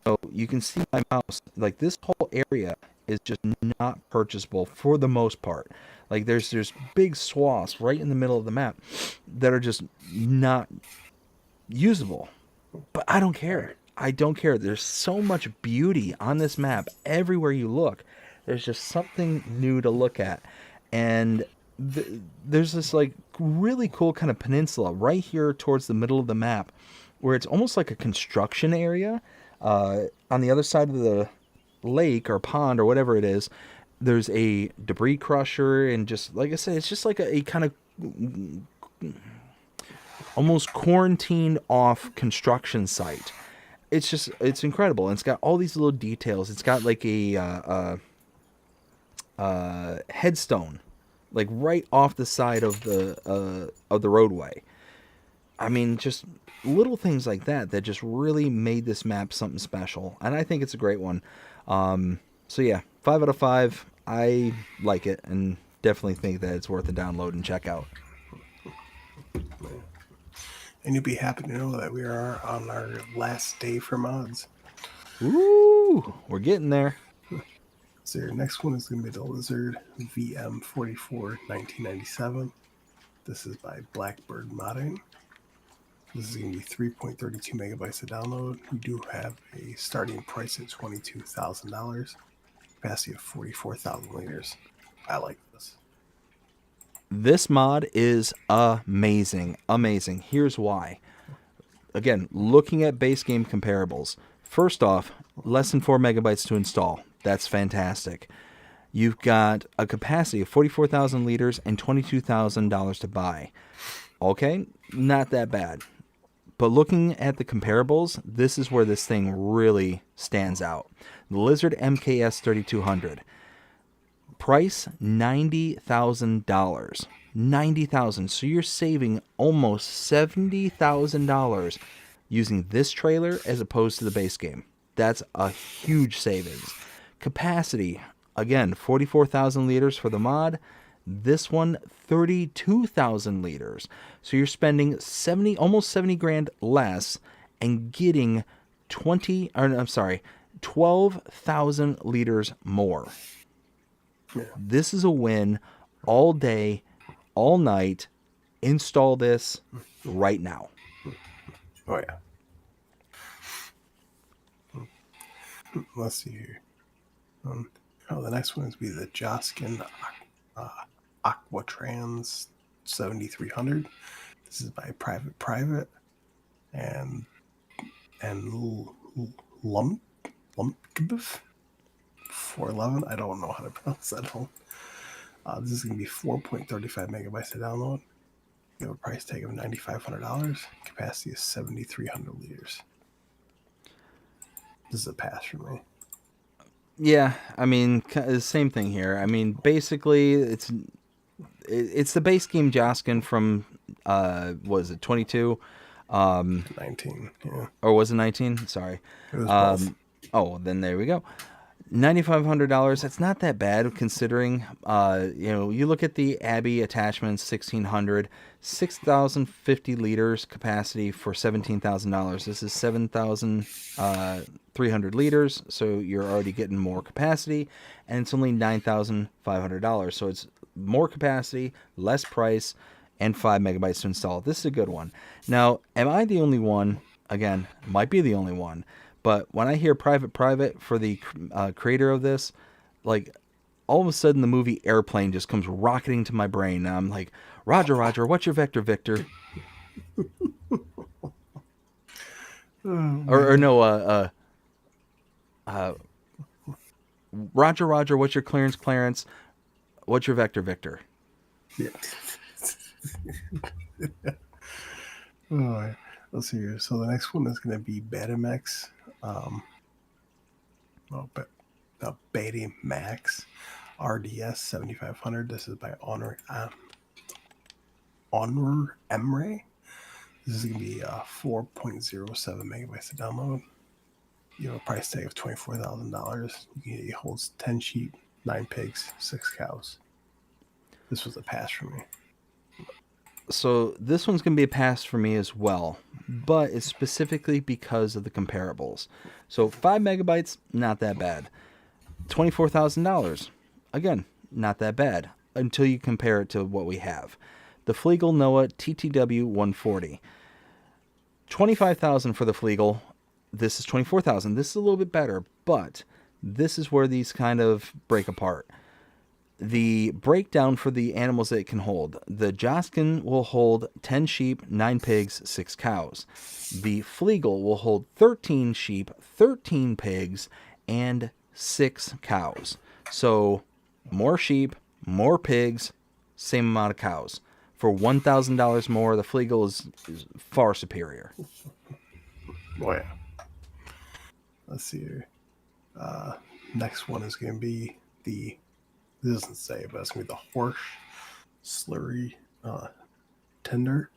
So you can see my mouse, like this whole area is just not purchasable for the most part. Like there's big swaths right in the middle of the map that are just not usable. But I don't care. I don't care. There's so much beauty on this map everywhere you look. There's just something new to look at. And there's this like really cool kind of peninsula right here towards the middle of the map where it's almost like a construction area. On the other side of the lake or pond or whatever it is, there's a debris crusher, and just like I said, it's just like a kind of almost quarantined off construction site. It's incredible, and it's got all these little details. It's got like a headstone, like right off the side of the roadway. I mean, just little things like that just really made this map something special, and I think it's a great one. So yeah, 5 out of 5. I like it, and definitely think that it's worth a download and check out. And you'll be happy to know that we are on our last day for mods. Ooh, we're getting there. So your next one is going to be the Lizard VM44 1997. This is by Blackbird Modding. This is going to be 3.32 megabytes to download. You do have a starting price at $22,000. Capacity of 44,000 liters. I like this. This mod is amazing. Amazing. Here's why. Again, looking at base game comparables. First off, less than 4 megabytes to install. That's fantastic. You've got a capacity of 44,000 liters and $22,000 to buy. Okay, not that bad. But looking at the comparables, this is where this thing really stands out. The Lizard MKS 3200. Price $90,000. $90,000. So you're saving almost $70,000 using this trailer as opposed to the base game. That's a huge savings. Capacity, again, 44,000 liters for the mod. This one, 32,000 liters. So you're spending almost 70 grand less and getting 12,000 liters more. Yeah. This is a win all day, all night. Install this right now. Oh, yeah. Let's see here. The next one is be the Joskin Aquatrans 7300. This is by Private and Lumpkibif 411. I don't know how to pronounce that whole. This is going to be 4.35 megabytes to download. You have a price tag of $9,500. Capacity is 7,300 liters. This is a pass for me. Yeah, I mean, the same thing here. I mean, basically, it's the base game Joskin from, was it 22? 19, yeah. Or was it 19? Sorry. It was both. Oh, then there we go. $9,500. That's not that bad considering, you look at the Abbey attachments, 1,600, 6,050 liters capacity for $17,000. This is 7,300 liters, so you're already getting more capacity, and it's only $9,500. So it's more capacity, less price, and 5 megabytes to install. This is a good one. Now, am I the only one? Again, might be the only one. But when I hear private for the creator of this, like all of a sudden the movie Airplane just comes rocketing to my brain. And I'm like, Roger, what's your vector, Victor? or no, Roger, what's your clearance, Clarence? What's your vector, Victor? Yeah. Oh, let's see here. So the next one is going to be Betamax. Betamax RDS 7500. This is by Honor Emre. This is going to be 4.07 megabytes to download. You have a price tag of $24,000. It holds 10 sheep, 9 pigs, 6 cows. This was a pass for me. So this one's going to be a pass for me as well, but it's specifically because of the comparables. So 5 megabytes, not that bad. $24,000, again, not that bad until you compare it to what we have. The Flegel Noah TTW 140. $25,000 for the Flegel. This is $24,000. This is a little bit better, but this is where these kind of break apart. The breakdown for the animals that it can hold. The Joskin will hold 10 sheep, 9 pigs, 6 cows. The Flegel will hold 13 sheep, 13 pigs, and 6 cows. So more sheep, more pigs, same amount of cows. For $1,000 more, the Flegel is far superior. Oh, yeah. Let's see here. Next one is going to be this doesn't say, but it's going to be the Horse Slurry Tender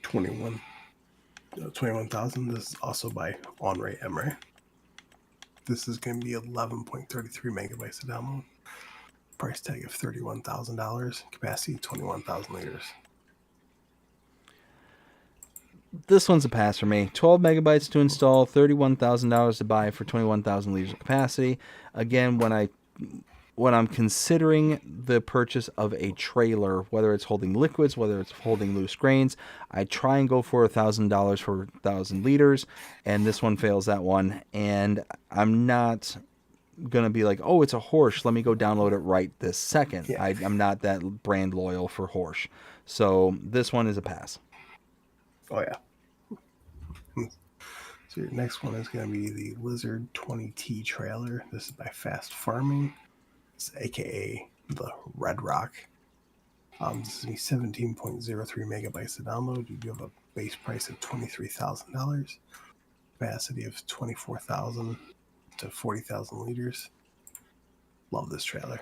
21,000. This is also by Henri Emre. This is going to be 11.33 megabytes to download. Price tag of $31,000. Capacity 21,000 liters. This one's a pass for me. 12 megabytes to install, $31,000 to buy for 21,000 liters of capacity. Again, when I'm considering the purchase of a trailer, whether it's holding liquids, whether it's holding loose grains, I try and go for $1,000 for 1,000 liters, and this one fails that one. And I'm not gonna be like, oh, it's a Horsch, let me go download it right this second. Yeah. I'm not that brand loyal for Horsch, so this one is a pass. Oh yeah. So your next one is going to be the Lizard 20T trailer. This is by Fast Farming. It's aka the Red Rock. This is 17.03 megabytes to download. You do have a base price of $23,000. Capacity of 24,000 to 40,000 liters. Love this trailer.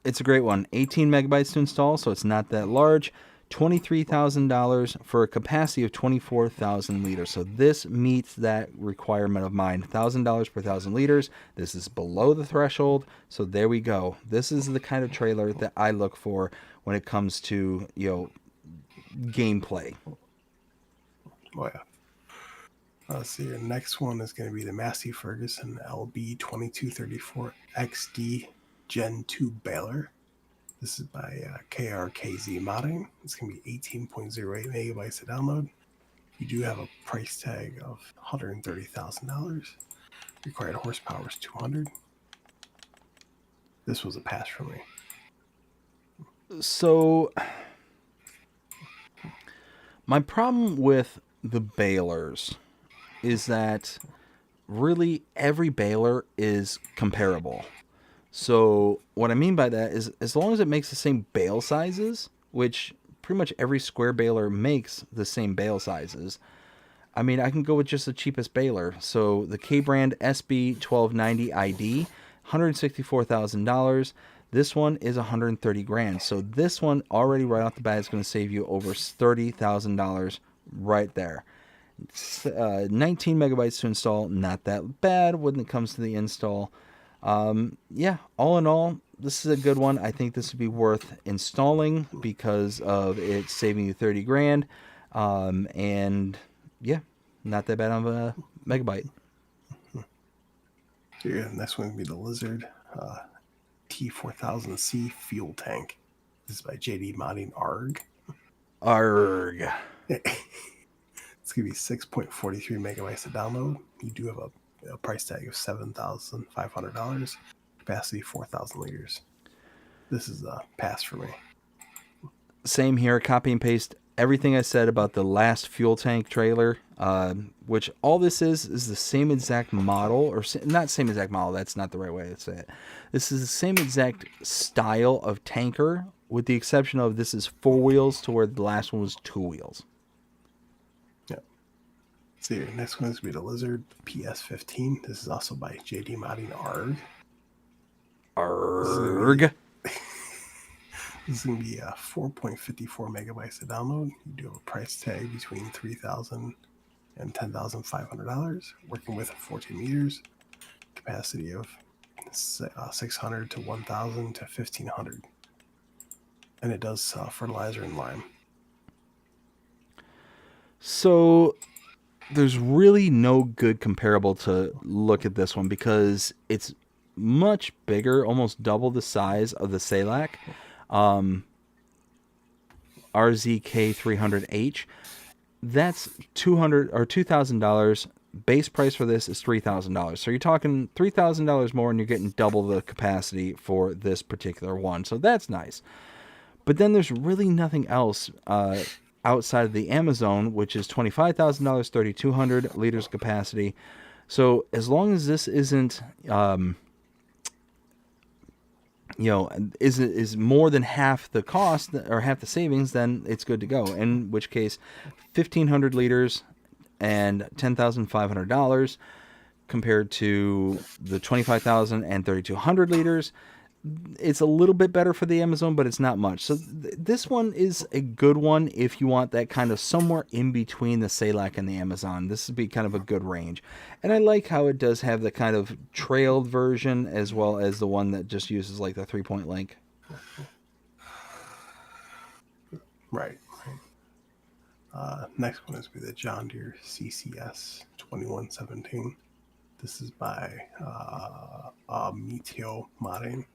It's a great one. 18 megabytes to install, so it's not that large. $23,000 for a capacity of 24,000 liters. So this meets that requirement of mine. $1,000 per 1,000 liters. This is below the threshold. So there we go. This is the kind of trailer that I look for when it comes to, gameplay. Oh yeah. Let's see. Your next one is going to be the Massey Ferguson LB2234 XD Gen 2 baler. This is by KRKZ Modding. It's going to be 18.08 megabytes to download. You do have a price tag of $130,000. Required horsepower is 200. This was a pass for me. So, my problem with the balers is that really every baler is comparable. So what I mean by that is as long as it makes the same bale sizes, which pretty much every square baler makes the same bale sizes, I mean, I can go with just the cheapest baler. So the K-Brand SB1290ID, $164,000. This one is $130,000. So this one already right off the bat is going to save you over $30,000 right there. 19 megabytes to install, not that bad when it comes to the install. Yeah, all in all, this is a good one. I think this would be worth installing because of it saving you 30 grand. And yeah, not that bad of a megabyte. Yeah, next one would be the Lizard T4000C fuel tank. This is by JD Modding ARG. Arg. It's going to be 6.43 megabytes to download. You do have a price tag of $7,500. Capacity 4,000 liters. This is a pass for me. Same here. Copy and paste everything I said about the last fuel tank trailer, which all this is the same exact model, or not same exact model. That's not the right way to say it. This is the same exact style of tanker, with the exception of this is 4 wheels to where the last one was 2 wheels. Yeah. So your next one is going to be the Lizard PS15. This is also by JD Modding ARG. Arg. This is going to be 4.54 megabytes to download. You do have a price tag between $3,000 and $10,500. Working with 14 meters. Capacity of 600 to 1,000 to 1,500. And it does fertilizer and lime. So there's really no good comparable to look at this one because it's much bigger, almost double the size of the Selac. RZK300H. That's $200 or $2,000. Base price for this is $3,000. So you're talking $3,000 more, and you're getting double the capacity for this particular one. So that's nice. But then there's really nothing else outside of the Amazon, which is $25,000, 3,200 liters capacity. So as long as this isn't is more than half the cost or half the savings, then it's good to go. In which case, 1,500 liters and $10,500 compared to the 25,000 and 3,200 liters. It's a little bit better for the Amazon, but it's not much. So this one is a good one if you want that kind of somewhere in between the Selac and the Amazon. This would be kind of a good range. And I like how it does have the kind of trailed version as well as the one that just uses like the 3-point link. Right. Next one is with the John Deere CCS 2117. This is by Meteo Modding.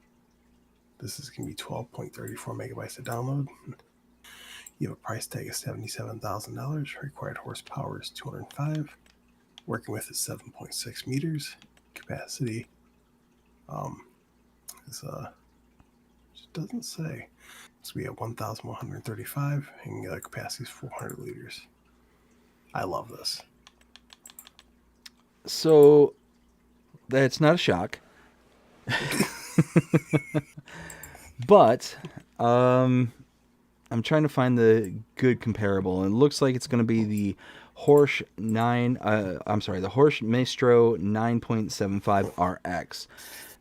This is going to be 12.34 megabytes to download. You have a price tag of $77,000. Required horsepower is 205. Working with is 7.6 meters. Capacity is it doesn't say. So we have 1,135, and the capacity is 400 liters. I love this. So that's not a shock. But I'm trying to find the good comparable, and it looks like it's going to be the Horsch the Horsch Maestro 9.75 RX.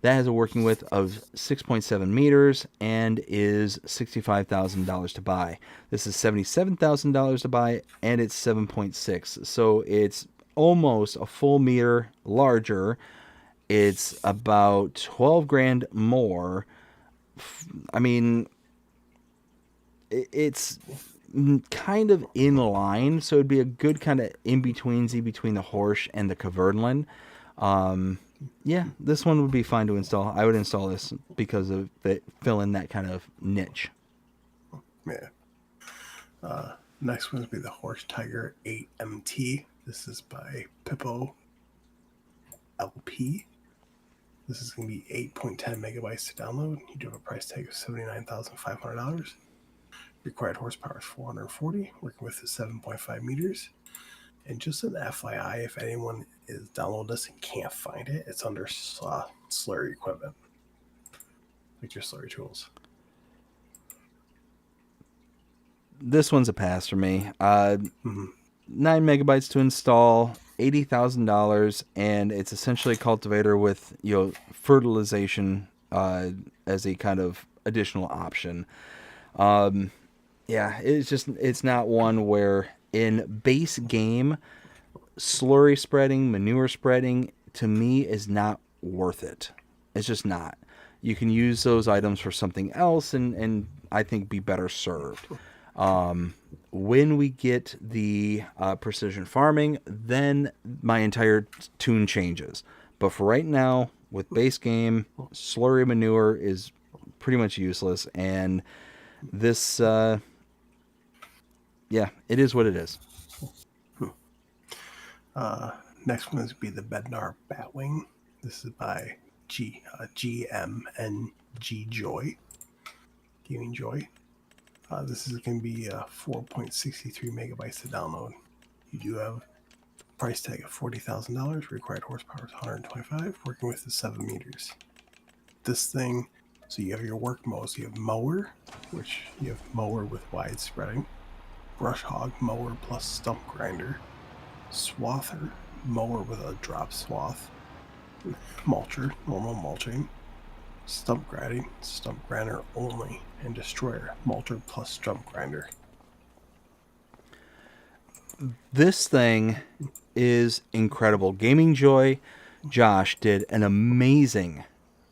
That has a working width of 6.7 meters and is $65,000 to buy. This is $77,000 to buy, and it's 7.6. So it's almost a full meter larger. It's about 12 grand more. I mean, it's kind of in line, so it'd be a good kind of in-betweensy between the Horsch and the Kverneland. Yeah, this one would be fine to install. I would install this because of it filling that kind of niche. Yeah. Next one would be the Horsch Tiger 8MT. This is by Pippo LP. This is going to be 8.10 megabytes to download. You do have a price tag of $79,500. Required horsepower is 440. Working with is 7.5 meters. And just an FYI, if anyone is downloading this and can't find it, it's under slurry equipment. Like your slurry tools. This one's a pass for me. 9 megabytes to install, $80,000, and it's essentially a cultivator with fertilization as a kind of additional option. Yeah, it's not one where in base game slurry spreading, manure spreading, to me is not worth it. It's just not. You can use those items for something else and I think be better served. When we get the precision farming, then my entire tune changes. But for right now, with base game, slurry manure is pretty much useless. And this, yeah, it is what it is. Next one is going to be the Bednar Batwing. This is by GMNG Joy, Gaming Joy. This is going to be 4.63 megabytes to download. You do have a price tag of $40,000. Required horsepower is 125. Working with the 7 meters. This thing, so you have your work modes. You have mower, which you have mower with wide spreading, brush hog mower plus stump grinder, swather mower with a drop swath, mulcher, normal mulching, stump grinding, stump grinder only, and destroyer, mulcher plus stump grinder. This thing is incredible. Gaming Joy, Josh, did an amazing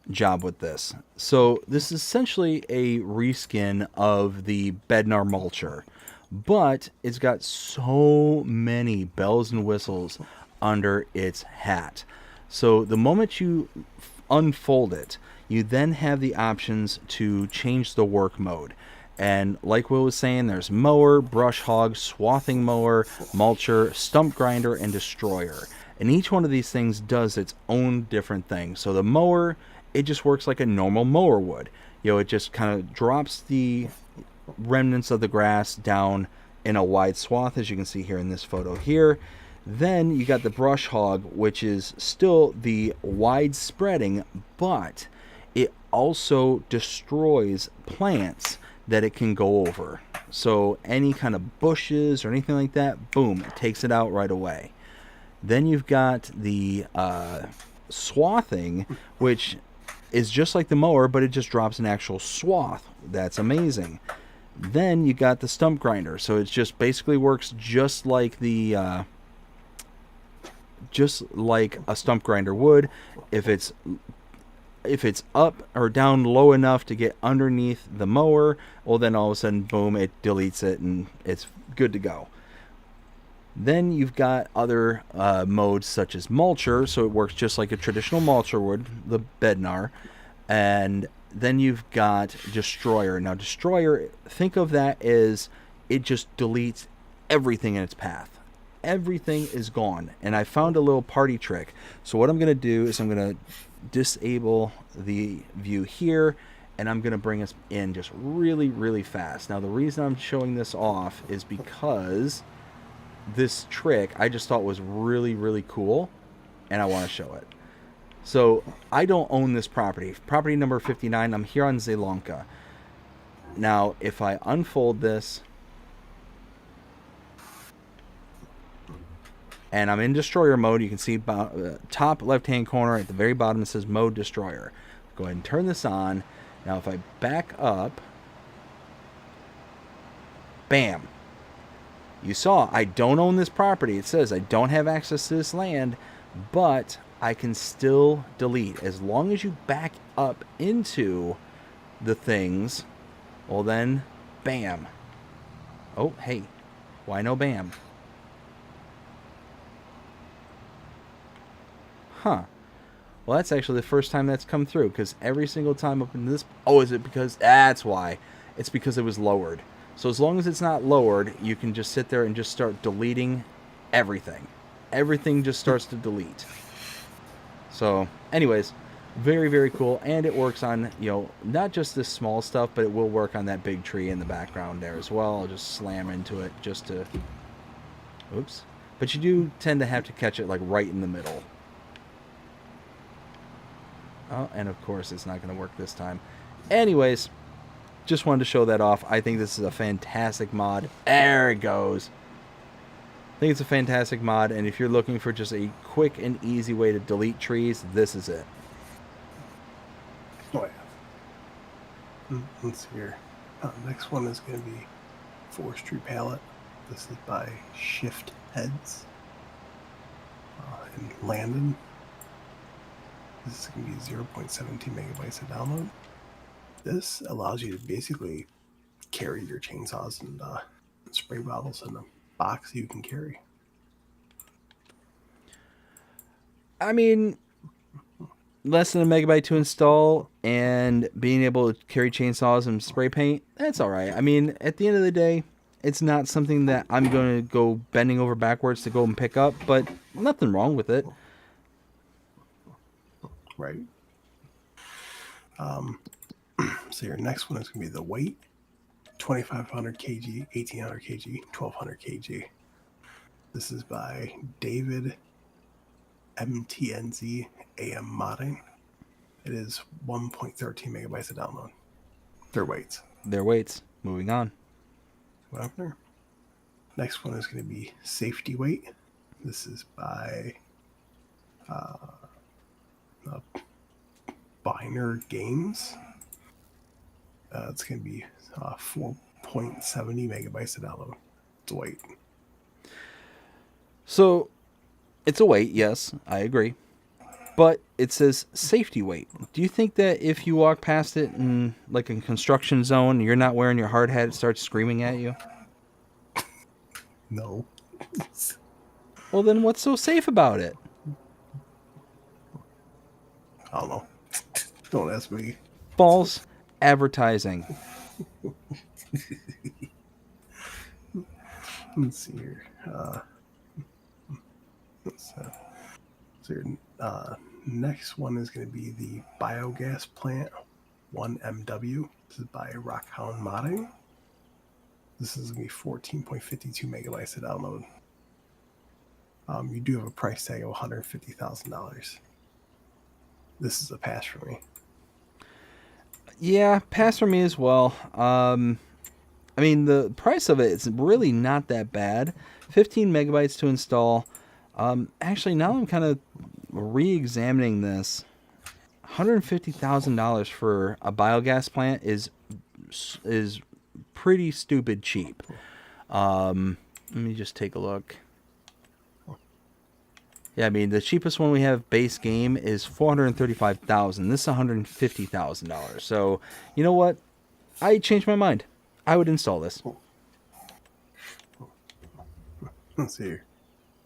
job with this. So this is essentially a reskin of the Bednar Mulcher, but it's got so many bells and whistles under its hat. So the moment you unfold it, you then have the options to change the work mode. And like Will was saying, there's mower, brush hog, swathing mower, mulcher, stump grinder, and destroyer. And each one of these things does its own different thing. So the mower, it just works like a normal mower would. You know, it just kind of drops the remnants of the grass down in a wide swath, as you can see here in this photo here. Then you got the brush hog, which is still the wide spreading, but it also destroys plants that it can go over. So any kind of bushes or anything like that, boom, it takes it out right away. Then you've got the swathing, which is just like the mower, but it just drops an actual swath. That's amazing. Then you got the stump grinder, so it just basically works just like the just like a stump grinder would. If it's up or down low enough to get underneath the mower, well, then all of a sudden, boom, it deletes it and it's good to go. Then you've got other modes such as mulcher, so it works just like a traditional mulcher would, the Bednar. And then you've got destroyer. Now destroyer, think of that as it just deletes everything in its path. Everything is gone. And I found a little party trick. So what I'm going to do is I'm going to disable the view here, and I'm going to bring us in just really, really fast. Now the reason I'm showing this off is because this trick I just thought was really, really cool, and I want to show it. So I don't own this property. Property number 59, I'm here on Zelonka. Now if I unfold this, and I'm in destroyer mode, you can see top left hand corner at the very bottom it says mode destroyer. Go ahead and turn this on. Now if I back up, bam. You saw I don't own this property. It says I don't have access to this land, but I can still delete. As long as you back up into the things, well then, bam. Oh, hey, why no bam? Huh. Well, that's actually the first time that's come through, because every single time up in this... Oh, is it because... That's why. It's because it was lowered. So as long as it's not lowered, you can just sit there and just start deleting everything. Everything just starts to delete. So, anyways, very, very cool. And it works on, you know, not just this small stuff, but it will work on that big tree in the background there as well. I'll just slam into it just to... Oops. But you do tend to have to catch it, like, right in the middle. Oh, and of course it's not going to work this time. Anyways, just wanted to show that off. I think this is a fantastic mod. There it goes. I think it's a fantastic mod, and if you're looking for just a quick and easy way to delete trees, this is it. Oh yeah. Let's see here. Next one is going to be Forestry Palette. This is by Shift Heads. in Landon. This is going to be 0.17 megabytes to download. This allows you to basically carry your chainsaws and spray bottles in a box you can carry. I mean, less than a megabyte to install and being able to carry chainsaws and spray paint, that's all right. I mean, at the end of the day, it's not something that I'm going to go bending over backwards to go and pick up, but nothing wrong with it. Right. So your next one is going to be the weight. 2500 kg, 1800 kg, 1200 kg. This is by David MTNZ AM Modding. It is 1.13 megabytes to download. Their weights. Their weights. Moving on. Whatever. Next one is going to be Safety Weight. This is by Biner Games. It's going to be 4.70 megabytes to download. It's a weight. So, it's a weight, yes, I agree. But it says safety weight. Do you think that if you walk past it in like a construction zone, you're not wearing your hard hat, it starts screaming at you? No. Well, then what's so safe about it? I don't know. Don't ask me. False advertising. Let's see here. So your next one is going to be the Biogas Plant 1MW. This is by Rockhound Modding. This is going to be 14.52 megabytes to download. You do have a price tag of $150,000. This is a pass for me. Yeah, pass for me as well. I mean, the price of it is really not that bad. 15 megabytes to install. Actually, now I'm kind of re-examining this. $150,000 for a biogas plant is pretty stupid cheap. Let me just take a look. Yeah, I mean, the cheapest one we have base game is $435,000. This is $150,000. So, you know what? I changed my mind. I would install this. Let's see here.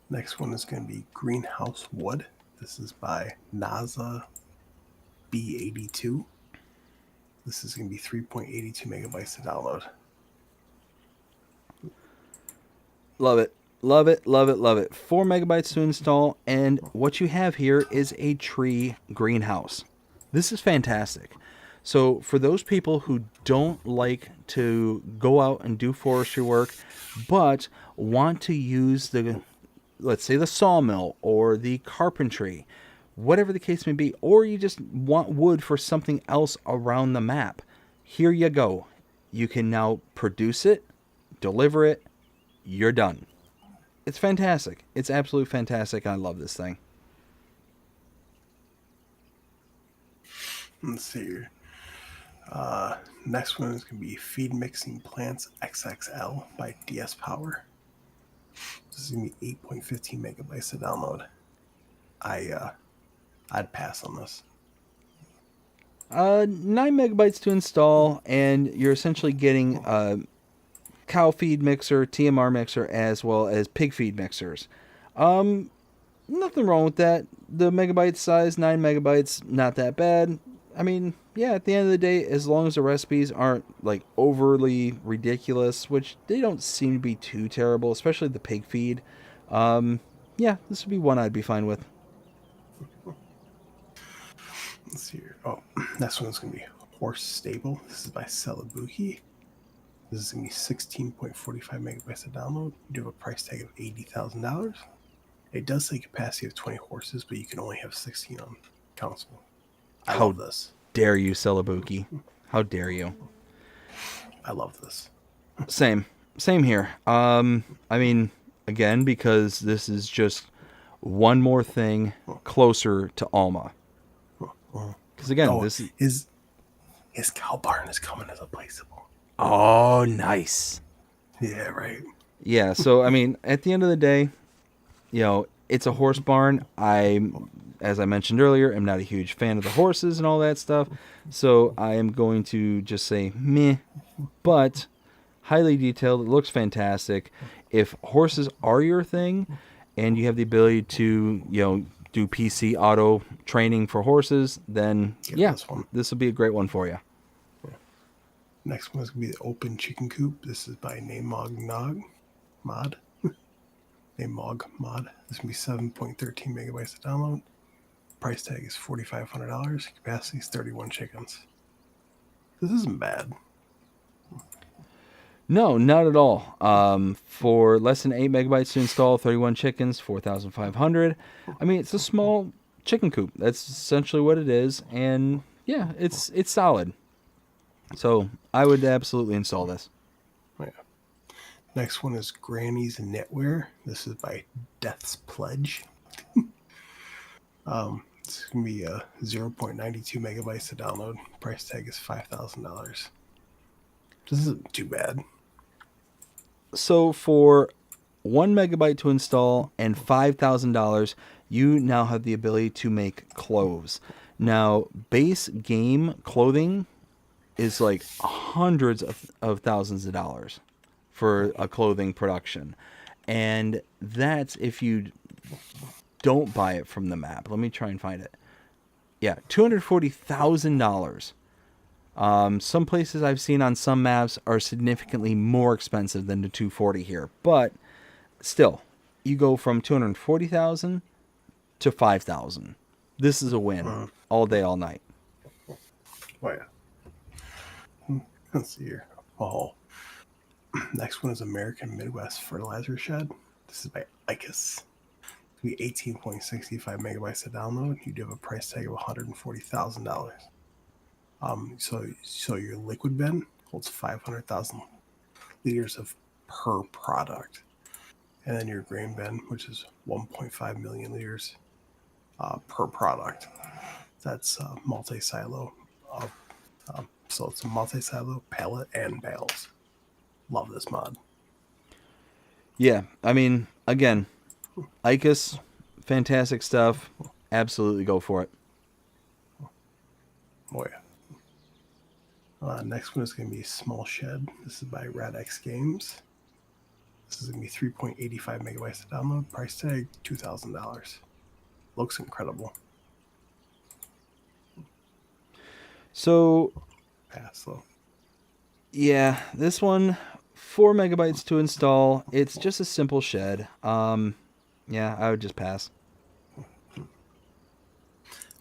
Next one is going to be Greenhouse Wood. This is by NASA B82. This is going to be 3.82 megabytes to download. Love it. Love it, love it, love it. 4 megabytes to install, and what you have here is a tree greenhouse. This is fantastic. So for those people who don't like to go out and do forestry work, but want to use the, let's say the sawmill or the carpentry, whatever the case may be, or you just want wood for something else around the map, here you go. You can now produce it, deliver it, you're done. It's fantastic. It's absolutely fantastic. I love this thing. Let's see here. Next one is going to be Feed Mixing Plants XXL by DS Power. This is going to be 8.15 megabytes to download. I'd pass on this. 9 megabytes to install, and you're essentially getting cow feed mixer, TMR mixer, as well as pig feed mixers. Nothing wrong with that. The megabyte size, 9 megabytes, not that bad. I mean, yeah, at the end of the day, as long as the recipes aren't like overly ridiculous, which they don't seem to be too terrible, especially the pig feed. Yeah, this would be one I'd be fine with. Let's see here. Oh, next one is going to be Horse Stable. This is by Celabuki. This is going to be 16.45 megabytes to download. You do have a price tag of $80,000. It does say capacity of 20 horses, but you can only have 16 on console. I love this. Dare you, Celabuki? How dare you? I love this. Same here. I mean, again, because this is just one more thing closer to Alma. Because again, this is his cow barn is coming as a placeable. Oh, nice. Yeah, right. Yeah, so I mean, at the end of the day, you know, it's a horse barn. As I mentioned earlier, am not a huge fan of the horses and all that stuff. So I am going to just say meh, but highly detailed. It looks fantastic. If horses are your thing and you have the ability to, do PC auto training for horses, then this will be a great one for you. Next one is going to be the Open Chicken Coop. This is by Namog Mod. Namog Mod. This is going to be 7.13 megabytes to download. Price tag is $4,500. Capacity is 31 chickens. This isn't bad. No, not at all. For less than 8 megabytes to install, 31 chickens, 4,500. I mean, it's a small chicken coop. That's essentially what it is, and yeah, it's solid. So I would absolutely install this. Yeah. Next one is Granny's Knitwear. This is by Death's Pledge. It's going to be 0.92 megabytes to download. Price tag is $5,000. This isn't too bad. So for 1 megabyte to install and $5,000, you now have the ability to make clothes. Now, base game clothing is like hundreds of thousands of dollars for a clothing production. And that's if you don't buy it from the map. Let me try and find it. Yeah, $240,000. Some places I've seen on some maps are significantly more expensive than the 240 here, but still, you go from 240,000 to 5,000. This is a win all day, all night. Oh yeah. Let's see here. Oh, next one is American Midwest Fertilizer Shed. This is by ICUS. It's going to be 18.65 megabytes to download. You do have a price tag of $140,000. So your liquid bin holds 500,000 liters of per product, and then your grain bin, which is 1.5 million liters per product. That's multi-silo. So it's a multi-silo, pallet, and bales. Love this mod. Yeah, I mean, again, ICUS, fantastic stuff. Absolutely go for it. Oh yeah. Next one is going to be Small Shed. This is by Radx Games. This is going to be 3.85 megabytes to download. Price tag $2,000. Looks incredible. So, pass though. Yeah, this one, 4 megabytes to install. It's just a simple shed. Yeah, I would just pass.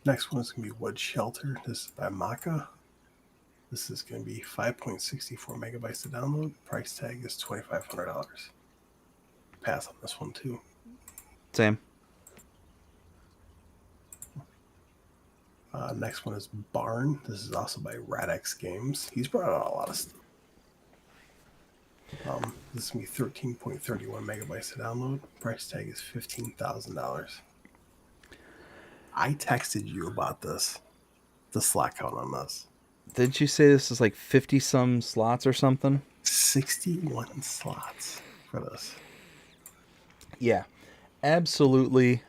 Next one is going to be Wood Shelter. This is by Maka. This is going to be 5.64 megabytes to download. Price tag is $2,500. Pass on this one too. Same. Next one is Barn. This is also by Radx Games. He's brought out a lot of stuff. This is going to be 13.31 megabytes to download. Price tag is $15,000. I texted you about this. The slot count on this. Didn't you say this is like 50-some slots or something? 61 slots for this. Yeah, absolutely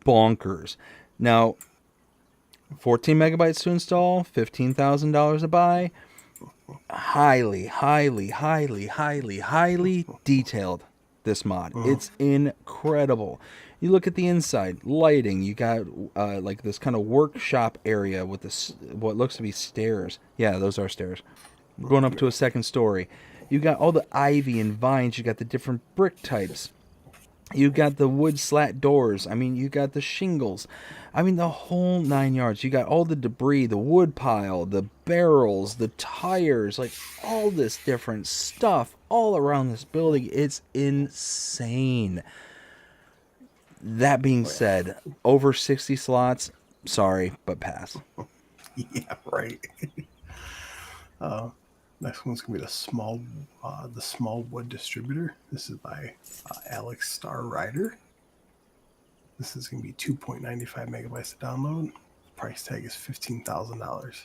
bonkers. Now, 14 megabytes to install, $15,000 to buy. Highly detailed, this mod. It's incredible. You look at the inside, lighting. You got like this kind of workshop area with this what looks to be stairs. Yeah, those are stairs. Going up to a second story. You got all the ivy and vines. You got the different brick types. You got the wood slat doors. I mean, you got the shingles. I mean, the whole 9 yards. You got all the debris, the wood pile, the barrels, the tires, like all this different stuff all around this building. It's insane. That being said, over 60 slots, sorry, but pass. Yeah, right. Next one's gonna be the small wood distributor. This is by Alex Star Rider. This is gonna be 2.95 megabytes to download. Price tag is $15,000.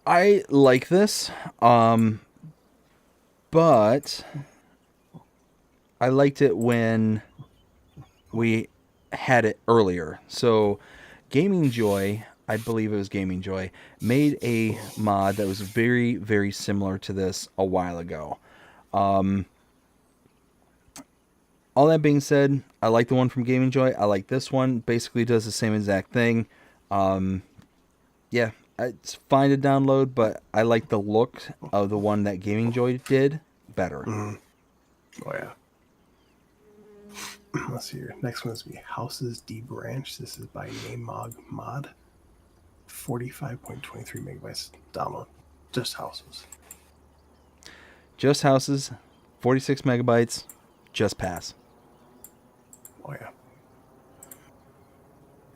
I like this, but I liked it when we had it earlier. So Gaming Joy, I believe it was Gaming Joy, made a mod that was very, very similar to this a while ago. All that being said, I like the one from Gaming Joy. I like this one. Basically does the same exact thing. Yeah, it's fine to download, but I like the look of the one that Gaming Joy did better. Oh yeah. Let's see here. Next one is be Houses D Branch. This is by Namog Mod. 45.23 megabytes download. Just houses. Just houses, 46 megabytes, just pass. Oh yeah.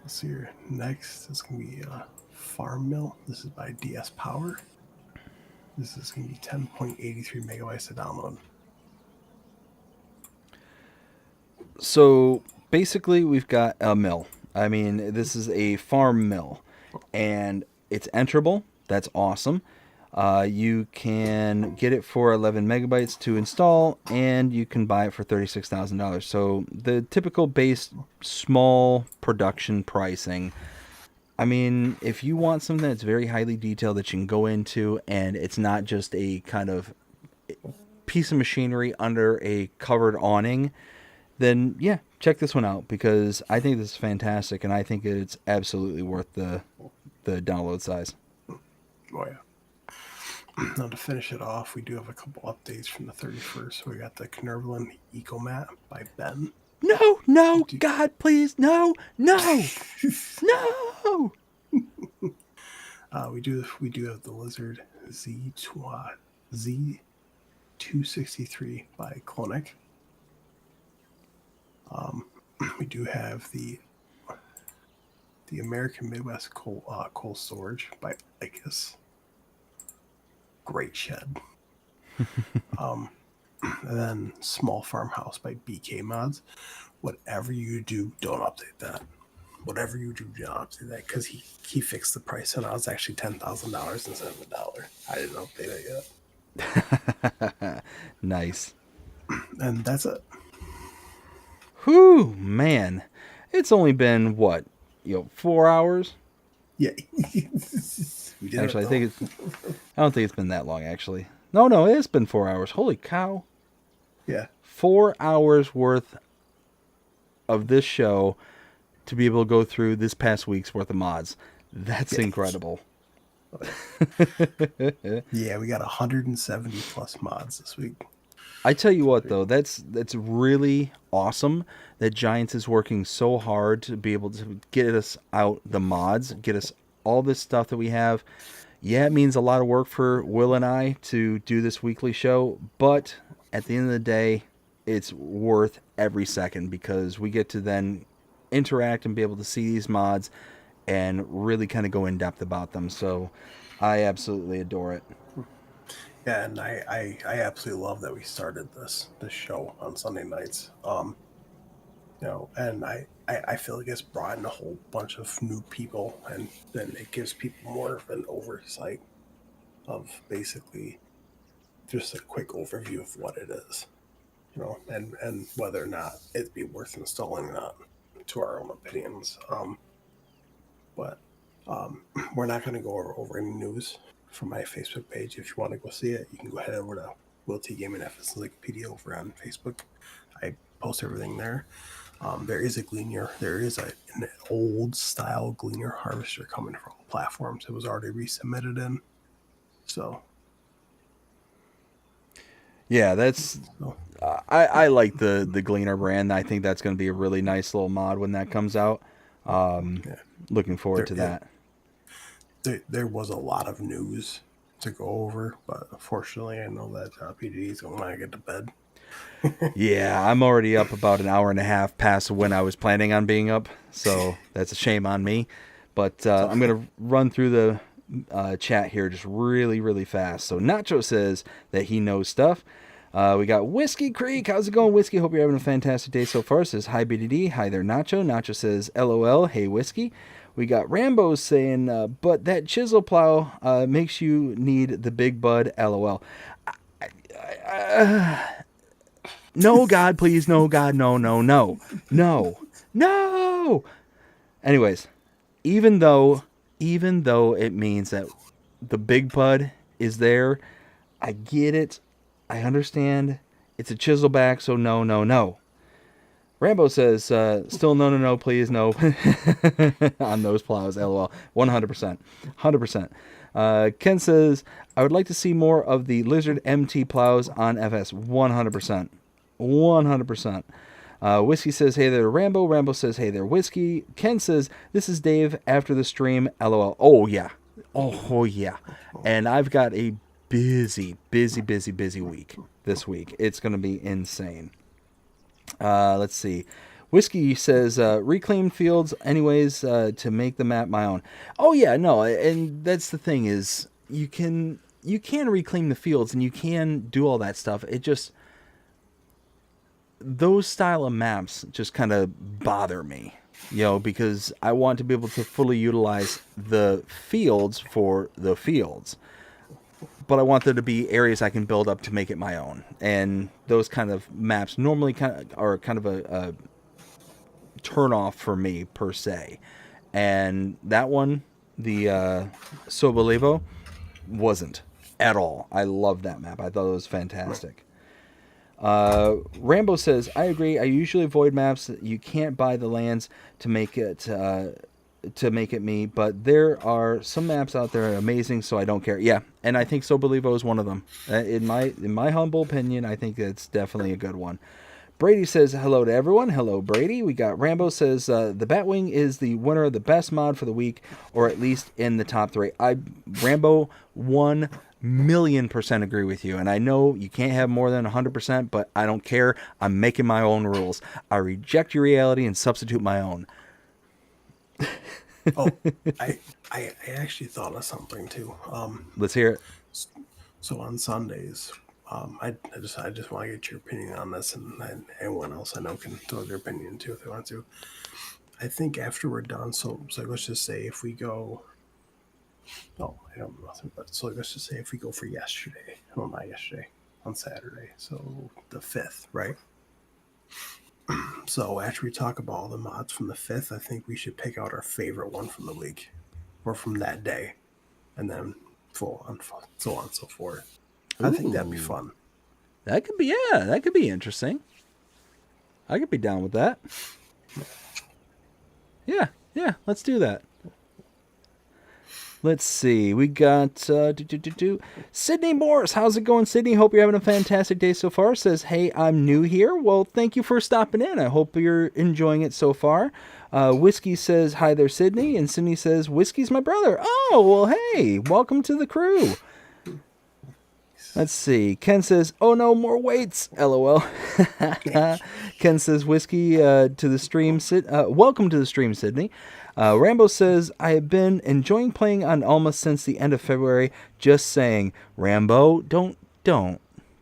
Let's see here. Next is going to be Farm Mill. This is by DS Power. This is going to be 10.83 megabytes to download. So basically, we've got a mill. I mean, this is a farm mill, and it's enterable. That's awesome. You can get it for 11 megabytes to install, and you can buy it for $36,000. So the typical base small production pricing. I mean, if you want something that's very highly detailed that you can go into, and it's not just a kind of piece of machinery under a covered awning, then yeah, check this one out, because I think this is fantastic, and I think it's absolutely worth the download size. Oh yeah. Now to finish it off, we do have a couple updates from the 31st. So we got the Knervlin Ecomat by Ben. No, God, please, no. We do have the Lizard Z263 by Clonic. We do have the American Midwest Coal Storage by Icus. Great shed. And then Small Farmhouse by BK Mods. Whatever you do, don't update that. Whatever you do, don't update that, because he fixed the price, and I was actually $10,000 instead of $1. I didn't update it yet. Nice. And that's it. Whew, man. It's only been, 4 hours? Yeah. Actually, I don't think it's been that long, actually. No, it's been 4 hours. Holy cow. Yeah. 4 hours worth of this show to be able to go through this past week's worth of mods. That's incredible. Yeah, we got 170 plus mods this week. I tell you what, though, that's really awesome that Giants is working so hard to be able to get us out the mods, get us all this stuff that we have. Yeah, it means a lot of work for Will and I to do this weekly show, but at the end of the day, it's worth every second, because we get to then interact and be able to see these mods and really kind of go in depth about them. So I absolutely adore it. Yeah, and I absolutely love that we started this show on Sunday nights. And I feel like it's brought in a whole bunch of new people, and then it gives people more of an oversight of basically just a quick overview of what it is, and whether or not it'd be worth installing or not, to our own opinions. But we're not going to go over any news from my Facebook page. If you want to go see it, you can go ahead over to WillTGaming Encyclopedia over on Facebook. I post everything there. There is an old style Gleaner harvester coming for all platforms. It was already resubmitted in. So yeah, that's I like the Gleaner brand. I think that's going to be a really nice little mod when that comes out. Looking forward to that. There was a lot of news to go over, but unfortunately, I know that BDD is going to get to bed. Yeah, I'm already up about an hour and a half past when I was planning on being up, so that's a shame on me. But I'm going to run through the chat here just really, really fast. So Nacho says that he knows stuff. We got Whiskey Creek. How's it going, Whiskey? Hope you're having a fantastic day so far. Says, hi, BDD. Hi there, Nacho. Nacho says, LOL. Hey, Whiskey. We got Rambo saying, but that chisel plow makes you need the big bud, LOL. No, God, please. No, God, no, no, no. No. No. Anyways, even though it means that the big bud is there, I get it. I understand. It's a chiselback, so no, no, no. Rambo says, still no, no, no, please, no. On those plows, lol. 100%. 100%. Ken says, I would like to see more of the Lizard MT plows on FS. 100%. 100%. Whiskey says, hey there, Rambo. Rambo says, hey there, Whiskey. Ken says, this is Dave after the stream, lol. Oh, yeah. Oh, yeah. And I've got a busy week this week. It's going to be insane. Let's see. Whiskey says, reclaim fields anyways to make the map my own. Oh, yeah, no. And that's the thing is you can reclaim the fields and you can do all that stuff. It just... those style of maps just kind of bother me, because I want to be able to fully utilize the fields for the fields, but I want there to be areas I can build up to make it my own. And those kind of maps normally are kind of a turn off for me per se. And that one, the Sobolivo, wasn't at all. I loved that map. I thought it was fantastic. Rambo says, I agree. I usually avoid maps that you can't buy the lands to make it me, but there are some maps out there that are amazing, so I don't care. Yeah, and I think Sobolivo is one of them. In my humble opinion, I think it's definitely a good one. Brady says, hello to everyone. Hello, Brady. We got Rambo says, the Batwing is the winner of the best mod for the week, or at least in the top 3. Rambo 1,000,000% agree with you. And I know you can't have more than 100%, but I don't care. I'm making my own rules. I reject your reality and substitute my own. Oh, I actually thought of something too. Let's hear it. So on Sundays, I just want to get your opinion on this, and anyone else I know can throw their opinion too if they want to. I think after we're done, so let's just say if we go. No, I don't know nothing. But so let's just say if we go for yesterday, well, not yesterday, on Saturday, so the 5th, right? So after we talk about all the mods from the 5th, I think we should pick out our favorite one from the week, or from that day, and then so on and so forth. I think that'd be fun. That could be interesting. I could be down with that. Yeah, let's do that. Let's see. We got Sydney Morris. How's it going, Sydney? Hope you're having a fantastic day so far. Says, hey, I'm new here. Well, thank you for stopping in. I hope you're enjoying it so far. Whiskey says, hi there, Sydney. And Sydney says, Whiskey's my brother. Oh, well, hey, welcome to the crew. Let's see. Ken says, oh no, more weights. LOL. Ken says, Whiskey to the stream. Welcome to the stream, Sydney. Rambo says, I have been enjoying playing on Alma since the end of February. Just saying. Rambo, don't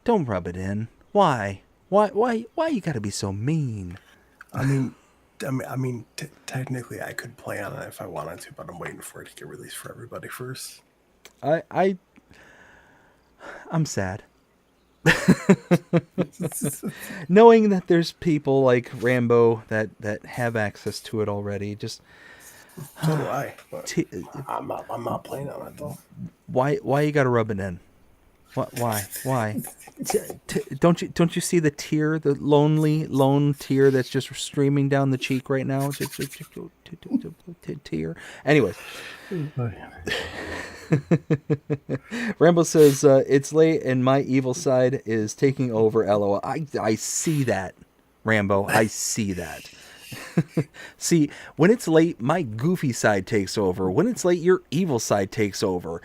rub it in. Why you gotta be so mean? I mean, technically I could play on it if I wanted to, but I'm waiting for it to get released for everybody first. I'm sad. Knowing that there's people like Rambo that have access to it already, just so do I. But I'm not playing on it though. Why you gotta rub it in? Why? Don't you see the tear, the lone tear that's just streaming down the cheek right now? Tear. Anyways. Rambo says, it's late and my evil side is taking over, LOL. I see that, Rambo. I see that. See, when it's late, my goofy side takes over. When it's late, your evil side takes over.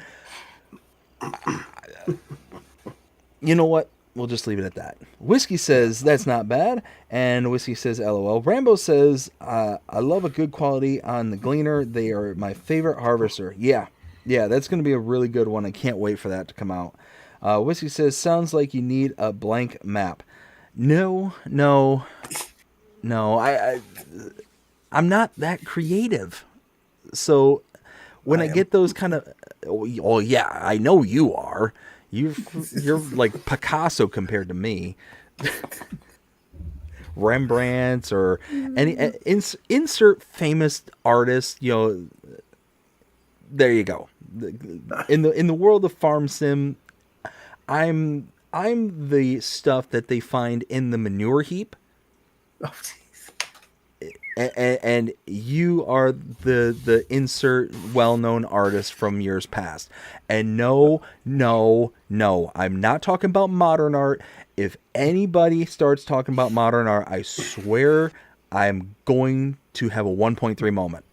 You know what? We'll just leave it at that. Whiskey says, that's not bad. And Whiskey says, LOL. Rambo says, I love a good quality on the Gleaner. They are my favorite harvester. Yeah, that's going to be a really good one. I can't wait for that to come out. Whiskey says, sounds like you need a blank map. No. I'm not that creative. So when I get those kind of... Oh, yeah, I know you are. You're like Picasso compared to me. Rembrandt or any insert famous artist. There you go. In the world of farm sim, I'm the stuff that they find in the manure heap. Oh, jeez. And you are the insert well-known artist from years past. And no, I'm not talking about modern art. If anybody starts talking about modern art, I swear I'm going to have a 1.3 moment.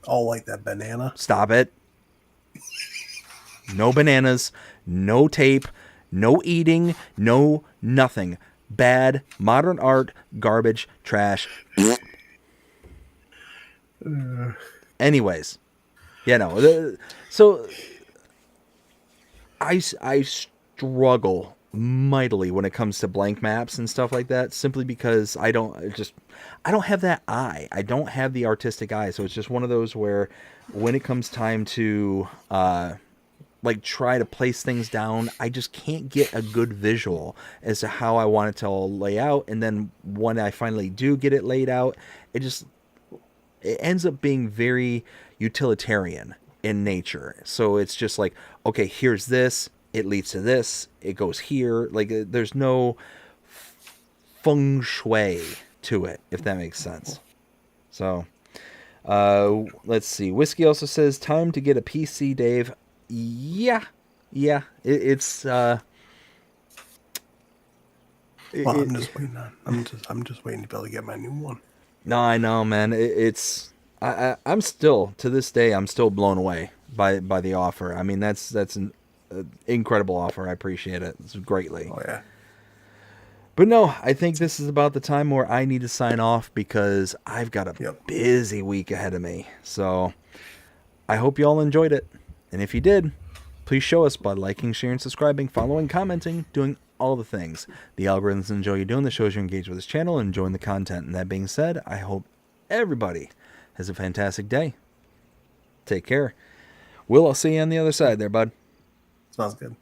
Oh, like that banana? Stop it. No bananas, no tape, no eating, no nothing. Bad modern art, garbage, trash. Anyways, so I struggle mightily when it comes to blank maps and stuff like that, simply because I don't have that eye. I don't have the artistic eye, so it's just one of those where when it comes time to try to place things down, I just can't get a good visual as to how I want it to all lay out. And then when I finally do get it laid out, it ends up being very utilitarian in nature. So it's just like, okay, here's this, it leads to this, it goes here. Like, there's no feng shui to it, if that makes sense. So, let's see. Whiskey also says, time to get a PC, Dave. Yeah. It's well, I'm just waiting on. I'm just waiting to be able to get my new one. No, I know, man. I'm still, to this day, I'm still blown away by the offer. I mean, that's an incredible offer. I appreciate it. It's greatly. Oh yeah. But no, I think this is about the time where I need to sign off because I've got a busy week ahead of me. So I hope you all enjoyed it. And if you did, please show us by liking, sharing, subscribing, following, commenting, doing all the things. The algorithms enjoy you doing the shows, you're engaged with this channel and enjoying the content. And that being said, I hope everybody has a fantastic day. Take care. Will, I'll see you on the other side there, bud. Sounds good.